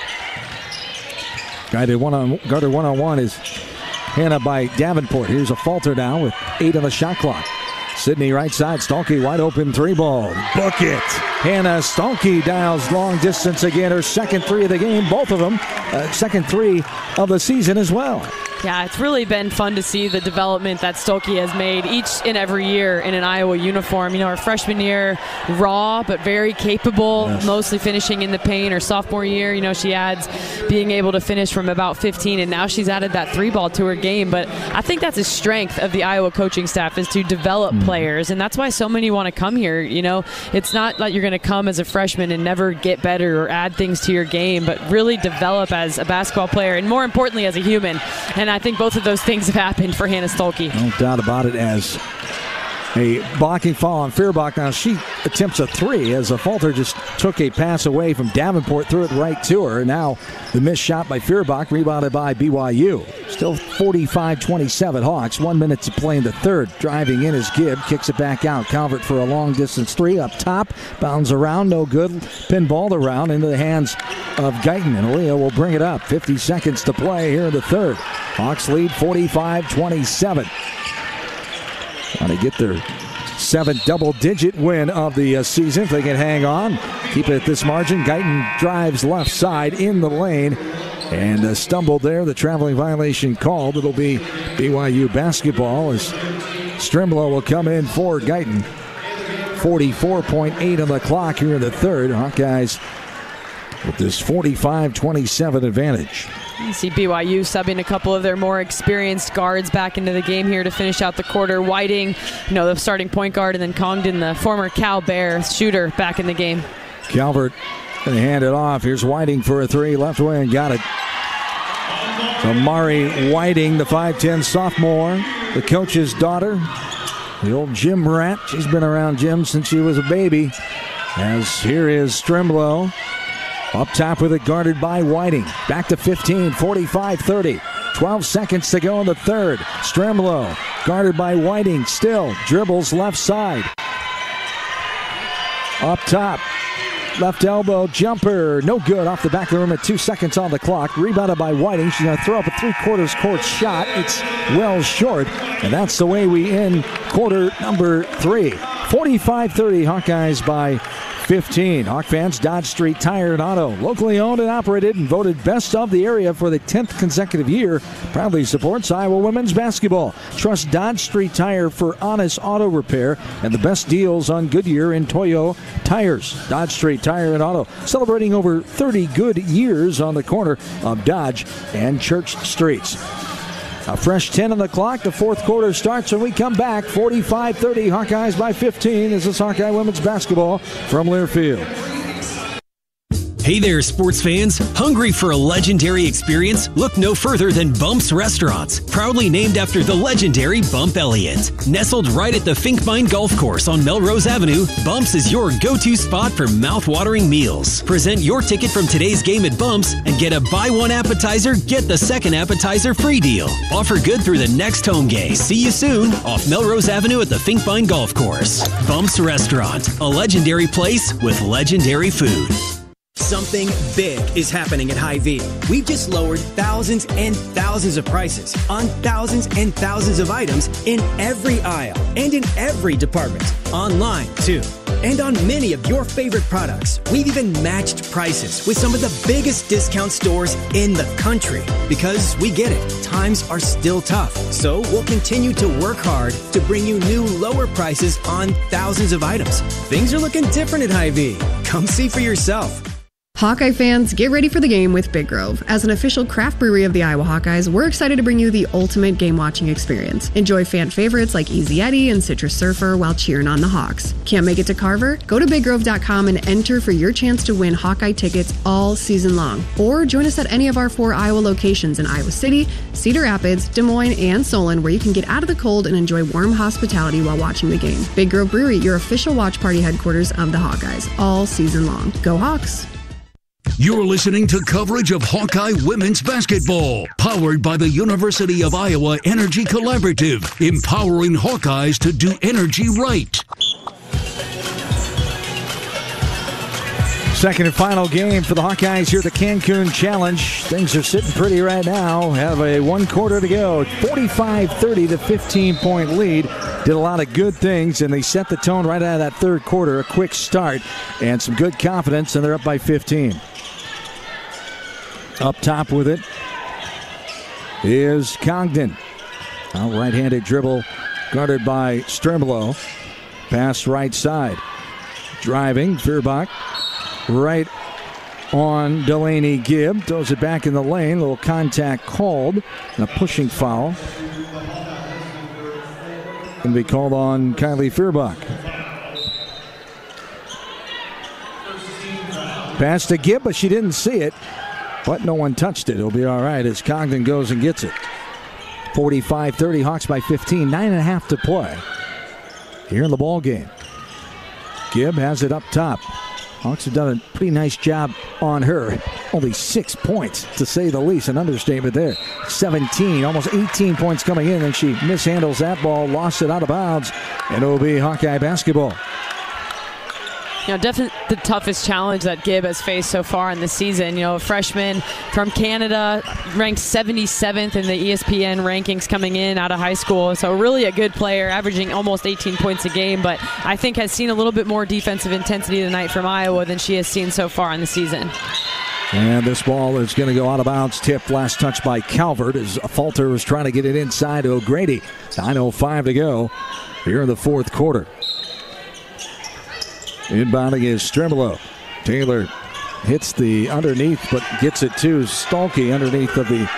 Guarded one-on-one is Hannah by Davenport. Here's a Falter now with 8 on the shot clock. Sydney right side. Stolke wide open 3 ball. Book it. Hannah Stolke dials long distance again. Her second 3 of the game. Both of them. Second 3 of the season as well. Yeah, it's really been fun to see the development that Stolke has made each and every year in an Iowa uniform. Her freshman year, raw but very capable, yes, mostly finishing in the paint. Her sophomore year, she adds being able to finish from about 15, and now she's added that 3-ball to her game. But I think that's a strength of the Iowa coaching staff, is to develop players, and that's why so many want to come here. It's not like you're going to come as a freshman and never get better or add things to your game, but really develop as a basketball player and, more importantly, as a human. And I think both of those things have happened for Hannah Stolke. No doubt about it. As a blocking foul on Feuerbach. Now she attempts a 3 as a Falter just took a pass away from Davenport, threw it right to her. Now the missed shot by Feuerbach, rebounded by BYU. Still 45-27 Hawks. 1 minute to play in the third. Driving in is Gibb, kicks it back out. Calvert for a long distance 3 up top. Bounds around, no good. Pinballed around into the hands of Guyton, and Aaliyah will bring it up. 50 seconds to play here in the third. Hawks lead 45-27. Trying to get their 7th double-digit win of the season if they can hang on. Keep it at this margin. Guyton drives left side in the lane and stumbled there. The traveling violation called. It'll be BYU basketball as Strimlow will come in for Guyton. 44.8 on the clock here in the third. Hawkeyes with this 45-27 advantage. You see BYU subbing a couple of their more experienced guards back into the game here to finish out the quarter. Whiting, the starting point guard, and then Congdon, the former Cal Bear shooter, back in the game. Calvert going to hand it off. Here's Whiting for a 3, left wing, got it. Amari Whiting, the 5'10 sophomore, the coach's daughter, the old gym rat. She's been around gym since she was a baby. As here is Strimlow. Up top with it, guarded by Whiting. Back to 15, 45-30. 12 seconds to go in the third. Strimlow, guarded by Whiting, still dribbles left side. Up top, left elbow jumper, no good, off the back of the rim at 2 seconds on the clock. Rebounded by Whiting. She's going to throw up a 3/4 court shot. It's well short, and that's the way we end quarter number 3. 45-30, Hawkeyes by 15. Hawk fans, Dodge Street Tire and Auto, locally owned and operated and voted best of the area for the 10th consecutive year, proudly supports Iowa women's basketball. Trust Dodge Street Tire for honest auto repair and the best deals on Goodyear and Toyo tires. Dodge Street Tire and Auto, celebrating over 30 good years on the corner of Dodge and Church Streets. A fresh 10 on the clock. The fourth quarter starts when we come back. 45-30, Hawkeyes by 15. This is Hawkeye women's basketball from Learfield. Hey there, sports fans. Hungry for a legendary experience? Look no further than Bumps Restaurants, proudly named after the legendary Bump Elliott. Nestled right at the Finkmine Golf Course on Melrose Avenue, Bumps is your go-to spot for mouth-watering meals. Present your ticket from today's game at Bumps and get a buy one appetizer, get the second appetizer free deal. Offer good through the next home game. See you soon off Melrose Avenue at the Finkmine Golf Course. Bumps Restaurant, a legendary place with legendary food. Something big is happening at Hy-Vee. We've just lowered thousands and thousands of prices on thousands and thousands of items in every aisle and in every department. Online, too. And on many of your favorite products, we've even matched prices with some of the biggest discount stores in the country. Because we get it, times are still tough. So we'll continue to work hard to bring you new lower prices on thousands of items. Things are looking different at Hy-Vee. Come see for yourself. Hawkeye fans, get ready for the game with Big Grove. As an official craft brewery of the Iowa Hawkeyes, we're excited to bring you the ultimate game-watching experience. Enjoy fan favorites like Easy Eddie and Citrus Surfer while cheering on the Hawks. Can't make it to Carver? Go to BigGrove.com and enter for your chance to win Hawkeye tickets all season long. Or join us at any of our 4 Iowa locations in Iowa City, Cedar Rapids, Des Moines, and Solon, where you can get out of the cold and enjoy warm hospitality while watching the game. Big Grove Brewery, your official watch party headquarters of the Hawkeyes, all season long. Go Hawks! You're listening to coverage of Hawkeye women's basketball, powered by the University of Iowa Energy Collaborative, empowering Hawkeyes to do energy right. Second and final game for the Hawkeyes here at the Cancun Challenge. Things are sitting pretty right now. Have a 1 quarter to go. 45-30, the 15-point lead. Did a lot of good things, and they set the tone right out of that third quarter. A quick start and some good confidence, and they're up by 15. Up top with it is Congdon. A right-handed dribble guarded by Strimlow. Pass right side. Driving, Feuerbach. Right on Delaney Gibb. Throws it back in the lane. Little contact called. And a pushing foul. Going to be called on Kylie Feuerbach. Pass to Gibb, but she didn't see it. But no one touched it. It'll be all right as Congdon goes and gets it. 45-30, Hawks by 15. 9.5 to play here in the ball game. Gibb has it up top. Hawks have done a pretty nice job on her. Only 6 points, to say the least. An understatement there. 17, almost 18 points coming in, and she mishandles that ball, lost it out of bounds, and it will be Hawkeye basketball. You know, definitely the toughest challenge that Gibb has faced so far in the season. You know, a freshman from Canada, ranked 77th in the ESPN rankings coming in out of high school. So really a good player, averaging almost 18 points a game, but I think has seen a little bit more defensive intensity tonight from Iowa than she has seen so far in the season. And this ball is going to go out of bounds. Tipped, last touch by Calvert as Falter was trying to get it inside to O'Grady. 9:05 to go here in the fourth quarter. Inbounding is Strimlow. Taylor hits the underneath, but gets it to Stalkey underneath of the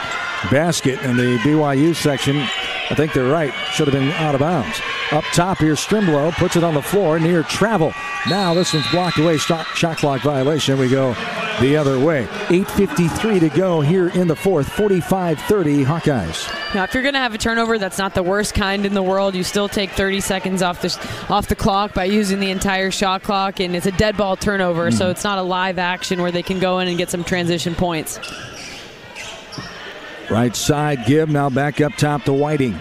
basket. And the BYU section, I think they're right, should have been out of bounds. Up top here, Strimlow puts it on the floor near travel. Now this one's blocked away. Shot clock violation. We go the other way. 8:53 to go here in the fourth. 45-30 Hawkeyes. Now, if you're going to have a turnover, that's not the worst kind in the world. You still take 30 seconds off the clock by using the entire shot clock, and it's a dead ball turnover, so it's not a live action where they can go in and get some transition points. Right side, Gibb now back up top to Whiting.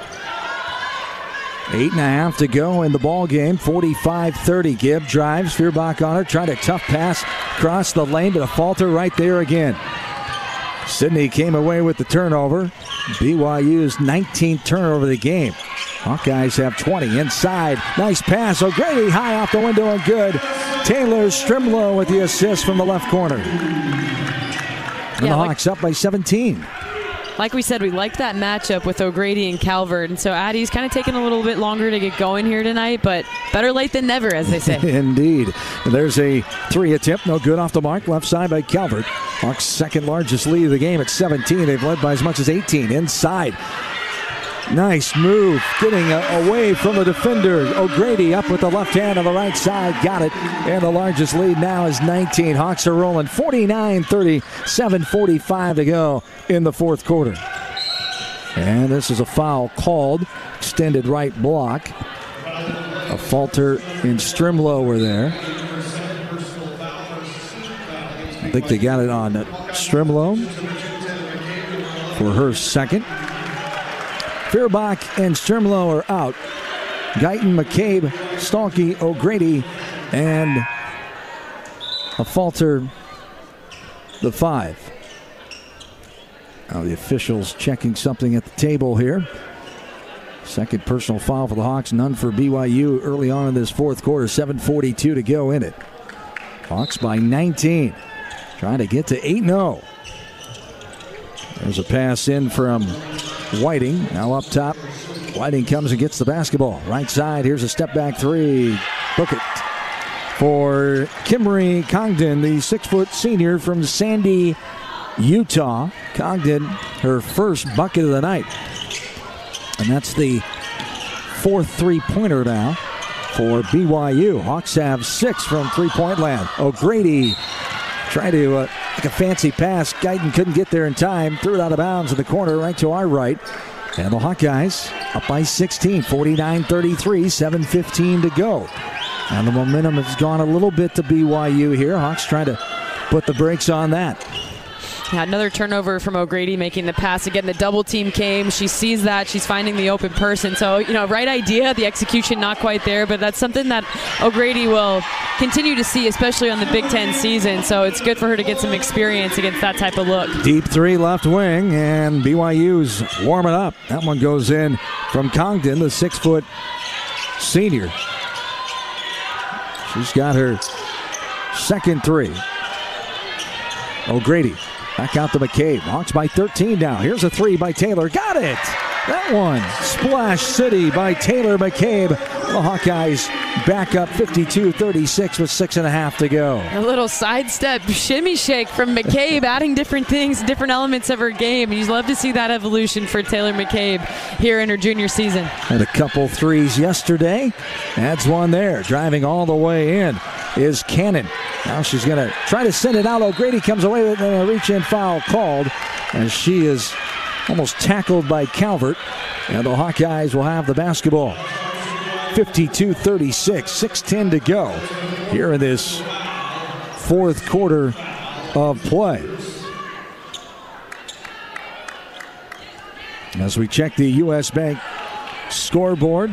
8.5 to go in the ball game. 45-30. Gibb drives. Feuerbach on her. Tried a tough pass across the lane, but a falter right there again. Sydney came away with the turnover. BYU's 19th turnover of the game. Hawkeyes have 20 inside. Nice pass. O'Grady high off the window and good. Taylor Strimlow with the assist from the left corner. And the Hawks up by 17. Like we said, we like that matchup with O'Grady and Calvert, and so Addie's kind of taking a little bit longer to get going here tonight, but better late than never, as they say. Indeed. There's a three attempt, no good off the mark, left side by Calvert. Hawks' second largest lead of the game at 17. They've led by as much as 18. Inside. Nice move, getting away from the defender. O'Grady up with the left hand on the right side, got it, and the largest lead now is 19. Hawks are rolling 49-30, 7:45 to go in the fourth quarter. And this is a foul called, extended right block. A falter and Strimlow were there. I think they got it on Strimlow for her second. Feuerbach and Strimlow are out. Guyton, McCabe, Stalkey, O'Grady, and a falter, the 5. Now the officials checking something at the table here. Second personal foul for the Hawks, none for BYU early on in this fourth quarter. 7:42 to go in it. Hawks by 19. Trying to get to 8-0. There's a pass in from Whiting. Now up top. Whiting comes and gets the basketball. Right side. Here's a step back three. Book it for Kimberly Congdon, the 6-foot senior from Sandy, Utah. Congdon, her first bucket of the night. And that's the fourth three-pointer now for BYU. Hawks have 6 from three-point land. O'Grady tried to make a fancy pass. Guyton couldn't get there in time. Threw it out of bounds in the corner right to our right. And the Hawkeyes up by 16, 49-33, 7:15 to go. And the momentum has gone a little bit to BYU here. Hawks trying to put the brakes on that. Yeah, another turnover from O'Grady making the pass. Again, the double team came. She sees that. She's finding the open person. So, right idea. The execution not quite there, but that's something that O'Grady will continue to see, especially on the Big Ten season. So it's good for her to get some experience against that type of look. Deep three left wing, and BYU's warming up. That one goes in from Congdon, the 6-foot senior. She's got her second three. O'Grady Back out to McCabe. Hawks by 13 now. Here's a three by Taylor. Got it! That one. Splash City by Taylor McCabe. The Hawkeyes back up 52-36 with 6.5 to go. A little sidestep shimmy shake from McCabe, adding different things, different elements of her game. You love to see that evolution for Taylor McCabe here in her junior season. Had a couple threes yesterday. Adds one there. Driving all the way in is Cannon. Now she's going to try to send it out. O'Grady comes away with a reach-in foul called as she is almost tackled by Calvert. And the Hawkeyes will have the basketball. 52-36, 6:10 to go here in this fourth quarter of play. As we check the U.S. Bank scoreboard,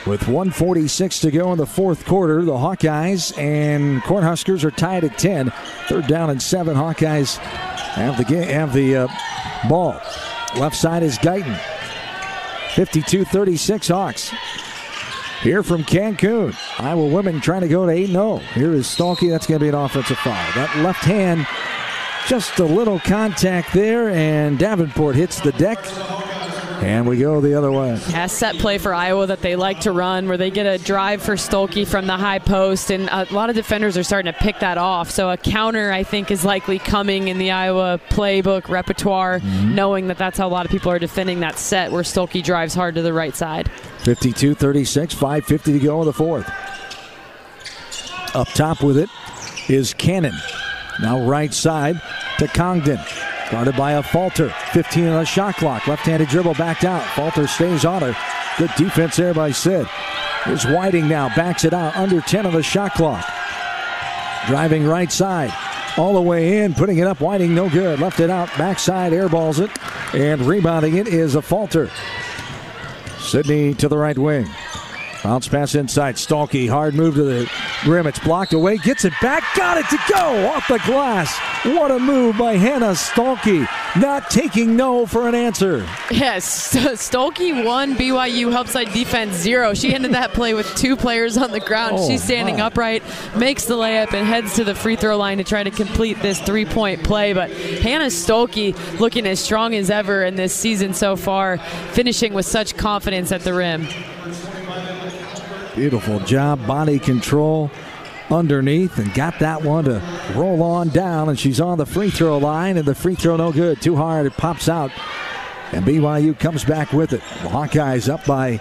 with 1:46 to go in the fourth quarter, the Hawkeyes and Cornhuskers are tied at 10. Third down and 7. Hawkeyes have the ball. Left side is Guyton. 52-36 Hawks. Here from Cancun, Iowa women trying to go to 8-0. Here is Stolke. That's going to be an offensive foul. That left hand, just a little contact there, and Davenport hits the deck. And we go the other way. Yeah, set play for Iowa that they like to run, where they get a drive for Stolke from the high post, and a lot of defenders are starting to pick that off. So a counter, I think, is likely coming in the Iowa playbook repertoire, knowing that that's how a lot of people are defending that set, where Stolke drives hard to the right side. 52-36, 5:50 to go in the fourth. Up top with it is Cannon. Now right side to Congdon. Guarded by a Falter. 15 on the shot clock. Left-handed dribble backed out. Falter stays on her. Good defense there by Sid. Here's Whiting now. Backs it out. Under 10 on the shot clock. Driving right side. All the way in. Putting it up. Whiting no good. Left it out. Backside. Airballs it. And rebounding it is a Falter. Sydney to the right wing. Bounce pass inside. Stolke. Hard move to the rim. It's blocked away. Gets it back. Got it to go. Off the glass. What a move by Hannah Stolke. Not taking no for an answer. Yes. Stolke 1, BYU help side defense 0. She ended that play with 2 players on the ground. She's standing upright, makes the layup, and heads to the free throw line to try to complete this 3-point play. But Hannah Stolke looking as strong as ever in this season so far, finishing with such confidence at the rim. Beautiful job, body control underneath, and got that one to roll on down, and she's on the free throw line, and the free throw no good. Too hard, it pops out, and BYU comes back with it. The Hawkeyes up by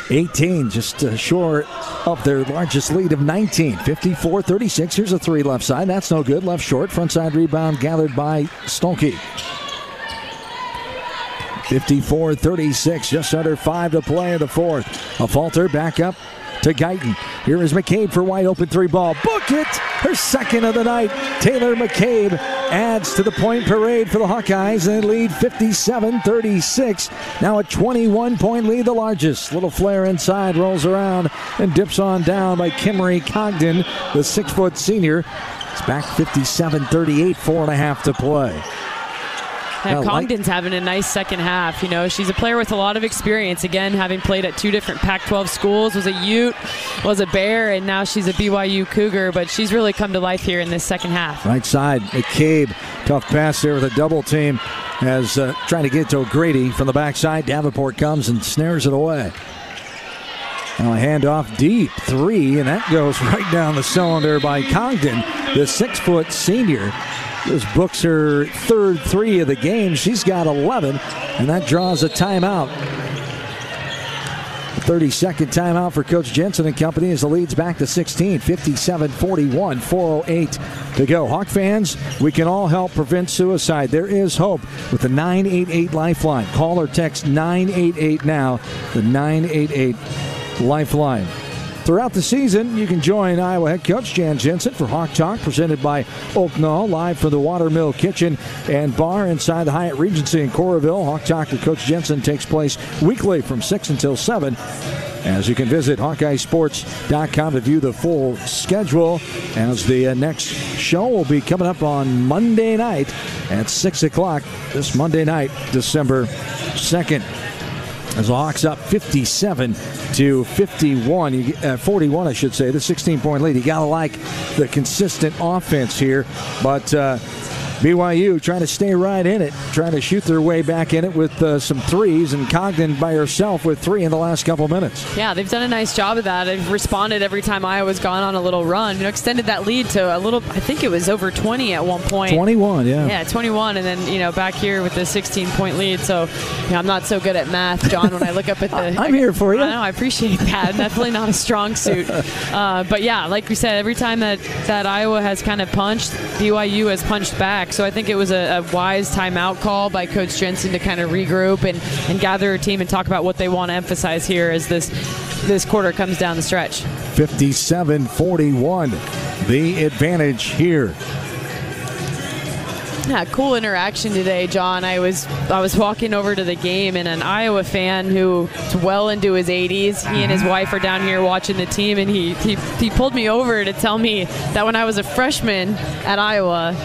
18, just short of their largest lead of 19. 54-36, here's a three left side. That's no good, left short. Front side rebound gathered by Stolke. 54-36, just under 5 to play in the fourth. A Falter back up to Guyton. Here is McCabe for wide open 3 ball. Book it! Her second of the night. Taylor McCabe adds to the point parade for the Hawkeyes and lead 57-36. Now a 21-point lead, the largest. Little flare inside, rolls around and dips on down by Kimmery Congdon, the 6-foot senior. It's back 57-38, 4.5 to play. Yeah, Congdon's having a nice second half. You know, she's a player with a lot of experience. Again, having played at 2 different Pac-12 schools, was a Ute, was a Bear, and now she's a BYU Cougar. But she's really come to life here in this second half. Right side, McCabe, tough pass there with a double team, as trying to get to O'Grady from the backside. Davenport comes and snares it away. Now a handoff deep 3, and that goes right down the cylinder by Congdon, the 6-foot senior. This books her third 3 of the game. She's got 11, and that draws a timeout. 30-second timeout for Coach Jensen and company as the lead's back to 16, 57-41, 4:08 to go. Hawk fans, we can all help prevent suicide. There is hope with the 988 Lifeline. Call or text 988 now, the 988 Lifeline. Throughout the season, you can join Iowa head coach Jan Jensen for Hawk Talk, presented by Oak Knoll, live from the Watermill Kitchen and Bar inside the Hyatt Regency in Coralville. Hawk Talk with Coach Jensen takes place weekly from 6 until 7. As you can visit HawkeyeSports.com to view the full schedule, as the next show will be coming up on Monday night at 6 o'clock this Monday night, December 2nd. As the Hawks up 57-51, 41, I should say, the 16-point lead. You got to like the consistent offense here, but BYU trying to stay right in it, trying to shoot their way back in it with some threes, and Congdon by herself with 3 in the last couple minutes. Yeah, they've done a nice job of that. They've responded every time Iowa's gone on a little run. Extended that lead to a little, I think it was over 20 at one point. 21, yeah. Yeah, 21, and then, back here with the 16-point lead. So, I'm not so good at math, John, when I look up at the... I'm here for you. I know, I appreciate that. Definitely not a strong suit. But, yeah, like we said, every time that Iowa has kind of punched, BYU has punched back. So I think it was a wise timeout call by Coach Jensen to kind of regroup and gather a team and talk about what they want to emphasize here as this quarter comes down the stretch. 57-41, the advantage here. Yeah, cool interaction today, John. I was walking over to the game, and an Iowa fan who's well into his 80s, he and his wife are down here watching the team, and he pulled me over to tell me that when I was a freshman at Iowa,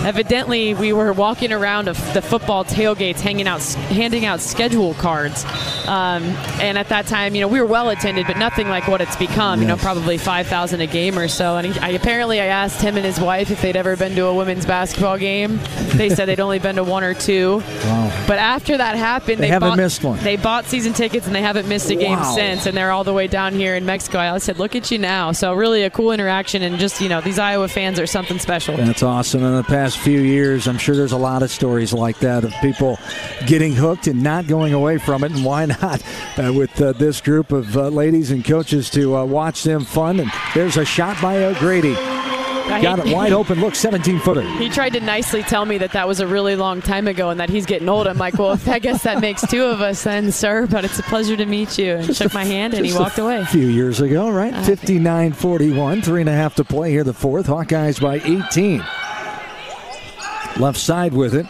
evidently we were walking around the football tailgates handing out schedule cards. And at that time, we were well attended, but nothing like what it's become, yes. Probably 5,000 a game or so. And I asked him and his wife if they'd ever been to a women's basketball game. They said they'd only been to 1 or 2. Wow. But after that happened, they haven't missed one. They bought season tickets, and they haven't missed a game since. And they're all the way down here in Mexico. I said, look at you now. So really a cool interaction, and just, these Iowa fans are something special. That's awesome. In the past few years, I'm sure there's a lot of stories like that of people getting hooked and not going away from it. And why not with this group of ladies and coaches to watch them fun. And there's a shot by O'Grady. Got it wide open. Look, 17-footer. He tried to nicely tell me that was a really long time ago and that he's getting old. I'm like, well, I guess that makes 2 of us then, sir. But it's a pleasure to meet you. And shook my hand, and he walked away. A few years ago, right? 59-41. 3.5 to play here, the fourth. Hawkeyes by 18. Left side with it.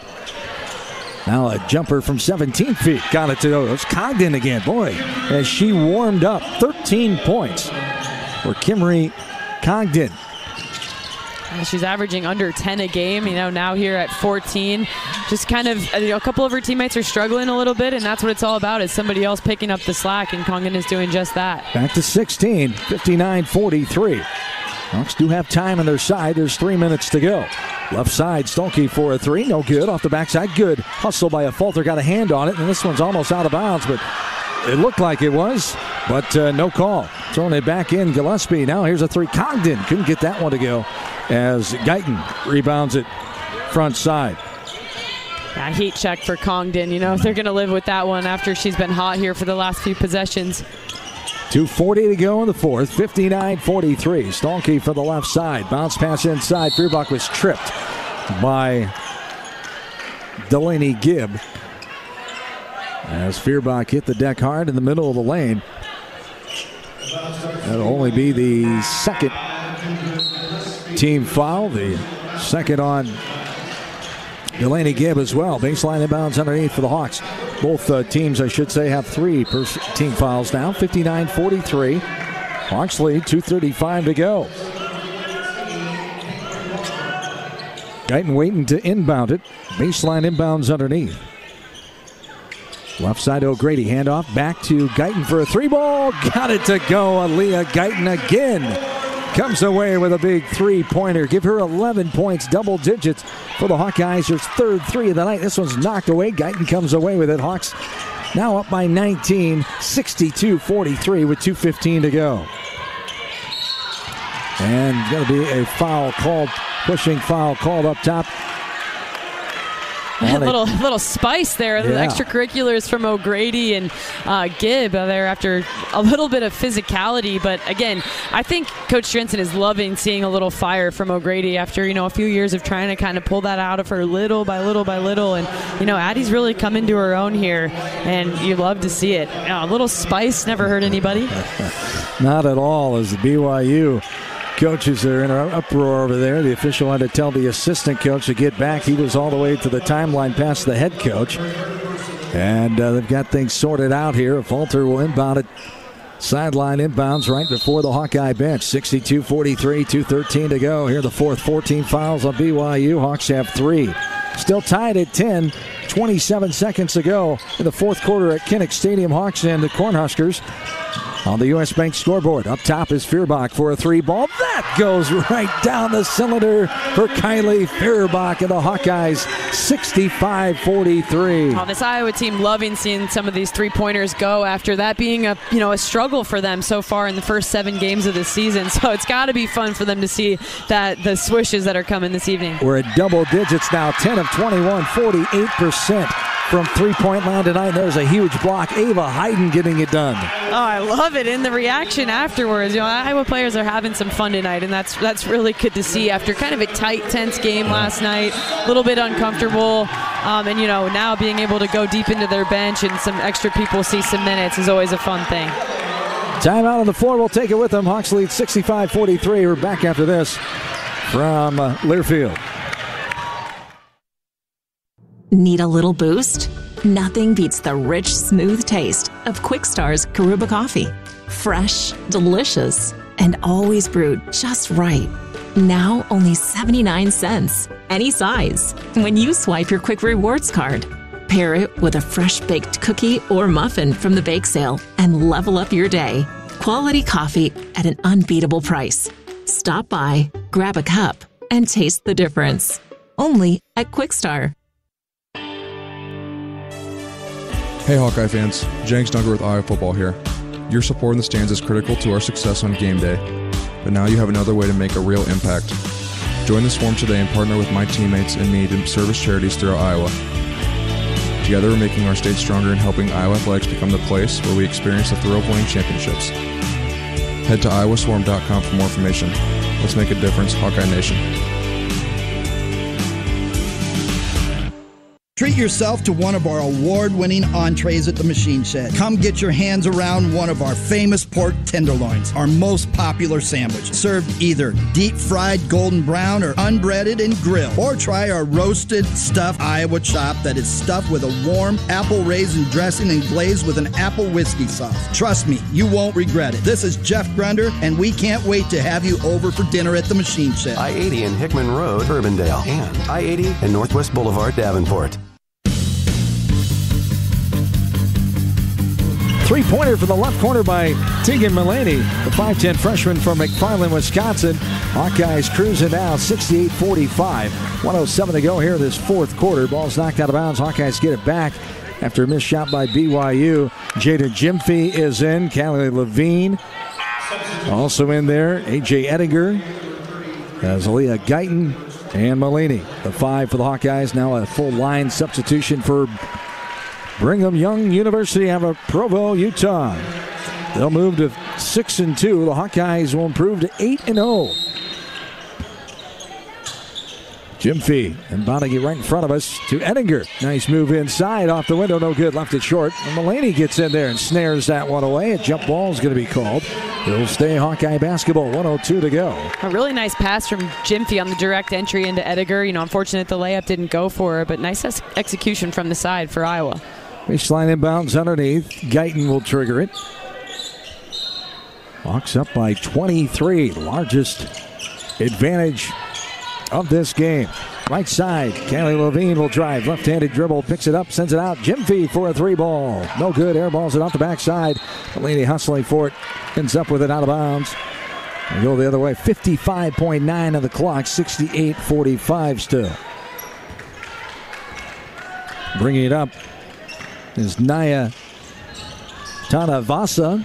Now a jumper from 17 feet. Got it to go. It's Congdon again. Boy, as she warmed up. 13 points for Kimry Congdon. She's averaging under 10 a game, now here at 14. Just kind of, a couple of her teammates are struggling a little bit, and that's what it's all about, is somebody else picking up the slack, and Congdon is doing just that. Back to 16, 59-43. Hawks do have time on their side. There's 3 minutes to go. Left side, Stolke for a 3. No good. Off the backside, good. Hustle by a Falter, got a hand on it, and this one's almost out of bounds, but it looked like it was, but no call. Throwing it back in, Gillespie. Now here's a 3. Congdon couldn't get that one to go as Guyton rebounds it front side. Yeah, heat check for Congdon. If they're going to live with that one after she's been hot here for the last few possessions. 2:40 to go in the fourth. 59-43. Stolke for the left side. Bounce pass inside. Feuerbach was tripped by Delaney Gibb as Feuerbach hit the deck hard in the middle of the lane. That'll only be the second team foul. The second on Delaney Gibb as well. Baseline inbounds underneath for the Hawks. Both teams, I should say, have 3 team fouls now. 59-43. Hawks lead, 2:35 to go. Guyton waiting to inbound it. Baseline inbounds underneath. Left side O'Grady, handoff back to Guyton for a 3-ball. Got it to go. Aaliyah Guyton again comes away with a big 3-pointer. Give her 11 points, double digits for the Hawkeyes. Her third 3 of the night. This one's knocked away. Guyton comes away with it. Hawks now up by 19, 62-43 with 2:15 to go. And going to be a foul called, pushing foul called up top. A little spice there. Yeah. Extracurriculars from O'Grady and Gibb there after a little bit of physicality. But again, I think Coach Jensen is loving seeing a little fire from O'Grady after a few years of trying to kind of pull that out of her little by little by little. And Addie's really come into her own here, and you love to see it. A little spice never hurt anybody. Not at all, as the BYU coaches are in an uproar over there. The official had to tell the assistant coach to get back. He was all the way to the timeline past the head coach. And they've got things sorted out here. Falter will inbound it. Sideline inbounds right before the Hawkeye bench. 62-43, 2:13 to go. Here the fourth, 14 fouls on BYU. Hawks have 3. Still tied at 10. 27 seconds to go in the fourth quarter at Kinnick Stadium. Hawks and the Cornhuskers On the U.S. Bank scoreboard, up top is Feuerbach for a 3 ball. That goes right down the cylinder for Kylie Feuerbach and the Hawkeyes, 65-43. Oh, this Iowa team loving seeing some of these three-pointers go after that being a struggle for them so far in the first 7 games of the season. So it's got to be fun for them to see that the swishes that are coming this evening. We're at double digits now, 10 of 21, 48% from three-point land tonight. There's a huge block. Ava Hayden getting it done. Oh, I love it. And the reaction afterwards. Iowa players are having some fun tonight, and that's really good to see after kind of a tight, tense game last night. A little bit uncomfortable. And now being able to go deep into their bench and some extra people see some minutes is always a fun thing. Timeout on the floor. We'll take it with them. Hawks lead 65-43. We're back after this from Learfield. Need a little boost? Nothing beats the rich, smooth taste of Quickstar's Karuba coffee. Fresh, delicious, and always brewed just right. Now only 79 cents. Any size. When you swipe your Quick Rewards card. Pair it with a fresh baked cookie or muffin from the bake sale and level up your day. Quality coffee at an unbeatable price. Stop by, grab a cup, and taste the difference. Only at Quickstar. Hey Hawkeye fans, Jenks Dunker with Iowa Football here. Your support in the stands is critical to our success on game day, but now you have another way to make a real impact. Join this forum today and partner with my teammates and me to service charities throughout Iowa. Together we're making our state stronger and helping Iowa athletics become the place where we experience the thrill of winning championships. Head to iowaswarm.com for more information. Let's make a difference, Hawkeye Nation. Treat yourself to one of our award-winning entrees at the Machine Shed. Come get your hands around one of our famous pork tenderloins, our most popular sandwich. Served either deep-fried golden brown or unbreaded and grilled. Or try our roasted stuffed Iowa chop that is stuffed with a warm apple raisin dressing and glazed with an apple whiskey sauce. Trust me, you won't regret it. This is Jeff Grunder, and we can't wait to have you over for dinner at the Machine Shed. I-80 in Hickman Road, Urbandale, and I-80 and Northwest Boulevard, Davenport. Three-pointer from the left corner by Tegan Mulaney, the 5'10 freshman from McFarland, Wisconsin. Hawkeyes cruising now, 68-45. 1:07 to go here in this fourth quarter. Ball's knocked out of bounds. Hawkeyes get it back after a missed shot by BYU. Jada Jimfy is in. Callie Levine also in there. A.J. Ettinger, Aaliyah Guyton, and Mulaney. The 5 for the Hawkeyes. Now a full line substitution for Brigham Young University out of Provo, Utah. They'll move to 6-2. The Hawkeyes will improve to 8-0. Jimfy and Bonnigy right in front of us to Ettinger. Nice move inside, off the window, no good, left it short. And Mulaney gets in there and snares that one away. A jump ball is going to be called. It'll stay Hawkeye basketball, 1:02 to go. A really nice pass from Jimfy on the direct entry into Ettinger. Unfortunate the layup didn't go for her, but nice execution from the side for Iowa. Baseline inbounds underneath. Guyton will trigger it. Hawks up by 23. Largest advantage of this game. Right side. Callie Levine will drive. Left-handed dribble. Picks it up. Sends it out. Jimfy for a 3 ball. No good. Airballs it off the backside. Mulaney hustling for it. Ends up with it out of bounds. We go the other way. 55.9 of the clock. 68-45 still. Bringing it up is Naya Tanavasa.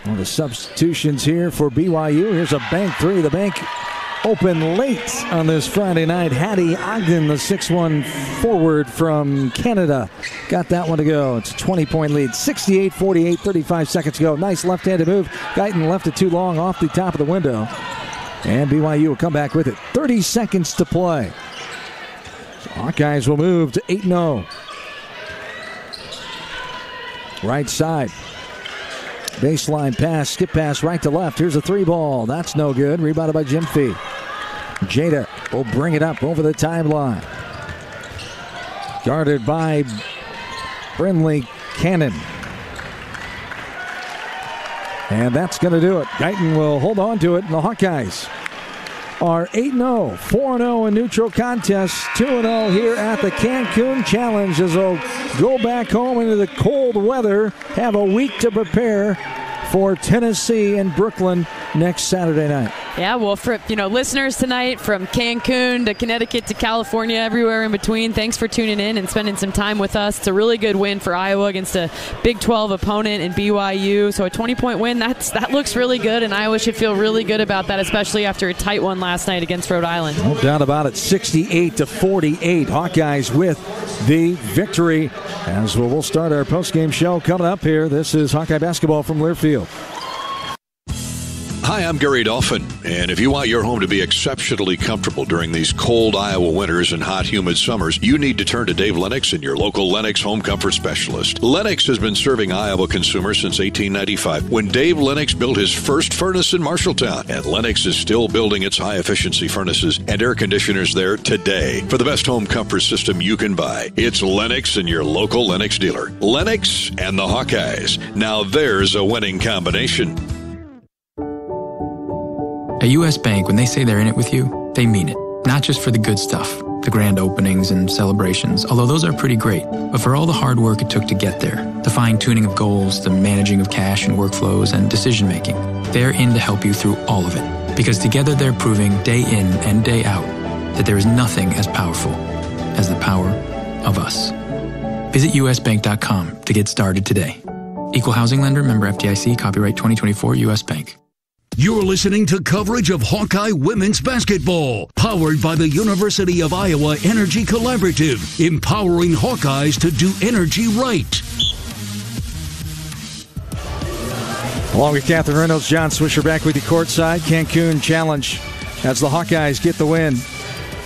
One of the substitutions here for BYU. Here's a bank 3. The bank open late on this Friday night. Hattie Ogden, the 6'1 forward from Canada, got that one to go. It's a 20-point lead. 68-48, 35 seconds to go. Nice left-handed move. Guyton left it too long off the top of the window. And BYU will come back with it. 30 seconds to play. So Hawkeyes will move to 8-0. Right side. Baseline pass, skip pass right to left. Here's a 3 ball. That's no good. Rebounded by Jimfy. Jada will bring it up over the timeline. Guarded by Brinley Cannon. And that's going to do it. Guyton will hold on to it, and the Hawkeyes are 8-0, 4-0 in neutral contests, 2-0 here at the Cancun Challenge as they'll go back home into the cold weather, have a week to prepare for Tennessee and Brooklyn next Saturday night. Yeah, well, for listeners tonight from Cancun to Connecticut to California, everywhere in between, thanks for tuning in and spending some time with us. It's a really good win for Iowa against a Big 12 opponent in BYU. So a 20-point win, that looks really good, and Iowa should feel really good about that, especially after a tight one last night against Rhode Island. No doubt about it, 68-48. Hawkeyes with the victory. As we'll start our postgame show coming up here. This is Hawkeye basketball from Learfield. Hi, I'm Gary Dolphin, and if you want your home to be exceptionally comfortable during these cold Iowa winters and hot, humid summers, you need to turn to Dave Lennox and your local Lennox home comfort specialist. Lennox has been serving Iowa consumers since 1895, when Dave Lennox built his first furnace in Marshalltown, and Lennox is still building its high-efficiency furnaces and air conditioners there today. For the best home comfort system you can buy, it's Lennox and your local Lennox dealer. Lennox and the Hawkeyes. Now there's a winning combination. At U.S. Bank, when they say they're in it with you, they mean it. Not just for the good stuff, the grand openings and celebrations, although those are pretty great, but for all the hard work it took to get there, the fine-tuning of goals, the managing of cash and workflows, and decision-making. They're in to help you through all of it, because together they're proving day in and day out that there is nothing as powerful as the power of us. Visit usbank.com to get started today. Equal housing lender, member FDIC, copyright 2024, U.S. Bank. You're listening to coverage of Hawkeye women's basketball, powered by the University of Iowa Energy Collaborative, empowering Hawkeyes to do energy right. Along with Catherine Reynolds, John Swisher back with you courtside. Cancun Challenge as the Hawkeyes get the win.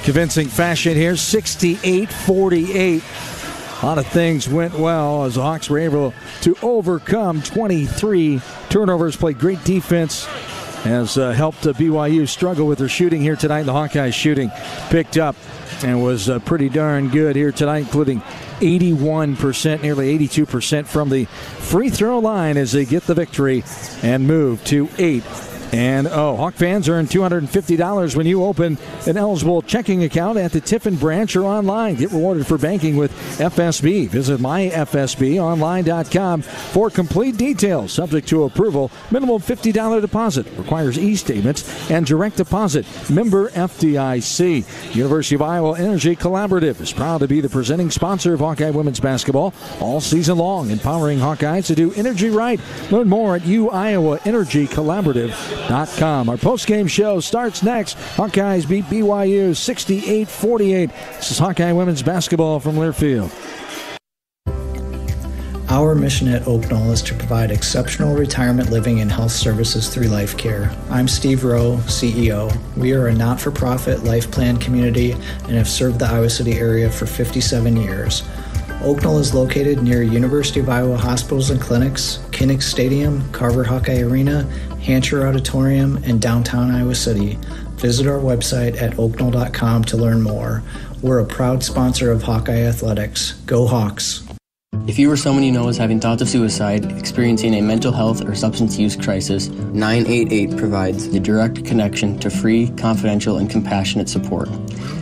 Convincing fashion here, 68-48. A lot of things went well as the Hawks were able to overcome 23 turnovers, played great defense, has helped BYU struggle with their shooting here tonight. The Hawkeyes shooting picked up and was pretty darn good here tonight, including 81%, nearly 82% from the free throw line as they get the victory and move to 8-0. Hawk fans earn $250 when you open an eligible checking account at the Tiffin branch or online. Get rewarded for banking with FSB. Visit myfsbonline.com for complete details. Subject to approval, minimum $50 deposit. Requires e-statements and direct deposit. Member FDIC. University of Iowa Energy Collaborative is proud to be the presenting sponsor of Hawkeye women's basketball all season long, empowering Hawkeyes to do energy right. Learn more at uiowaenergycollaborative.com. Our postgame show starts next. Hawkeyes beat BYU 68-48. This is Hawkeye women's basketball from Learfield. Our mission at Oak Knoll is to provide exceptional retirement living and health services through life care. I'm Steve Rowe, CEO. We are a not-for-profit life plan community and have served the Iowa City area for 57 years. Oak Knoll is located near University of Iowa hospitals and clinics, Kinnick Stadium, Carver Hawkeye Arena, Hancher Auditorium, and downtown Iowa City. Visit our website at oakknoll.com to learn more. We're a proud sponsor of Hawkeye Athletics. Go Hawks! If you or someone you know is having thoughts of suicide, experiencing a mental health or substance use crisis, 988 provides the direct connection to free, confidential, and compassionate support.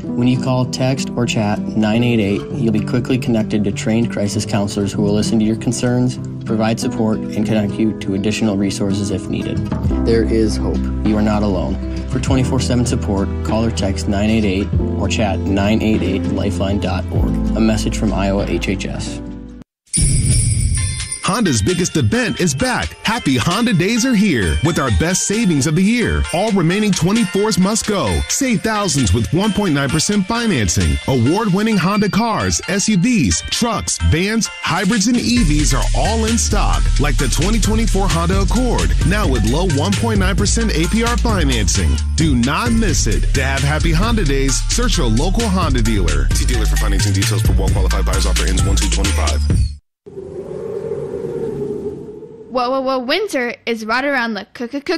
When you call, text, or chat 988, you'll be quickly connected to trained crisis counselors who will listen to your concerns, provide support, and connect you to additional resources if needed. There is hope. You are not alone. For 24/7 support, call or text 988 or chat 988lifeline.org. A message from Iowa HHS. Honda's biggest event is back. Happy Honda Days are here with our best savings of the year. All remaining 24s must go. Save thousands with 1.9% financing. Award-winning Honda cars, SUVs, trucks, vans, hybrids, and EVs are all in stock, like the 2024 Honda Accord, now with low 1.9% APR financing. Do not miss it. To have Happy Honda Days, search your local Honda dealer. See dealer for financing details for well-qualified buyers. Offer ends 1/2/25. Whoa, winter is right around the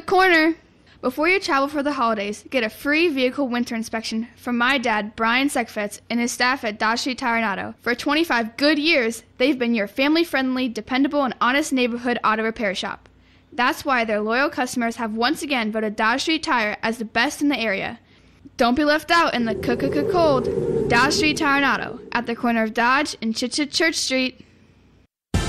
corner. Before you travel for the holidays, get a free vehicle winter inspection from my dad, Brian Seckfetz, and his staff at Dodge Street Tire and Auto. For 25 good years, they've been your family-friendly, dependable, and honest neighborhood auto repair shop. That's why their loyal customers have once again voted Dodge Street Tire as the best in the area. Don't be left out in the cold. Dodge Street Tire and Auto, at the corner of Dodge and Church Street.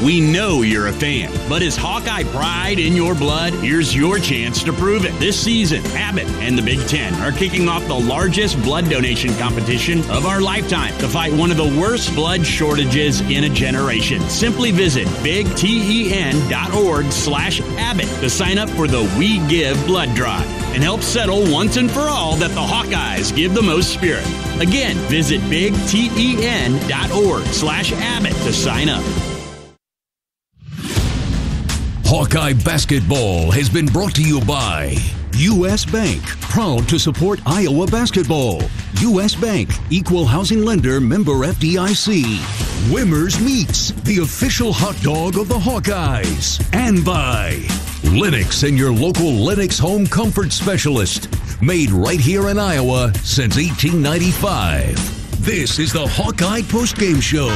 We know you're a fan, but is Hawkeye pride in your blood? Here's your chance to prove it. This season, Abbott and the Big Ten are kicking off the largest blood donation competition of our lifetime to fight one of the worst blood shortages in a generation. Simply visit bigten.org/Abbott to sign up for the We Give Blood Drive and help settle once and for all that the Hawkeyes give the most spirit. Again, visit bigten.org/Abbott to sign up. Hawkeye basketball has been brought to you by U.S. Bank, proud to support Iowa basketball. U.S. Bank, equal housing lender, member FDIC. Wimmer's Meats, the official hot dog of the Hawkeyes. And by Lennox and your local Lennox home comfort specialist. Made right here in Iowa since 1895. This is the Hawkeye postgame show.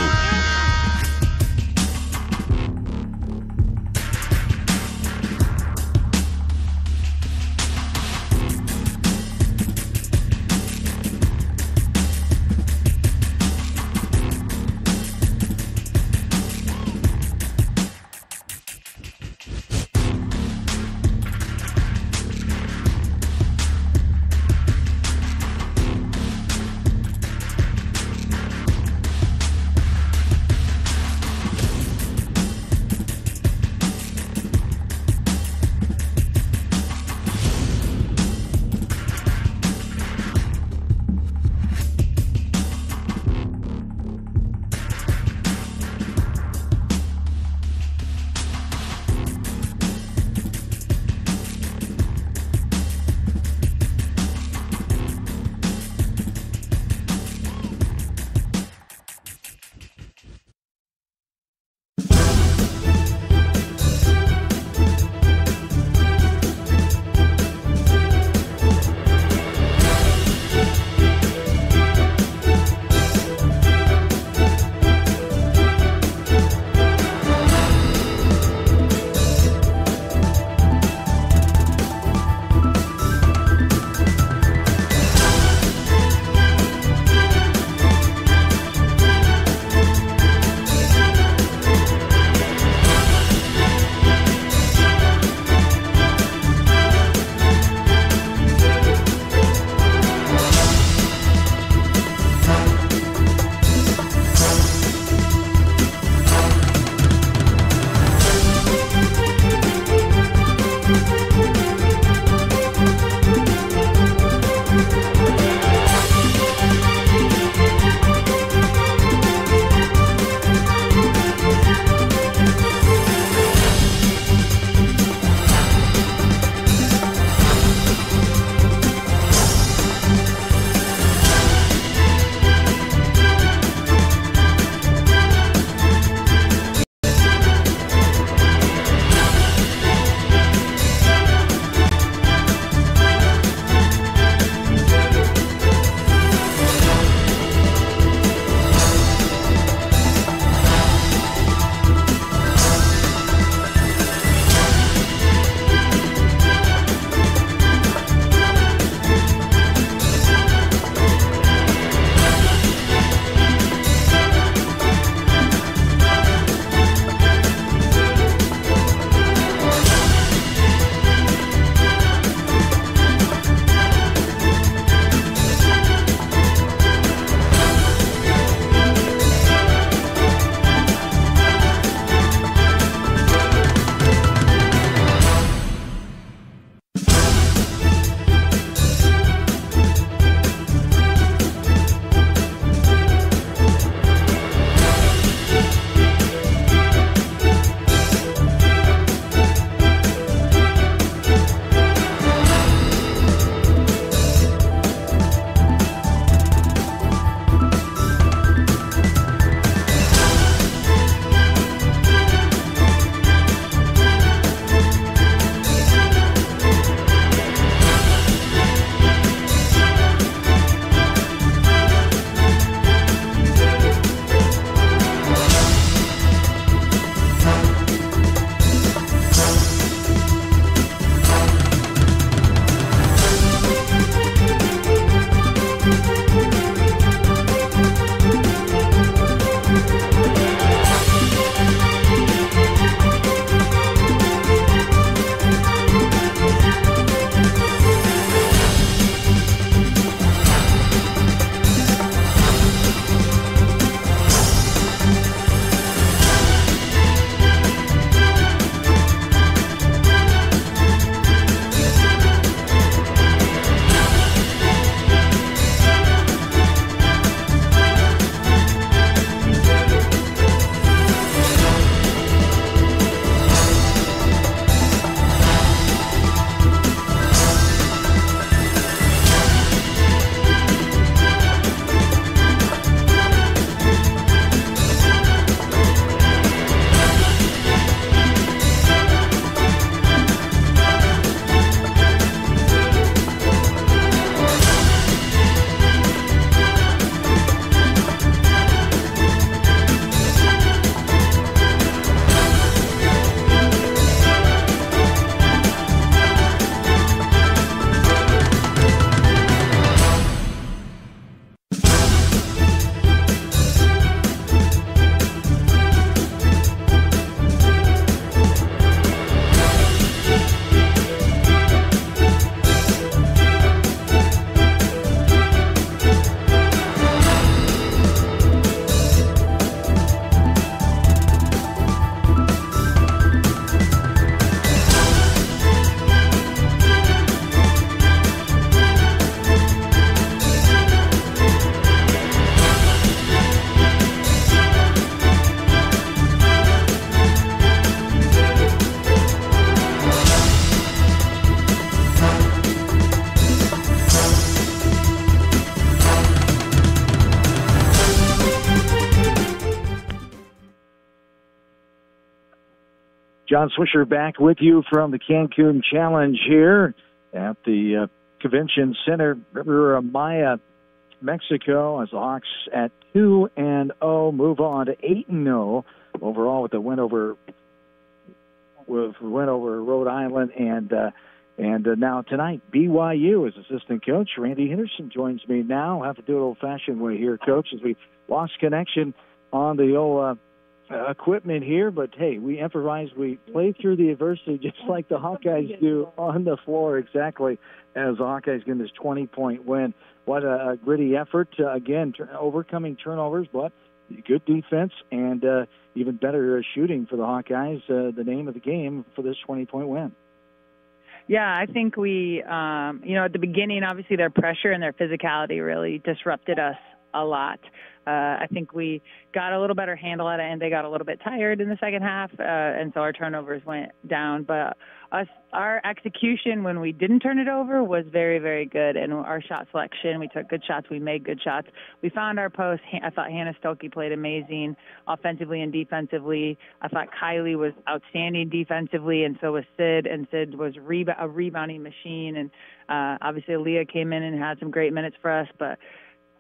John Swisher back with you from the Cancun Challenge here at the Convention Center, Riviera Maya, Mexico, as the Hawks at 2-0 move on to 8-0 overall with the win over Rhode Island and now tonight BYU as assistant coach Randy Henderson joins me now. We'll have to do it old-fashioned way here, Coach, as we lost connection on the old equipment here, but hey, we improvise, we play through the adversity just like the Hawkeyes do on the floor, exactly as the Hawkeyes get this 20-point win. What a gritty effort, again, overcoming turnovers, but good defense and even better shooting for the Hawkeyes, the name of the game for this 20-point win. Yeah, I think we, at the beginning, obviously their pressure and their physicality really disrupted us a lot. I think we got a little better handle at it, and they got a little bit tired in the second half, and so our turnovers went down. But our execution when we didn't turn it over was very, very good, and our shot selection, we took good shots, we made good shots. We found our post. I thought Hannah Stokey played amazing offensively and defensively. I thought Kylie was outstanding defensively, and so was Sid, and Sid was a rebounding machine. And obviously Leah came in and had some great minutes for us, but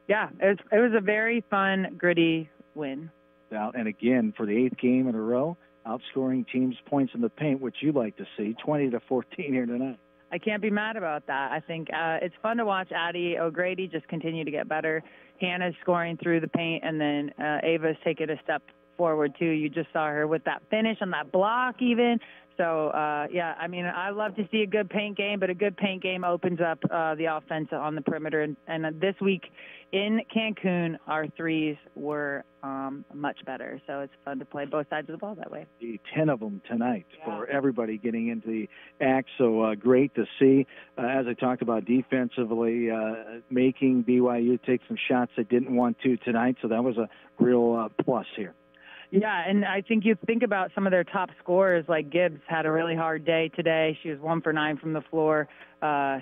yeah, it was a very fun, gritty win. And again, for the 8th game in a row, outscoring teams' points in the paint, which you like to see, 20-14 here tonight. I can't be mad about that. I think it's fun to watch Addie O'Grady just continue to get better. Hannah's scoring through the paint, and then Ava's taking a step forward, too. You just saw her with that finish on that block even. So, I love to see a good paint game, but a good paint game opens up the offense on the perimeter. And this week in Cancun, our threes were much better. So it's fun to play both sides of the ball that way. 10 of them tonight for everybody getting into the act. So great to see. As I talked about defensively, making BYU take some shots they didn't want to tonight. So that was a real plus here. Yeah, and I think you think about some of their top scorers, like Gibbs had a really hard day today. She was 1 for 9 from the floor,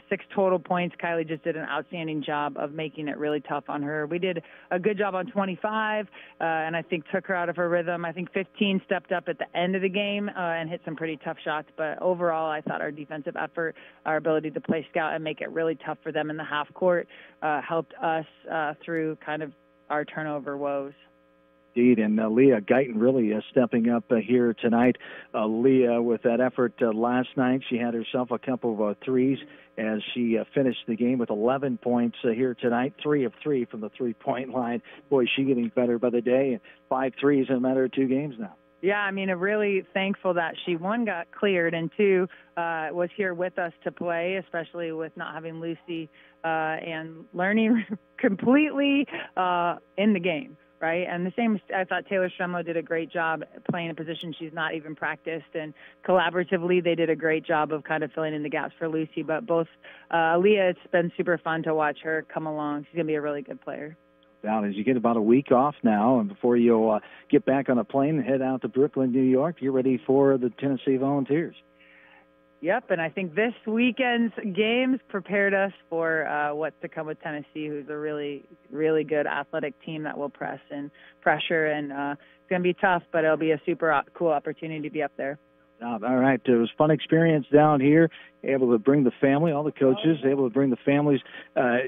6 total points. Kylie just did an outstanding job of making it really tough on her. We did a good job on 25, and I think took her out of her rhythm. I think 15 stepped up at the end of the game and hit some pretty tough shots. But overall, I thought our defensive effort, our ability to play scout and make it really tough for them in the half court helped us through kind of our turnover woes. Indeed, and Leah Guyton really stepping up here tonight. Leah, with that effort last night, she had herself a couple of threes as she finished the game with 11 points here tonight, 3 of 3 from the three-point line. Boy, she's getting better by the day. 5 threes in a matter of 2 games now. Yeah, I'm really thankful that she, 1, got cleared, and 2, was here with us to play, especially with not having Lucy and learning completely in the game. Right, and the same, I thought Taylor Stremlow did a great job playing a position she's not even practiced, and collaboratively they did a great job of kind of filling in the gaps for Lucy. But both Leah, it's been super fun to watch her come along. She's going to be a really good player. Now, as you get about a week off now, and before you'll get back on a plane and head out to Brooklyn, New York, you're ready for the Tennessee Volunteers. Yep, and I think this weekend's games prepared us for what's to come with Tennessee, who's a really, really good athletic team that will press and pressure, and it's going to be tough, but it'll be a super cool opportunity to be up there. All right, it was a fun experience down here, able to bring the family, all the coaches, able to bring the families,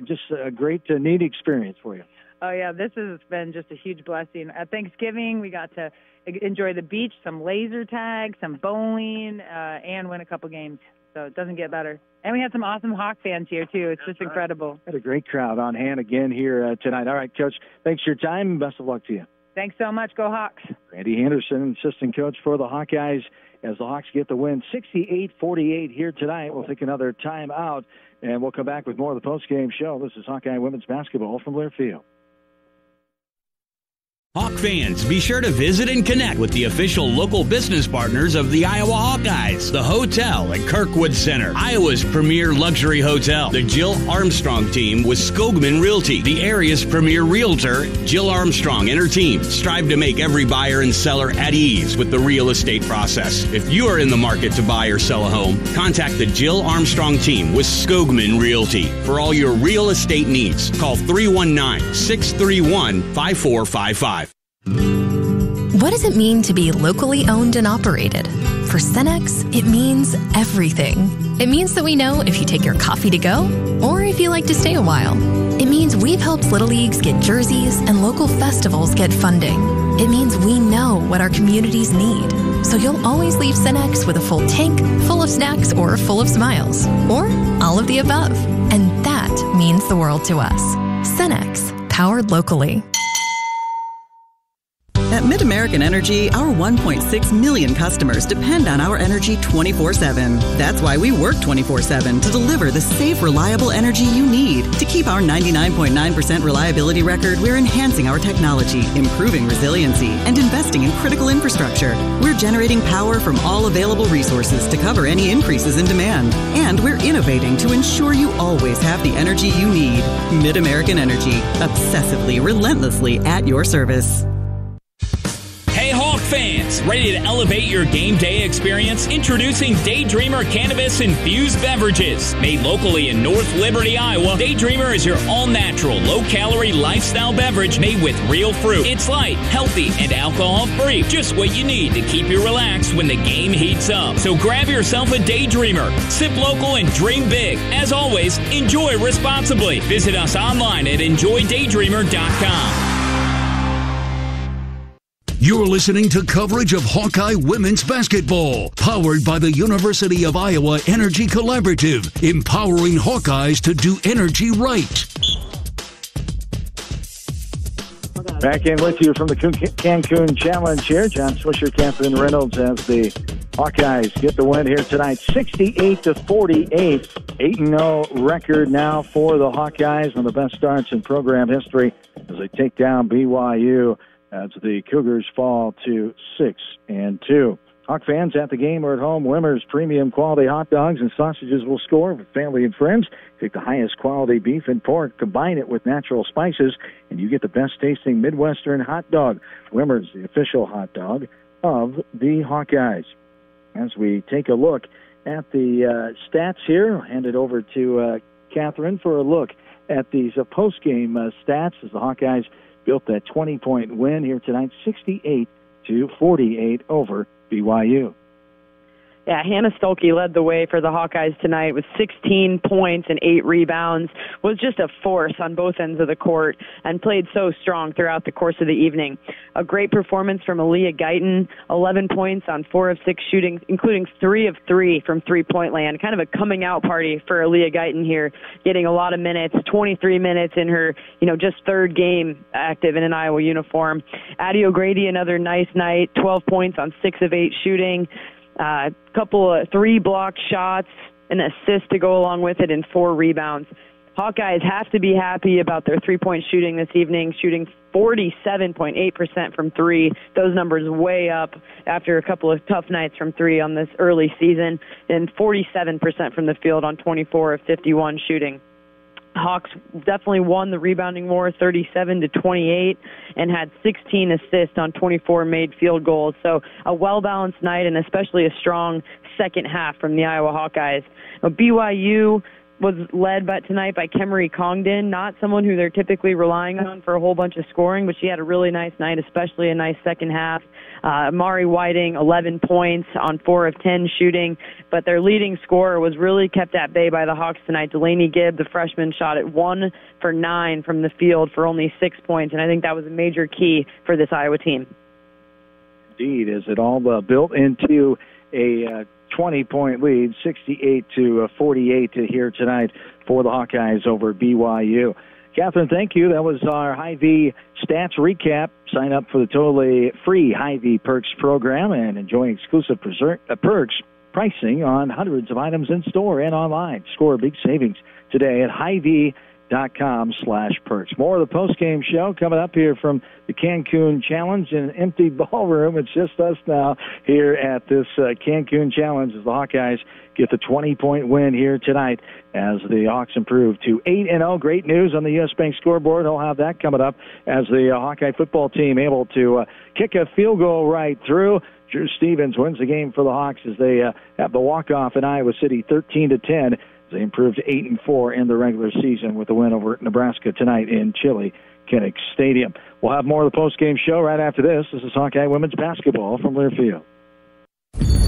just a great, neat experience for you. Oh, yeah, this has been just a huge blessing. At Thanksgiving, we got to enjoy the beach, some laser tag, some bowling, and win a couple games. So it doesn't get better. And we had some awesome Hawk fans here, too. It's just incredible. Had a great crowd on hand again here tonight. All right, Coach, thanks for your time, and best of luck to you. Thanks so much. Go Hawks. Randy Henderson, assistant coach for the Hawkeyes, as the Hawks get the win 68-48 here tonight. We'll take another time out, and we'll come back with more of the postgame show. This is Hawkeye Women's Basketball from Learfield. Hawk fans, be sure to visit and connect with the official local business partners of the Iowa Hawkeyes. The hotel at Kirkwood Center, Iowa's premier luxury hotel. The Jill Armstrong team with Skogman Realty, the area's premier realtor. Jill Armstrong and her team strive to make every buyer and seller at ease with the real estate process. If you are in the market to buy or sell a home, contact the Jill Armstrong team with Skogman Realty. For all your real estate needs, call 319-631-5455. What does it mean to be locally owned and operated? For Cenex, it means everything. It means that we know if you take your coffee to go or if you like to stay a while. It means we've helped Little Leagues get jerseys and local festivals get funding. It means we know what our communities need. So you'll always leave Cenex with a full tank, full of snacks, or full of smiles. Or all of the above. And that means the world to us. Cenex, powered locally. At MidAmerican Energy, our 1.6 million customers depend on our energy 24/7. That's why we work 24/7 to deliver the safe, reliable energy you need. To keep our 99.9% reliability record, we're enhancing our technology, improving resiliency, and investing in critical infrastructure. We're generating power from all available resources to cover any increases in demand. And we're innovating to ensure you always have the energy you need. MidAmerican Energy, obsessively, relentlessly at your service. Hey Hawk fans, ready to elevate your game day experience? Introducing Daydreamer Cannabis Infused Beverages. Made locally in North Liberty, Iowa, Daydreamer is your all-natural, low-calorie lifestyle beverage made with real fruit. It's light, healthy, and alcohol-free. Just what you need to keep you relaxed when the game heats up. So grab yourself a Daydreamer. Sip local and dream big. As always, enjoy responsibly. Visit us online at enjoydaydreamer.com. You're listening to coverage of Hawkeye women's basketball, powered by the University of Iowa Energy Collaborative, empowering Hawkeyes to do energy right. Back in with you from the Cancun Challenge here. John Swisher, Catherine Reynolds as the Hawkeyes get the win here tonight, 68-48. 8-0 record now for the Hawkeyes, one of the best starts in program history as they take down BYU. As the Cougars fall to 6-2. Hawk fans at the game or at home, Wimmer's premium quality hot dogs and sausages will score with family and friends. Take the highest quality beef and pork, combine it with natural spices, and you get the best tasting Midwestern hot dog. Wimmer's, the official hot dog of the Hawkeyes. As we take a look at the stats here, I'll hand it over to Catherine for a look at these post-game stats as the Hawkeyes built that 20-point win here tonight, 68-48 over BYU. Yeah, Hannah Stolke led the way for the Hawkeyes tonight with 16 points and 8 rebounds, was just a force on both ends of the court and played so strong throughout the course of the evening. A great performance from Aaliyah Guyton, 11 points on 4 of 6 shooting, including 3 of 3 from three-point land. Kind of a coming out party for Aaliyah Guyton here, getting a lot of minutes, 23 minutes in her, just third game active in an Iowa uniform. Addie O'Grady, another nice night, 12 points on 6 of 8 shooting. Couple of 3 blocked shots, an assist to go along with it, and 4 rebounds. Hawkeyes have to be happy about their three-point shooting this evening, shooting 47.8% from 3. Those numbers way up after a couple of tough nights from 3 on this early season, and 47% from the field on 24 of 51 shooting. Hawks definitely won the rebounding war 37-28 and had 16 assists on 24 made field goals. So a well-balanced night and especially a strong second half from the Iowa Hawkeyes. BYU was led tonight by Kemery Congdon, not someone who they're typically relying on for a whole bunch of scoring, but she had a really nice night, especially a nice second half. Mari Whiting, 11 points on 4 of 10 shooting, but their leading scorer was really kept at bay by the Hawks tonight. Delaney Gibb, the freshman, shot at 1 for 9 from the field for only 6 points, and I think that was a major key for this Iowa team. Indeed, is it all built into a 20-point lead, 68-48 here tonight for the Hawkeyes over BYU. Catherine, thank you. That was our Hy-Vee stats recap. Sign up for the totally free Hy-Vee Perks program and enjoy exclusive perks pricing on hundreds of items in store and online. Score big savings today at Hy-Vee.com/perks. More of the post-game show coming up here from the Cancun Challenge in an empty ballroom. It's just us now here at this Cancun Challenge as the Hawkeyes get the 20-point win here tonight as the Hawks improve to 8-0. Great news on the U.S. Bank scoreboard. I'll have that coming up as the Hawkeye football team able to kick a field goal right through. Drew Stevens wins the game for the Hawks as they have the walk-off in Iowa City 13-10. They improved to 8-4 in the regular season with the win over Nebraska tonight in Chili Kinnick Stadium. We'll have more of the post-game show right after this. This is Hawkeye women's basketball from Learfield.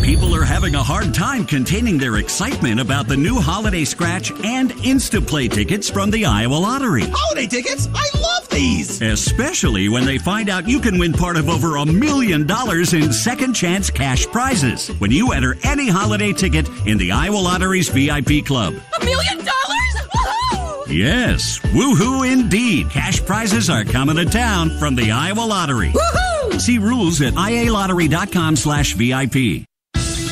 People are having a hard time containing their excitement about the new Holiday Scratch and Instaplay tickets from the Iowa Lottery. Holiday tickets? I love these! Especially when they find out you can win part of over $1 million in second chance cash prizes when you enter any holiday ticket in the Iowa Lottery's VIP Club. $1 million? Woohoo! Yes, woohoo indeed. Cash prizes are coming to town from the Iowa Lottery. Woohoo! See rules at ialottery.com/VIP.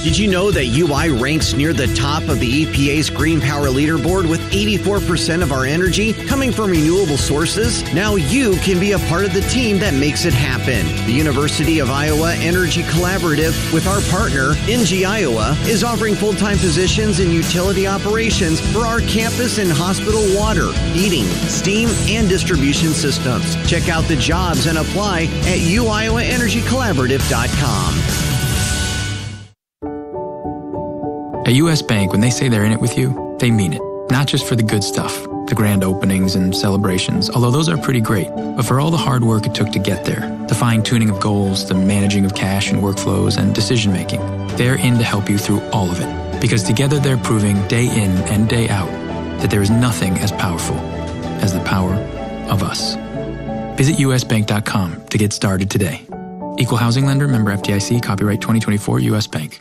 Did you know that UI ranks near the top of the EPA's Green Power Leaderboard with 84% of our energy coming from renewable sources? Now you can be a part of the team that makes it happen. The University of Iowa Energy Collaborative, with our partner, NG Iowa, is offering full-time positions in utility operations for our campus and hospital water, heating, steam, and distribution systems. Check out the jobs and apply at uiowaenergycollaborative.com. At U.S. Bank, when they say they're in it with you, they mean it. Not just for the good stuff, the grand openings and celebrations, although those are pretty great, but for all the hard work it took to get there, the fine-tuning of goals, the managing of cash and workflows, and decision-making. They're in to help you through all of it, because together they're proving day in and day out that there is nothing as powerful as the power of us. Visit usbank.com to get started today. Equal housing lender, member FDIC, copyright 2024, U.S. Bank.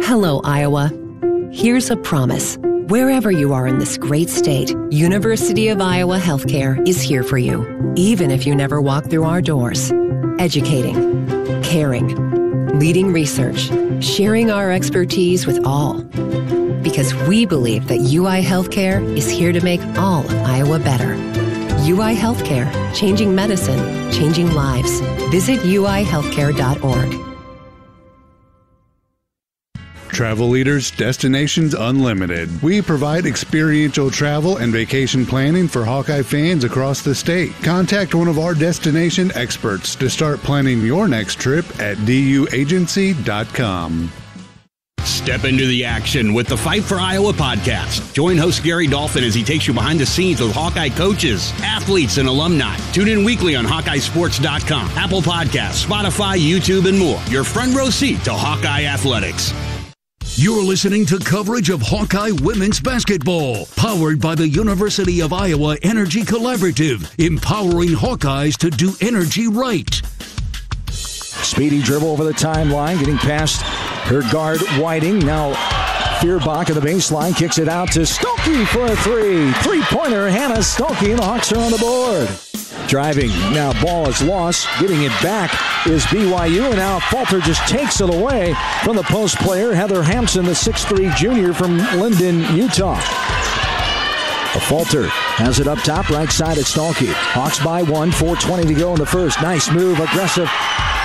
Hello, Iowa. Here's a promise. Wherever you are in this great state, University of Iowa Healthcare is here for you, even if you never walk through our doors. Educating, caring, leading research, sharing our expertise with all. Because we believe that UI Healthcare is here to make all of Iowa better. UI Healthcare, changing medicine, changing lives. Visit uihealthcare.org. Travel Leaders Destinations Unlimited. We provide experiential travel and vacation planning for Hawkeye fans across the state. Contact one of our destination experts to start planning your next trip at duagency.com. Step into the action with the Fight for Iowa podcast. Join host Gary Dolphin as he takes you behind the scenes with Hawkeye coaches, athletes, and alumni. Tune in weekly on HawkeyeSports.com, Apple Podcasts, Spotify, YouTube, and more. Your front row seat to Hawkeye athletics. You're listening to coverage of Hawkeye women's basketball, powered by the University of Iowa Energy Collaborative, empowering Hawkeyes to do energy right. Speedy dribble over the timeline, getting past her guard Whiting. Now Feuerbach at the baseline, kicks it out to Stolke for a three. Three-pointer, Hannah Stolke, and the Hawks are on the board. Driving, now ball is lost. Getting it back is BYU, and now Falter just takes it away from the post player, Heather Hampson, the 6'3 junior from Linden, Utah. Falter has it up top, right side at Stolke. Hawks by 1, 4:20 to go in the first. Nice move, aggressive.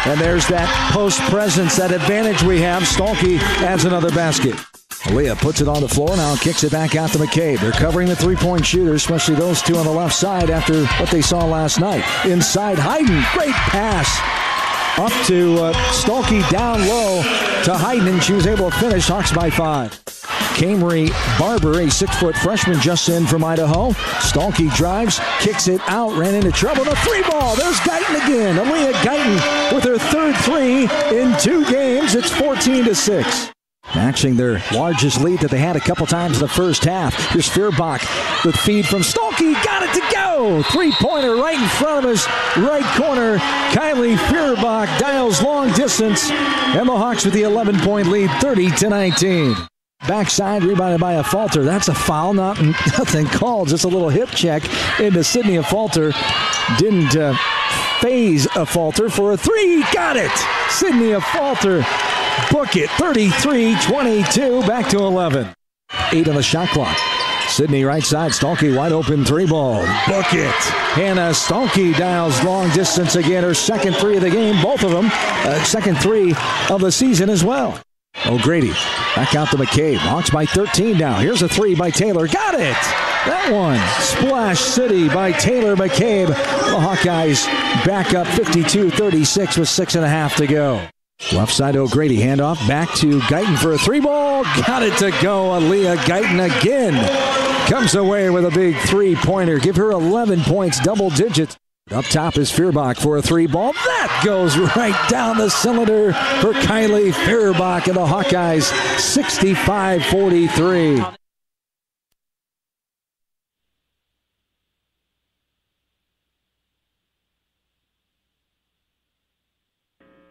And there's that post presence, that advantage we have. Stolke adds another basket. Aaliyah puts it on the floor, now kicks it back out to McCabe. They're covering the three-point shooters, especially those two on the left side after what they saw last night. Inside, Hayden, great pass. Up to Stolke, down low to Hayden, and she was able to finish. Hawks by 5. Camry Barber, a 6-foot freshman just in from Idaho. Stolke drives, kicks it out, ran into trouble. The three ball, there's Guyton again. Aaliyah Guyton with her third three in 2 games. It's 14-6. Matching their largest lead that they had a couple times in the first half. Here's Feuerbach with feed from Stolke. Got it to go. Three-pointer right in front of his right corner. Kylie Feuerbach dials long distance. And the Hawks with the 11-point lead, 30-19. Backside rebounded by a Falter. That's a foul, nothing called. Just a little hip check into Sydney Falter. Didn't phase a Falter for a three. Got it. Sydney Falter. Book it, 33-22, back to 11. 8 on the shot clock. Sydney right side, Stolke wide open three ball. Book it. Hannah Stolke dials long distance again. Her second three of the game, both of them. Second three of the season as well. O'Grady back out to McCabe. Hawks by 13 now. Here's a three by Taylor. Got it. That one. Splash City by Taylor McCabe. The Hawkeyes back up 52-36 with 6.5 to go. Left side O'Grady, handoff back to Guyton for a three ball. Got it to go. Aaliyah Guyton again comes away with a big three-pointer. Give her 11 points, double digits. Up top is Feuerbach for a three ball. That goes right down the cylinder for Kylie Feuerbach and the Hawkeyes, 65-43.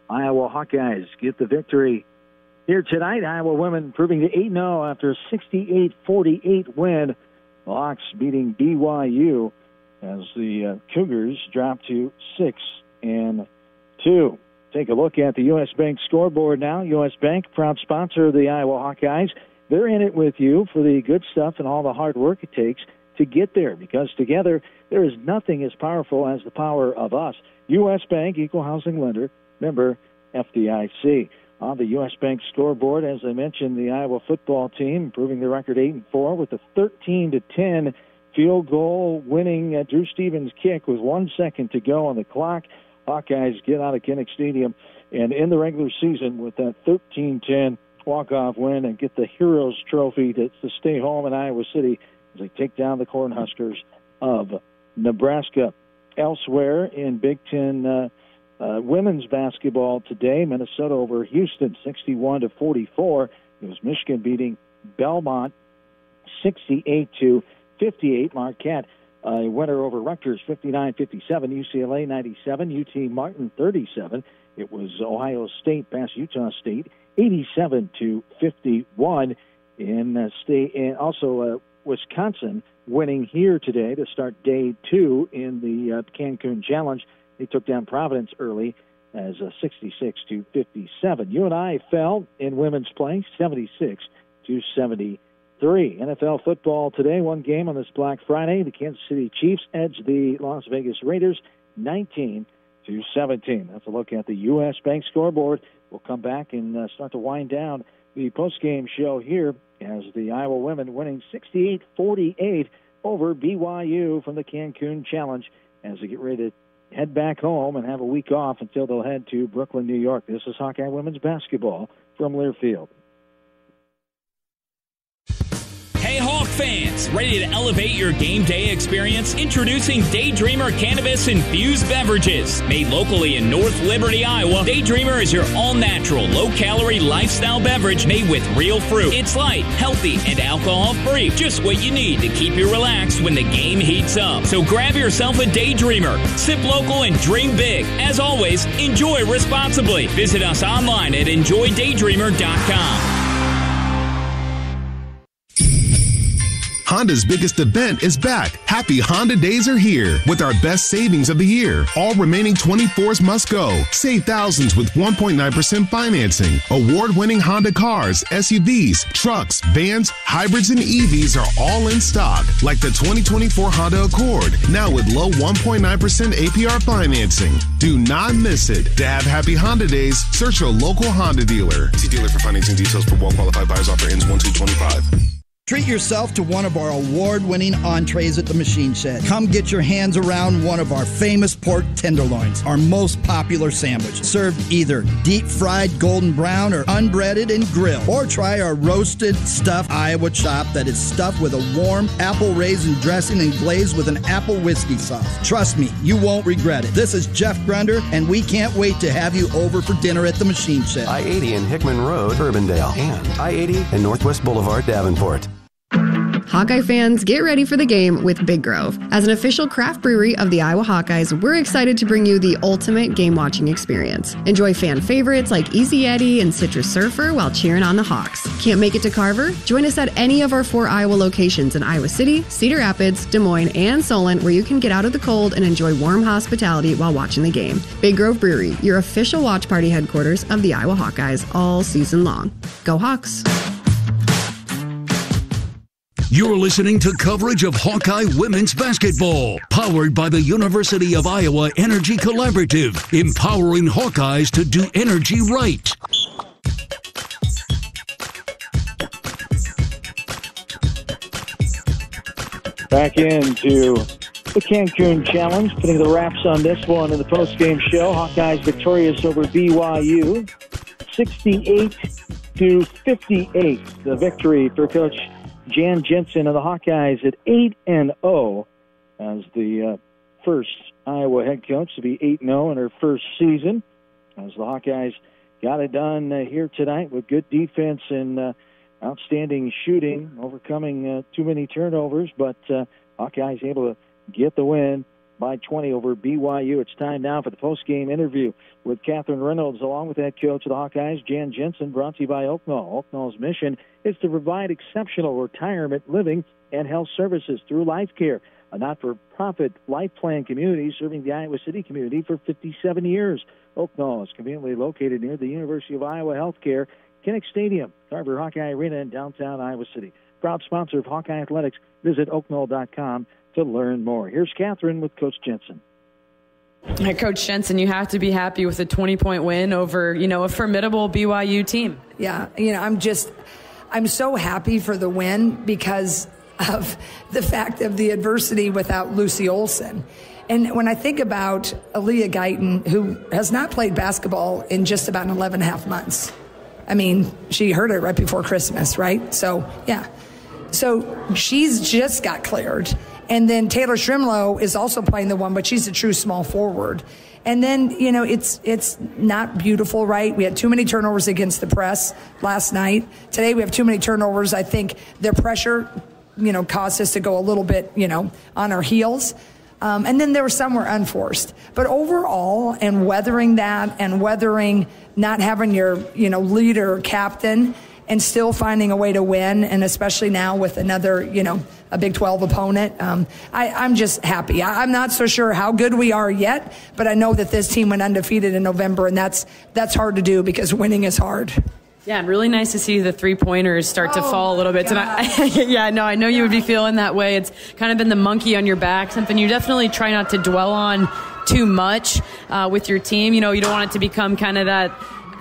Iowa Hawkeyes get the victory here tonight. Iowa women improving to 8-0 after a 68-48 win. The Hawks beating BYU as the Cougars drop to 6-2. Take a look at the U.S. Bank scoreboard now. U.S. Bank, proud sponsor of the Iowa Hawkeyes. They're in it with you for the good stuff and all the hard work it takes to get there, because together there is nothing as powerful as the power of us. U.S. Bank, equal housing lender, member FDIC. On the U.S. Bank scoreboard, as I mentioned, the Iowa football team improving their record 8-4 with a 13-10 field goal winning Drew Stevens kick with 1 second to go on the clock. Hawkeyes get out of Kinnick Stadium and in the regular season with that 13-10 walk-off win and get the Heroes Trophy to stay home in Iowa City as they take down the Cornhuskers of Nebraska. Elsewhere in Big Ten women's basketball today, Minnesota over Houston, 61-44. It was Michigan beating Belmont, 68-58. Marquette, a winner over Rutgers, 59-57. UCLA, 97. UT Martin, 37. It was Ohio State past Utah State, 87-51 in state, and also Wisconsin winning here today to start day 2 in the Cancun Challenge. They took down Providence early as 66-57. UNI fell in women's play, 76-73. NFL football today, one game on this Black Friday. The Kansas City Chiefs edged the Las Vegas Raiders 19-17. That's a look at the U.S. Bank scoreboard. We'll come back and start to wind down the postgame show here as the Iowa women winning 68-48 over BYU from the Cancun Challenge as they get ready to head back home and have a week off until they'll head to Brooklyn, New York. This is Hawkeye women's basketball from Learfield. Hey Hawk fans, ready to elevate your game day experience? Introducing Daydreamer Cannabis Infused Beverages. Made locally in North Liberty, Iowa, Daydreamer is your all-natural, low-calorie lifestyle beverage made with real fruit. It's light, healthy, and alcohol-free. Just what you need to keep you relaxed when the game heats up. So grab yourself a Daydreamer. Sip local and dream big. As always, enjoy responsibly. Visit us online at enjoydaydreamer.com. Honda's biggest event is back. Happy Honda Days are here with our best savings of the year. All remaining 24s must go. Save thousands with 1.9% financing. Award-winning Honda cars, SUVs, trucks, vans, hybrids, and EVs are all in stock, like the 2024 Honda Accord, now with low 1.9% APR financing. Do not miss it. To have Happy Honda Days, search your local Honda dealer. See dealer for financing details. For well-qualified buyers. Offer ends 1/2/25. Treat yourself to one of our award-winning entrees at the Machine Shed. Come get your hands around one of our famous pork tenderloins, our most popular sandwich, served either deep-fried golden brown or unbreaded and grilled. Or try our roasted stuffed Iowa chop that is stuffed with a warm apple raisin dressing and glazed with an apple whiskey sauce. Trust me, you won't regret it. This is Jeff Grunder, and we can't wait to have you over for dinner at the Machine Shed. I-80 and Hickman Road, Urbandale, and I-80 and Northwest Boulevard, Davenport. Hawkeye fans, get ready for the game with Big Grove. As an official craft brewery of the Iowa Hawkeyes, we're excited to bring you the ultimate game-watching experience. Enjoy fan favorites like Easy Eddie and Citrus Surfer while cheering on the Hawks. Can't make it to Carver? Join us at any of our 4 Iowa locations in Iowa City, Cedar Rapids, Des Moines, and Solon, where you can get out of the cold and enjoy warm hospitality while watching the game. Big Grove Brewery, your official watch party headquarters of the Iowa Hawkeyes all season long. Go Hawks! You're listening to coverage of Hawkeye women's basketball, powered by the University of Iowa Energy Collaborative, empowering Hawkeyes to do energy right. Back into the Cancun Challenge, putting the wraps on this one in the postgame show. Hawkeyes victorious over BYU, 68-58. The victory for Coach Jan Jensen and the Hawkeyes at 8-0 as the first Iowa head coach to be 8-0 in her first season, as the Hawkeyes got it done here tonight with good defense and outstanding shooting, overcoming too many turnovers, but Hawkeyes able to get the win by 20 over BYU. It's time now for the post-game interview with Catherine Reynolds, along with head coach of the Hawkeyes, Jan Jensen, brought to you by Oaknall. Oaknall's mission is to provide exceptional retirement living and health services through Life Care, a not-for-profit life plan community serving the Iowa City community for 57 years. Oaknall is conveniently located near the University of Iowa Healthcare, Kinnick Stadium, Carver Hawkeye Arena in downtown Iowa City. Proud sponsor of Hawkeye Athletics. Visit oaknall.com to learn more. Here's Catherine with Coach Jensen. Coach Jensen, you have to be happy with a 20-point win over, a formidable BYU team. Yeah, I'm so happy for the win because of the fact of the adversity without Lucy Olson. And when I think about Aaliyah Guyton, who has not played basketball in just about 11 and a half months. I mean, she hurt it right before Christmas, right? So, yeah. So she's just got cleared. And then Taylor Shrimlow is also playing the one, but she's a true small forward. And then, it's not beautiful, right? We had too many turnovers against the press last night. Today we have too many turnovers. I think their pressure, caused us to go a little bit, on our heels. And then there were some were unforced. But overall, and weathering that and weathering not having your, leader or captain and still finding a way to win, and especially now with another, a Big 12 opponent, I'm just happy. I'm not so sure how good we are yet, but I know that this team went undefeated in November, and that's hard to do because winning is hard. Yeah, and really nice to see the three-pointers start to fall a little bit tonight. I know you would be feeling that way. It's kind of been the monkey on your back, something you definitely try not to dwell on too much with your team. You don't want it to become kind of that,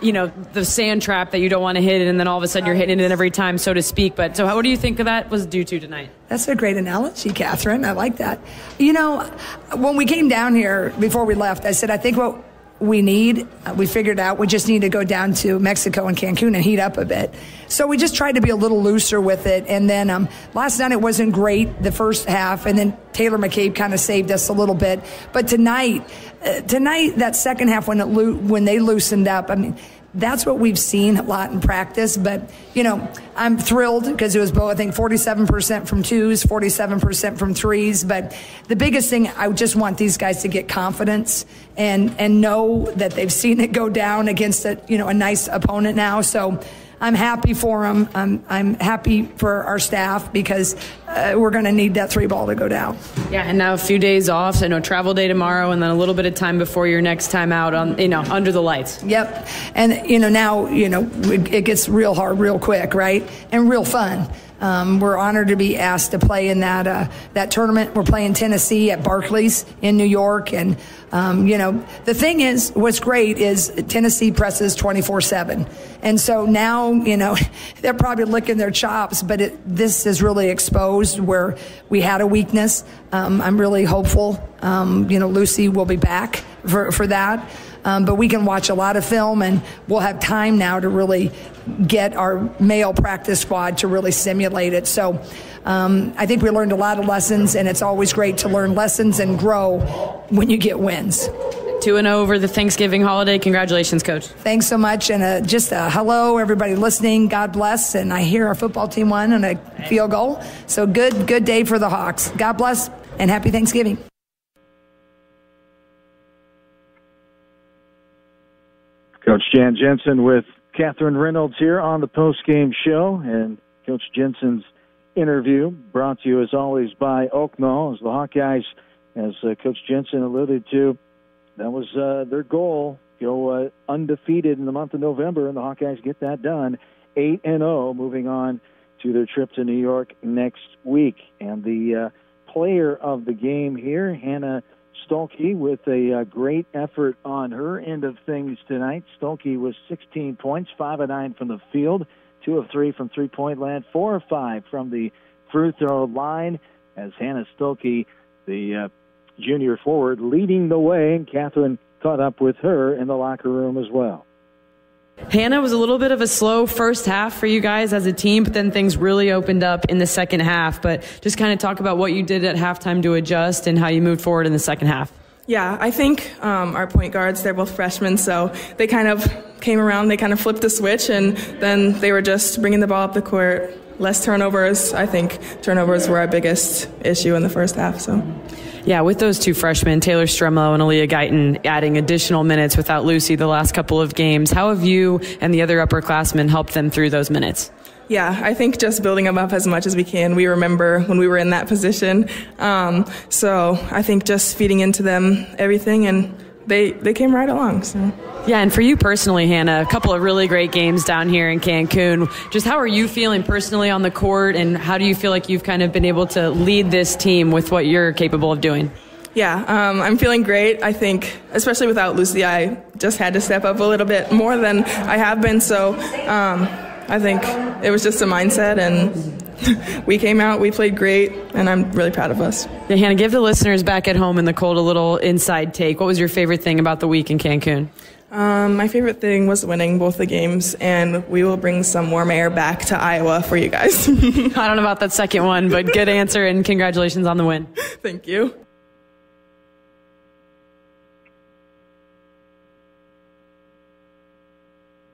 the sand trap that you don't want to hit it, and then all of a sudden you're hitting it every time, so to speak. But so what do you think of that was due to tonight? That's a great analogy, Catherine. I like that. When we came down here before we left, I said, I think what we figured out we just need to go down to Mexico and Cancun and heat up a bit. So we just tried to be a little looser with it. And then last night it wasn't great, the first half, and then Taylor McCabe kind of saved us a little bit. But tonight, that second half when they loosened up, I mean, that's what we've seen a lot in practice. But, I'm thrilled because it was both, I think, 47% from twos, 47% from threes. But the biggest thing, I just want these guys to get confidence and know that they've seen it go down against a nice opponent now. So I'm happy for them. I'm happy for our staff because we're going to need that three ball to go down. Yeah, and now a few days off. So travel day tomorrow, and then a little bit of time before your next time out on under the lights. Yep, and now it gets real hard, real quick, right, and real fun. We're honored to be asked to play in that tournament. We're playing Tennessee at Barclays in New York. And, the thing is, what's great is Tennessee presses 24/7. And so now, they're probably licking their chops, but this is really exposed where we had a weakness. I'm really hopeful. Lucy will be back for that. But we can watch a lot of film, and we'll have time now to really get our male practice squad to really simulate it. So I think we learned a lot of lessons, and it's always great to learn lessons and grow when you get wins. 2-0 over the Thanksgiving holiday. Congratulations, Coach. Thanks so much, and just a hello, everybody listening. God bless, and I hear our football team won on a field goal. So good day for the Hawks. God bless, and happy Thanksgiving. Coach Jan Jensen with Catherine Reynolds here on the post-game show, and Coach Jensen's interview brought to you as always by Oaknall. As the Hawkeyes, as Coach Jensen alluded to, that was their goal, go undefeated in the month of November, and the Hawkeyes get that done. 8-0, moving on to their trip to New York next week. And the player of the game here, Hannah Stolke, with a great effort on her end of things tonight. Stolke was 16 points, 5 of 9 from the field, 2 of 3 from three-point land, 4 of 5 from the free throw line, as Hannah Stolke, the junior forward, leading the way, and Catherine caught up with her in the locker room as well. Hannah, was a little bit of a slow first half for you guys as a team, but then things really opened up in the second half. But just kind of talk about what you did at halftime to adjust and how you moved forward in the second half. Yeah, I think our point guards, they're both freshmen, so they kind of came around, they kind of flipped the switch, and then they were just bringing the ball up the court. Less turnovers. I think turnovers were our biggest issue in the first half. So, yeah, with those two freshmen, Taylor Stremlow and Aaliyah Guyton, adding additional minutes without Lucy the last couple of games, how have you and the other upperclassmen helped them through those minutes? Yeah, I think just building them up as much as we can. We remember when we were in that position. So I think just feeding into them everything, and they came right along. So. Yeah, and for you personally, Hannah, a couple of really great games down here in Cancun. Just how are you feeling personally on the court, and how do you feel like you've kind of been able to lead this team with what you're capable of doing? Yeah, I'm feeling great. I think, especially without Lucy, I just had to step up a little bit more than I have been. So I think it was just a mindset, and we came out, we played great, and I'm really proud of us. Yeah, Hannah, give the listeners back at home in the cold a little inside take. What was your favorite thing about the week in Cancun? My favorite thing was winning both the games, and we will bring some warm air back to Iowa for you guys. I don't know about that second one, but good answer, and congratulations on the win. Thank you.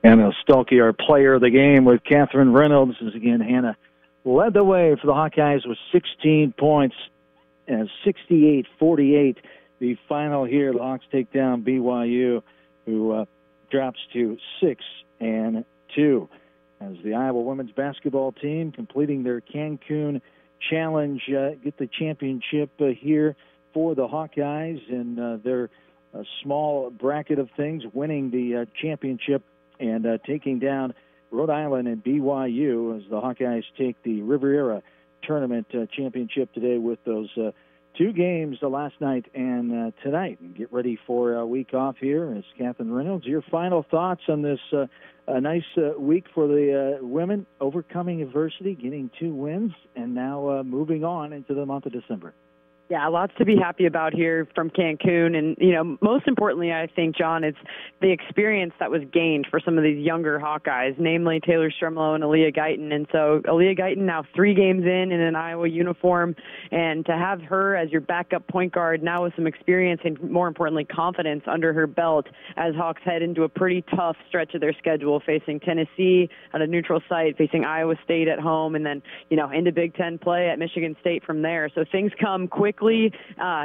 Hannah Stuelke, our player of the game, with Catherine Reynolds. As again, Hannah led the way for the Hawkeyes with 16 points and 68-48. The final here, the Hawks take down BYU, who drops to 6-2. As the Iowa women's basketball team completing their Cancun Challenge, get the championship here for the Hawkeyes in their small bracket of things, winning the championship and taking down Rhode Island and BYU as the Hawkeyes take the Riviera Tournament championship today with those two games last night and tonight. And get ready for a week off here. As Catherine Reynolds, your final thoughts on this nice week for the women, overcoming adversity, getting 2 wins, and now moving on into the month of December. Yeah, lots to be happy about here from Cancun. And, you know, most importantly, I think, John, it's the experience that was gained for some of these younger Hawkeyes, namely Taylor Stremlow and Aaliyah Guyton. And so Aaliyah Guyton now 3 games in an Iowa uniform, and to have her as your backup point guard now with some experience and, more importantly, confidence under her belt as Hawks head into a pretty tough stretch of their schedule, facing Tennessee at a neutral site, facing Iowa State at home, and then, you know, into Big Ten play at Michigan State from there. So things come quickly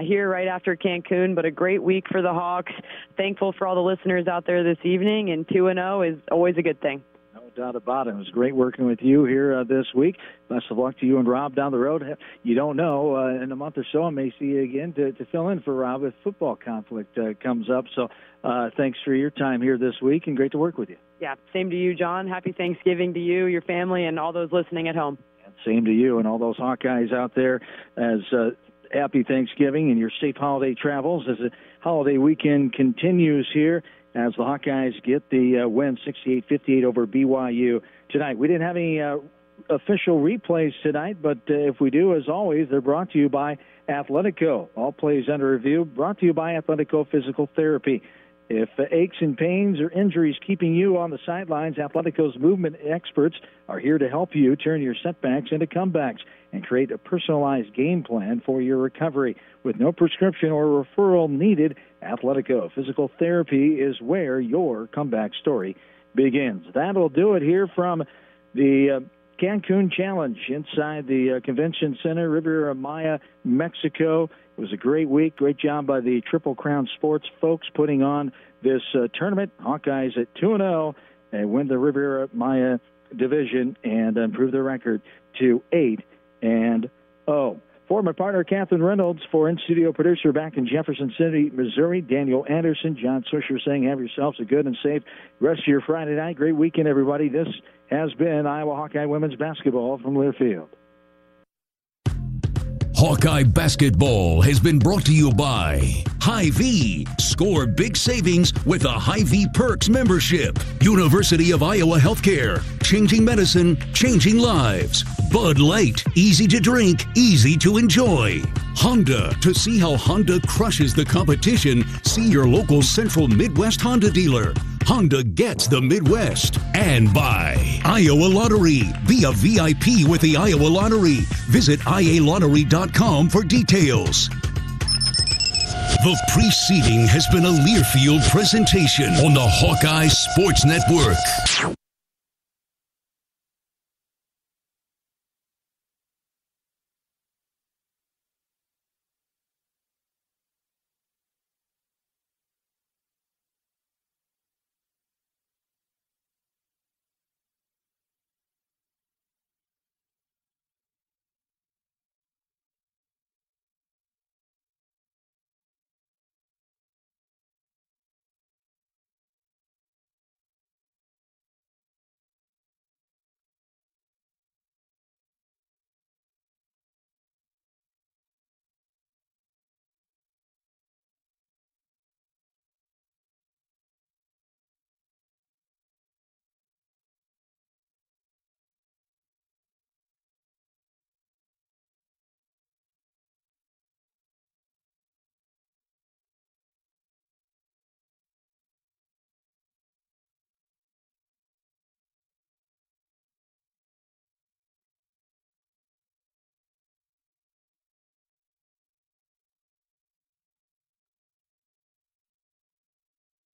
here right after Cancun, but a great week for the Hawks. Thankful for all the listeners out there this evening, and 2-0 is always a good thing. No doubt about it. It was great working with you here this week. Best of luck to you and Rob down the road. You don't know, in a month or so I may see you again to fill in for Rob if football conflict comes up. So thanks for your time here this week, and great to work with you. Yeah, same to you, John. Happy Thanksgiving to you, your family, and all those listening at home. Same to you and all those Hawkeyes out there. As happy Thanksgiving and your safe holiday travels as the holiday weekend continues here as the Hawkeyes get the win 68-58 over BYU tonight. We didn't have any official replays tonight, but if we do, as always, they're brought to you by Athletico. All plays under review, brought to you by Athletico Physical Therapy. If aches and pains or injuries keeping you on the sidelines, Athletico's movement experts are here to help you turn your setbacks into comebacks and create a personalized game plan for your recovery. With no prescription or referral needed, Athletico Physical Therapy is where your comeback story begins. That'll do it here from the Cancun Challenge inside the Convention Center, Riviera Maya, Mexico. It was a great week. Great job by the Triple Crown Sports folks putting on this tournament. Hawkeyes at 2-0 and win the Riviera Maya division and improve their record to 8-0. For my partner, Catherine Reynolds, for in-studio producer back in Jefferson City, Missouri, Daniel Anderson, John Swisher saying have yourselves a good and safe rest of your Friday night. Great weekend, everybody. This has been Iowa Hawkeye Women's Basketball from Learfield. Hawkeye Basketball has been brought to you by Hy-Vee. Score big savings with a Hy-Vee Perks membership. University of Iowa Healthcare. Changing medicine, changing lives. Bud Light. Easy to drink, easy to enjoy. Honda. To see how Honda crushes the competition, see your local Central Midwest Honda dealer. Honda gets the Midwest. And by Iowa Lottery. Be a VIP with the Iowa Lottery. Visit ialottery.com for details. The preceding has been a Learfield presentation on the Hawkeye Sports Network.